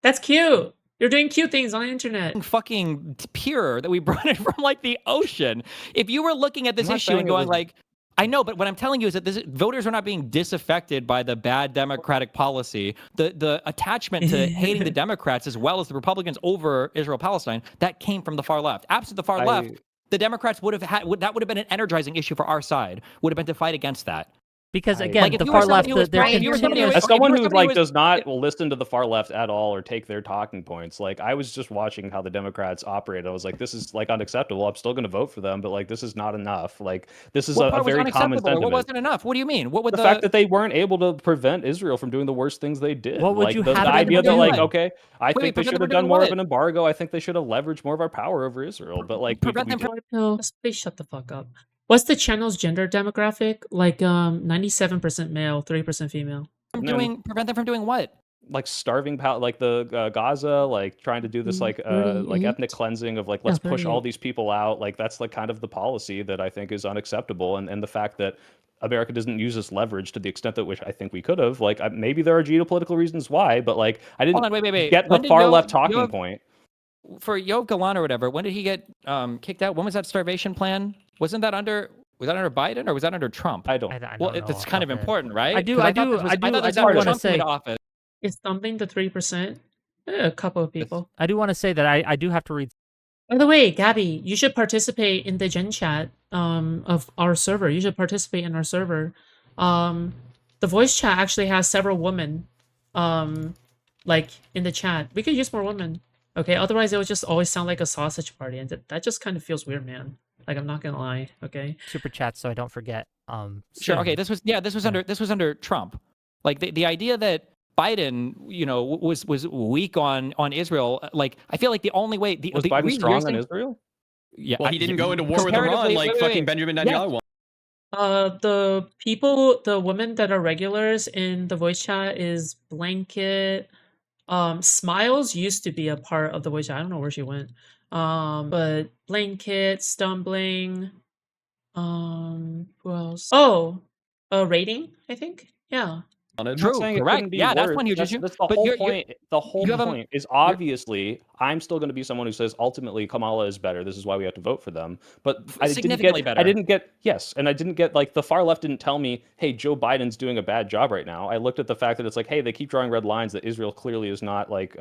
That's cute. You're doing cute things on the internet. Fucking pier that we brought in from like the ocean. If you were looking at this I'm not issue saying and it going was- like, I know, but what I'm telling you is that voters are not being disaffected by the bad Democratic policy. The attachment to hating the Democrats as well as the Republicans over Israel-Palestine, that came from the far left. Absent the far left, the Democrats would have that would have been an energizing issue for our side. Would have been to fight against that. Because Like, again, if the you were far somebody left, who was they're Brian, if you were somebody who was- As if you someone were who somebody like who was- does not listen to the far left at all or take their talking points, like I was just watching how the Democrats operate. I was like, this is like unacceptable. I'm still going to vote for them, but like this is not enough. Like this is What a part was very common unacceptable? sentiment. What wasn't enough? What do you mean? What would The fact that they weren't able to prevent Israel from doing the worst things they did. What would like you the have them idea that do? like, okay, I think they prevent should them have from done doing more what? of an embargo. I think they should have leveraged more of our power over Israel. But like Prevent them from- Please shut the fuck up. What's the channel's gender demographic? Like 97% male, 3% female. Prevent them from doing what? like starving like the Gaza, like trying to do this like 38? ethnic cleansing of like Yeah, let's push all 38. these people out. Like that's like kind of the policy that I think is unacceptable, and the fact that America doesn't use this leverage to the extent that which I think we could have. Like maybe there are geopolitical reasons why, but like I didn't Hold on, wait. get When the did far Yoav- left talking Yoav- point. For Yoav Galan or whatever, when did he get kicked out? When was that starvation plan? Was that under Biden or was that under Trump? I don't. Well, don't know it's kind of about that. important, right? I do- 'Cause I thought do- this was- I do- thought I this do was wanna Trump coming say- to office. Is thumping the 3%? A couple of people. I do want to say that I do have to read. By the way, Gabby, you should participate in the Gen chat of our server. You should participate in our server. The voice chat actually has several women like in the chat. We could use more women. Okay, otherwise it would just always sound like a sausage party, and that just kind of feels weird, man. Like I'm not gonna lie. Okay. Super chats so I don't forget. Sure. soon. Okay. This was under Trump. Like the idea that Biden, was weak on Israel. Like I feel like the only way Was the Biden reason strong you're on saying- Israel? Yeah. Well, he didn't go into war with Iran comparatively- like wait, fucking wait. Benjamin Yeah. Netanyahu. The women that are regulars in the voice chat is Blanket. Smiles used to be a part of the voice chat. I don't know where she went. But Blanket, Stumbling. Who else? Oh, Rating, I think. Yeah. I'm not True, saying it correct. couldn't be Yeah, that's worse. one huge That's issue. the But whole you're- point. The whole you have a- point is obviously I'm still going to be someone who says ultimately Kamala is better. This is why we have to vote for them. But I didn't Significantly get. better. I didn't get yes, and I didn't get like the far left didn't tell me, hey, Joe Biden's doing a bad job right now. I looked at the fact that it's like, hey, they keep drawing red lines that Israel clearly is not like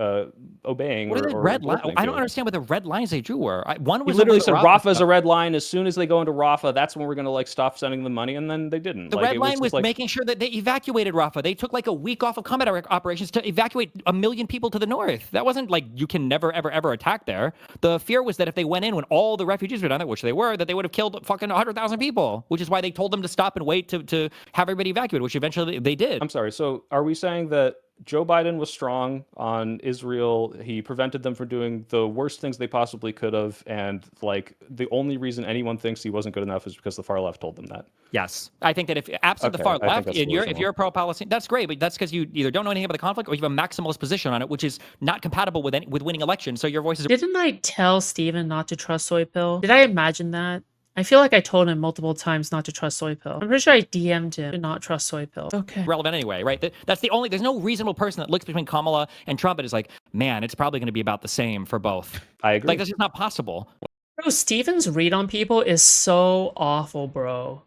obeying. What are the or red lines? listening I to. don't understand what the red lines they drew were. One He was literally something said that Rafah is a red line. As soon as they go into Rafah, that's when we're going to like stop sending them money, and then they didn't. The like, red it line just was like, making sure that they evacuated Rafah. They took like a week off of combat operations to evacuate 1 million people to the north. That wasn't like you can never, ever attack there. The fear was that if they went in when all the refugees were down there, which they were, that they would have killed fucking 100,000 people, which is why they told them to stop and wait to have everybody evacuated, which eventually they did. I'm sorry. So are we saying that Joe Biden was strong on Israel? He prevented them from doing the worst things they possibly could have, and like the only reason anyone thinks he wasn't good enough is because the far left told them that. Yes, I think that if absent the Okay, far I think left, that's if you're reasonable. a pro-Palestinian, that's great, but that's because you either don't know anything about the conflict or you have a maximalist position on it, which is not compatible with winning elections. So your voice is Didn't I tell Steven not to trust Soypill? Did I imagine that? I feel like I told him multiple times not to trust Soypill. I'm pretty sure I DM'd him to not trust Soypill. Okay. relevant anyway, right? That's the only. There's no reasonable person that looks between Kamala and Trump and is like, man, it's probably going to be about the same for both. I agree. Like, that's just not possible. Bro, Steven's read on people is so awful, bro.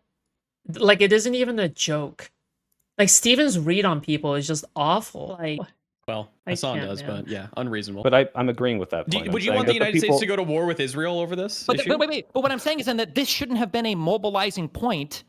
Like, it isn't even a joke. Like, Steven's read on people is just awful. Like, Well, I Hasan can't, does, man. but yeah, unreasonable. But I'm agreeing with that point. I'm Would you saying want the that United people- States to go to war with Israel over this But, issue? wait. But what I'm saying is then that this shouldn't have been a mobilizing point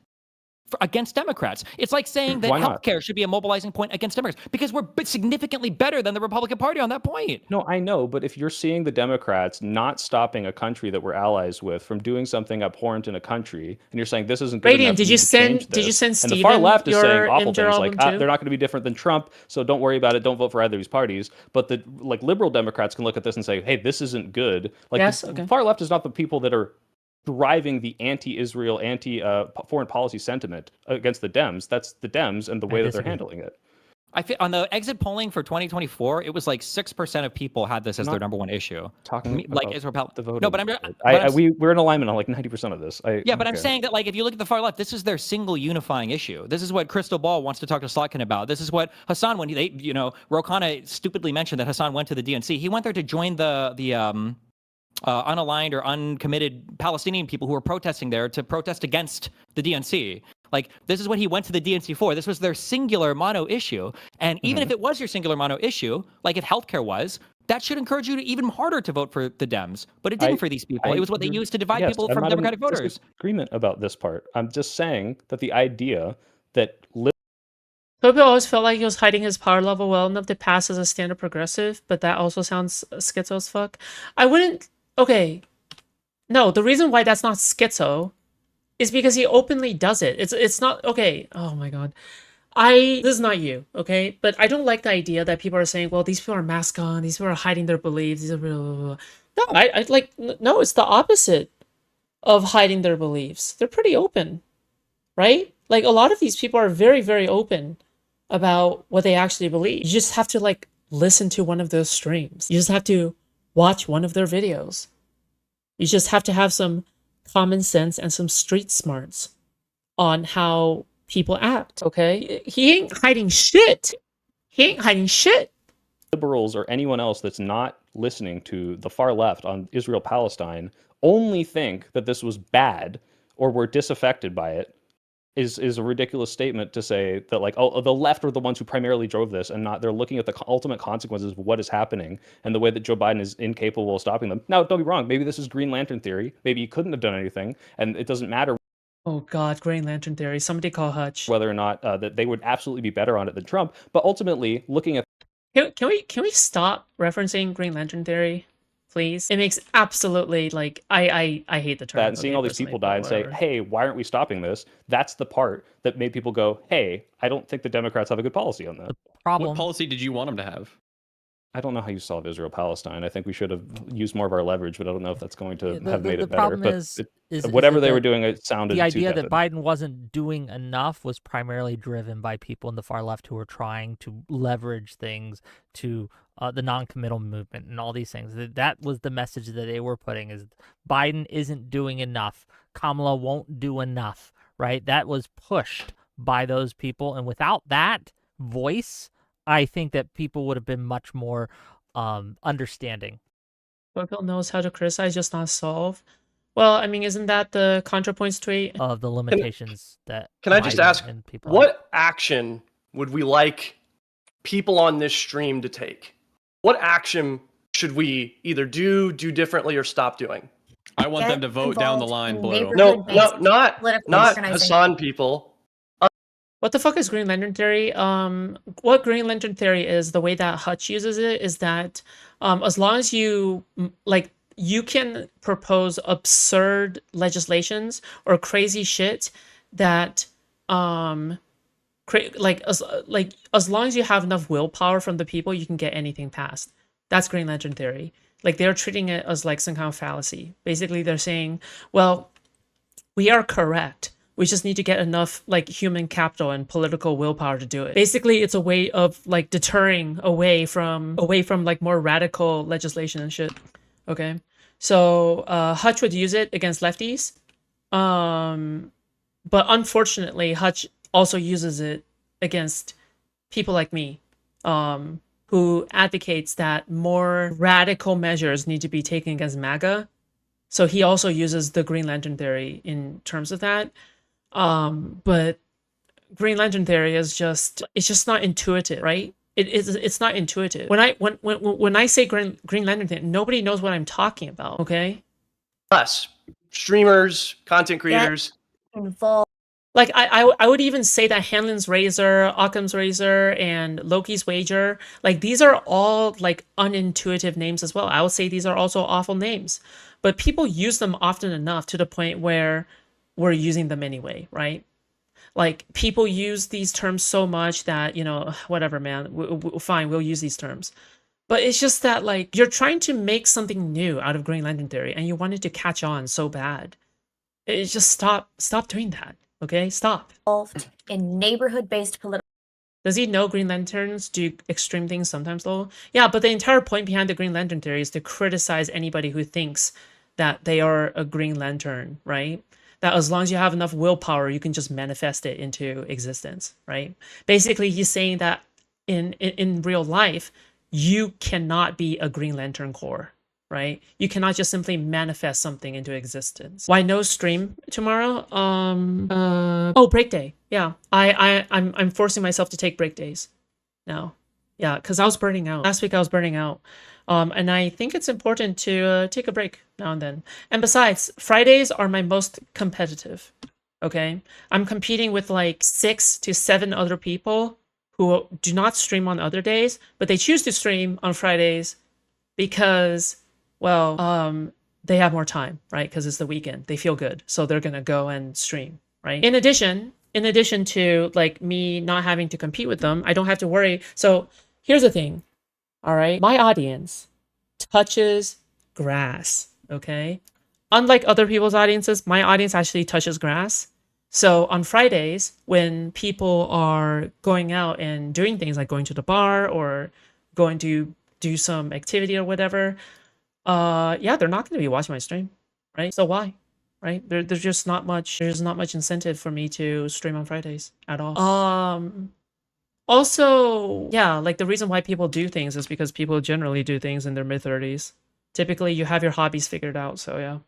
against Democrats. It's like saying that Why not? healthcare should be a mobilizing point against Democrats because we're significantly better than the Republican Party on that point. No, I know, but if you're seeing the Democrats not stopping a country that we're allies with from doing something abhorrent in a country, and you're saying this isn't good Radiant, enough, did we you need to send- change did you this. send And the far Steven left is your saying awful Imgur things like album too? they're not going to be different than Trump, so don't worry about it. Don't vote for either of these parties. But the liberal Democrats can look at this and say, hey, this isn't good. Like Yes, the okay. far left is not the people that are driving the anti-Israel, anti-foreign policy sentiment against the Dems. That's the Dems and the way that they're disagree. handling it. I feel on the exit polling for 2024, it was like 6% of people had this as Not their number one issue. Talking Like about Israel-Palestine. the voting. No, but I'm. we're in alignment on like 90% of this. Yeah, but I'm saying that, like, if you look at the far left, this is their single unifying issue. This is what Crystal Ball wants to talk to Slotkin about. This is what Hasan, when Ro Khanna stupidly mentioned that Hasan went to the DNC. He went there to join the unaligned or uncommitted Palestinian people who were protesting there to protest against the DNC. Like, this is what he went to the DNC for. This was their singular mono issue. And even if it was your singular mono issue, like if healthcare was, that should encourage you to even harder to vote for the Dems. But it didn't for these people. It was what they used to divide people I'm from not Democratic in voters. disagreement about this part. I'm just saying that the idea that Soypill always felt like he was hiding his power level well enough to pass as a standard progressive, but that also sounds schizo as fuck. I wouldn't... Okay. No, the reason why that's not schizo is because he openly does it. It's not... Okay. Oh my god. This is not you, okay? But I don't like the idea that people are saying, well, these people are mask on, these people are hiding their beliefs, these are blah, blah, blah. No, I like... No, it's the opposite of hiding their beliefs. They're pretty open, right? Like, a lot of these people are very, very open about what they actually believe. You just have to, like, listen to one of those streams. You just have to watch one of their videos. You just have to have some common sense and some street smarts on how people act, okay? He ain't hiding shit. He ain't hiding shit. liberals or anyone else that's not listening to the far left on Israel-Palestine only think that this was bad or were disaffected by it is a ridiculous statement to say that, like, oh, the left are the ones who primarily drove this and not, they're looking at the ultimate consequences of what is happening and the way that Joe Biden is incapable of stopping them. Now, don't be wrong. Maybe this is Green Lantern theory. Maybe he couldn't have done anything and it doesn't matter Oh god, Green Lantern theory. Somebody call Hutch. whether or not that they would absolutely be better on it than Trump. But ultimately, looking at Can we stop referencing Green Lantern theory, please? It makes absolutely, like, I hate the term. that and seeing okay, all these personally, people but die and say, whatever. hey, why aren't we stopping this? That's the part that made people go, hey, I don't think the Democrats have a good policy on that. Problem. What policy did you want them to have? I don't know how you solve Israel-Palestine. I think we should have used more of our leverage, but I don't know if that's going to Yeah, have made the it better. problem But is whatever that they were doing, it sounded the too idea that tepid. Biden wasn't doing enough was primarily driven by people in the far left who were trying to leverage things to the non-committal movement and all these things. That was the message that they were putting: is Biden isn't doing enough. Kamala won't do enough. Right? That was pushed by those people, and without that voice, I think that people would have been much more understanding. Soypill knows how to criticize, just not solve. Well, I mean, isn't that the ContraPoints tweet? Of the limitations that Can I just Biden ask, and people have. what action would we like people on this stream to take? What action should we either do differently, or stop doing? I want them to vote down the line blue. No, not Political not organizing. Hasan people. What the fuck is Green Lantern theory? What Green Lantern theory is, the way that Hutch uses it, is that as long as you you can propose absurd legislations or crazy shit that as long as you have enough willpower from the people, you can get anything passed. That's Green Lantern theory. Like, they're treating it as like some kind of fallacy. Basically, they're saying, well, we are correct. We just need to get enough, like, human capital and political willpower to do it. Basically, it's a way of, like, deterring away from like more radical legislation and shit. Okay, so Hutch would use it against lefties, But unfortunately, Hutch also uses it against people like me, who advocates that more radical measures need to be taken against MAGA. So he also uses the Green Lantern theory in terms of that. But Green Lantern theory is it's just not intuitive, right? It's not intuitive. When I say Green Lantern theory, nobody knows what I'm talking about, okay? Us, streamers, content creators. Involved. Like I would even say that Hanlon's Razor, Occam's Razor, and Loki's Wager, like these are all like unintuitive names as well. I would say these are also awful names, but people use them often enough to the point where we're using them anyway, right? Like people use these terms so much that, you know, whatever, man, fine, we'll use these terms. But it's just that like you're trying to make something new out of Green Lantern theory and you want it to catch on so bad. It's just stop doing that. Okay, stop. In neighborhood-based political. Does he know Green Lanterns do extreme things sometimes, though? Yeah, but the entire point behind the Green Lantern theory is to criticize anybody who thinks that they are a Green Lantern, right? That as long as you have enough willpower, you can just manifest it into existence, right? Basically, he's saying that in real life, you cannot be a Green Lantern Corps, right? You cannot just simply manifest something into existence. Why no stream tomorrow? Oh, break day. Yeah, I'm forcing myself to take break days now. Yeah, because I was burning out. Last week I was burning out. And I think it's important to take a break now and then. And besides, Fridays are my most competitive, okay? I'm competing with like 6 to 7 other people who do not stream on other days, but they choose to stream on Fridays because, well, they have more time, right? Because it's the weekend. They feel good, so they're gonna go and stream, right? In addition to like me not having to compete with them, I don't have to worry. So here's the thing, all right? My audience touches grass, okay? Unlike other people's audiences, my audience actually touches grass. So on Fridays, when people are going out and doing things like going to the bar or going to do some activity or whatever, yeah, they're not going to be watching my stream, right? So why, right? There's just not much incentive for me to stream on Fridays at all. Also, yeah, like the reason why people do things is because people generally do things in their mid-30s. Typically, you have your hobbies figured out, so yeah.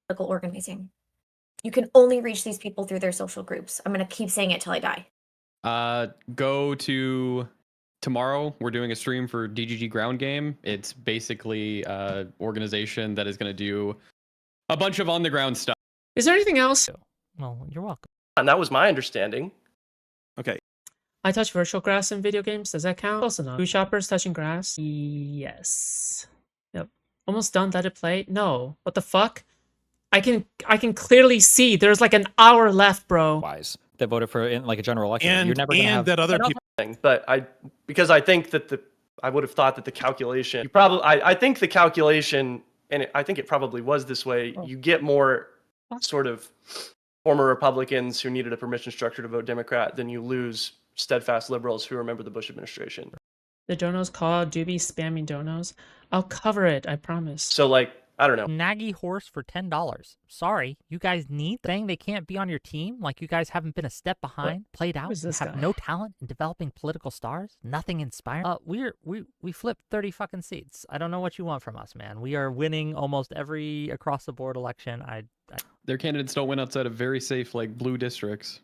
Political organizing. You can only reach these people through their social groups. I'm going to keep saying it till I die. Go to tomorrow. We're doing a stream for DGG Ground Game. It's basically an organization that is going to do a bunch of on-the-ground stuff. Is there anything else? Well, you're welcome. And that was my understanding. Okay. I touch virtual grass in video games. Does that count? Close enough. Food shoppers touching grass? Yes. Yep. Almost done. Let it play. No. What the fuck? I can clearly see there's like an hour left, bro. Wise. That voted for in like a general election. And, You're never gonna have that other people. But because I think that I would have thought that the calculation, I think the calculation, and I think it probably was this way, you get more sort of former Republicans who needed a permission structure to vote Democrat than you lose steadfast liberals who remember the Bush administration. The donos call doobie spamming donos. I'll cover it, I promise. So like, I don't know. Naggy horse for $10. Sorry, you guys need saying they can't be on your team? Like you guys haven't been a step behind, played out, have no talent in developing political stars, nothing inspiring. We flipped 30 fucking seats. I don't know what you want from us, man. We are winning almost every across the board election. Their candidates don't win outside of very safe like blue districts.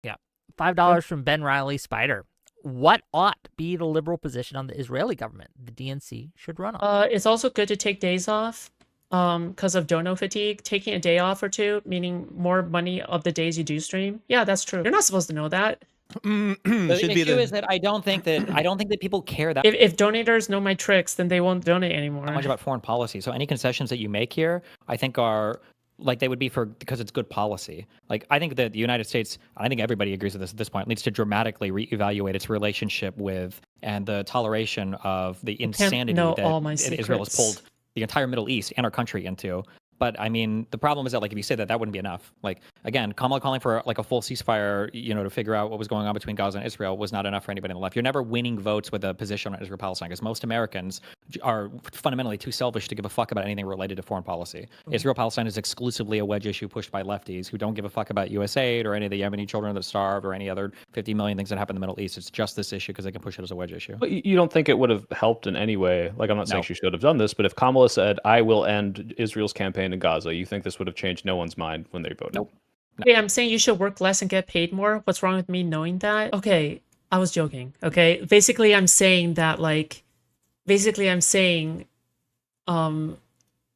Yeah, $5 from Ben Riley Spider. What ought be the liberal position on the Israeli government the DNC should run on? It's also good to take days off because of dono fatigue. Taking a day off or two, meaning more money of the days you do stream. Yeah, that's true. You're not supposed to know that. The issue is that I don't think that people care that If donators know my tricks, then they won't donate anymore. much about foreign policy. So any concessions that you make here, I think are like they would be because it's good policy. Like I think that the United States, I think everybody agrees with this at this point, needs to dramatically reevaluate its relationship with and the toleration of the insanity that Israel has pulled the entire Middle East and our country into. But I mean, the problem is that like if you say that, that wouldn't be enough. Like again, Kamala calling for like a full ceasefire, to figure out what was going on between Gaza and Israel was not enough for anybody on the left. You're never winning votes with a position on Israel-Palestine because most Americans are fundamentally too selfish to give a fuck about anything related to foreign policy. Israel-Palestine is exclusively a wedge issue pushed by lefties who don't give a fuck about USAID or any of the Yemeni children that starved or any other 50 million things that happen in the Middle East. It's just this issue because they can push it as a wedge issue. But you don't think it would have helped in any way? Like, I'm not saying she should have done this, but if Kamala said, I will end Israel's campaign in Gaza, you think this would have changed no one's mind when they voted? Nope. Okay, I'm saying you should work less and get paid more. What's wrong with me knowing that? Okay, I was joking. Okay, basically I'm saying that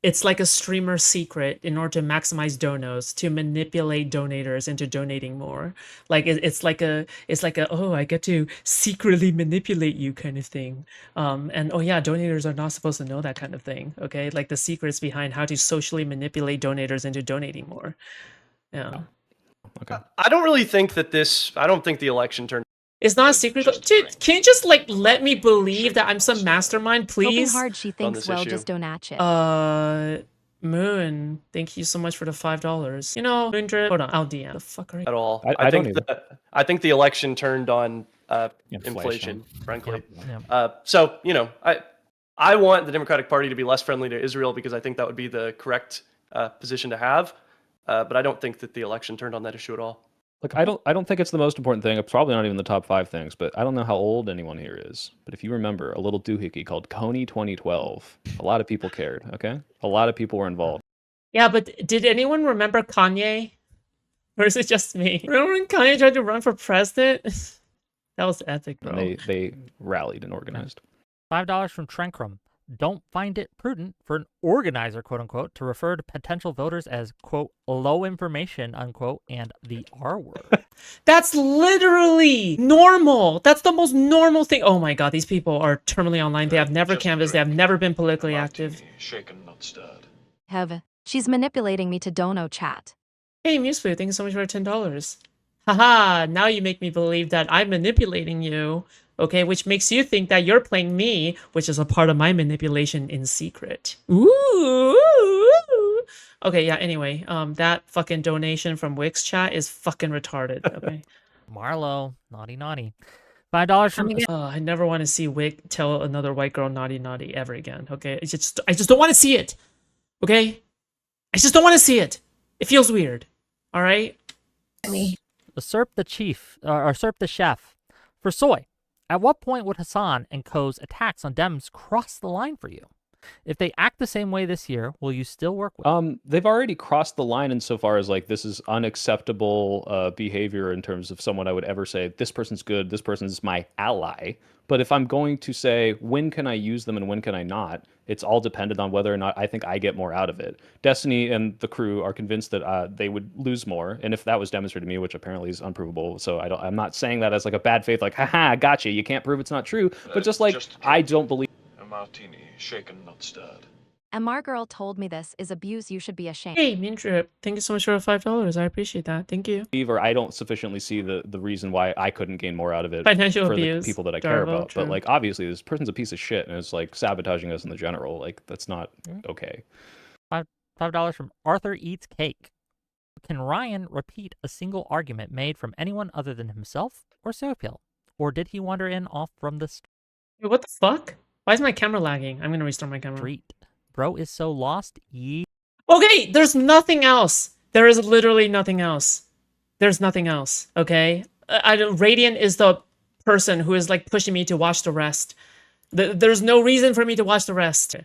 it's like a streamer secret in order to maximize donos, to manipulate donators into donating more. Like it's like a oh, I get to secretly manipulate you kind of thing. And oh yeah, donators are not supposed to know that kind of thing. Okay, like the secrets behind how to socially manipulate donators into donating more. Yeah. Okay. I don't really think that I don't think the election turned. It's not a secret. Dude, can you just let me believe that I'm some mastermind, Hoping please? hard she thinks this well issue. just donate it. Moon, thank you so much for the $5. Moon drip. Hold on, I'll DM. The fuck are you? At all. I don't I think the election turned on inflation, frankly. So I want the Democratic Party to be less friendly to Israel because I think that would be the correct position to have. But I don't think that the election turned on that issue at all. Look, I don't think it's the most important thing. It's probably not even the top 5 things, but I don't know how old anyone here is. But if you remember a little doohickey called Coney 2012, a lot of people cared, okay? A lot of people were involved. Yeah, but did anyone remember Kanye? Or is it just me? Remember when Kanye tried to run for president? That was epic, bro. And they rallied and organized. $5 from Trenkrum. Don't find it prudent for an organizer, quote unquote, to refer to potential voters as, quote, low information, unquote, and the R word. That's literally normal. That's the most normal thing. Oh my god, these people are terminally online. They have never canvassed. They have never been politically active. Shaken, not stirred. Hev, she's manipulating me to dono chat. Hey, Musefoo, thank you so much for $10. Haha, now you make me believe that I'm manipulating you. Okay, which makes you think that you're playing me, which is a part of my manipulation in secret. Ooh. Okay, yeah, anyway, that fucking donation from Wix chat is fucking retarded, okay? Marlo, naughty. $5 from... I never want to see Wick tell another white girl naughty ever again, okay? I just don't want to see it, okay? I just don't want to see it. It feels weird, all right? Usurp the chief, or usurp the chef. For Soy, at what point would Hasan and co.'s attacks on Dems cross the line for you? If they act the same way this year, will you still work with them? They've already crossed the line insofar as like this is unacceptable behavior in terms of someone I would ever say this person's good, this person's my ally. But if I'm going to say when can I use them and when can I not, it's all dependent on whether or not I think I get more out of it. Destiny and the crew are convinced that they would lose more, and if that was demonstrated to me, which apparently is unprovable, so I'm not saying that as like a bad faith, like haha, gotcha, you can't prove it's not true, but just like I don't believe. A martini, shaken, not stirred. And Margirl told me this is abuse you should be ashamed. Hey, Mean Trip, thank you so much for $5. I appreciate that. Thank you. Or I don't sufficiently see the reason why I couldn't gain more out of it Financial for abuse, the people that I care about. true. But like obviously this person's a piece of shit and it's like sabotaging us in the general. Like that's not okay. $5 from Arthur Eats Cake. Can Ryan repeat a single argument made from anyone other than himself or Soypill? Or did he wander in off from the Wait, what the fuck? Why is my camera lagging? I'm gonna restart my camera. street? Bro is so lost. Okay, there's nothing else. There is literally nothing else. There's nothing else, okay? Radiant is the person who is like pushing me to watch the rest. There's no reason for me to watch the rest.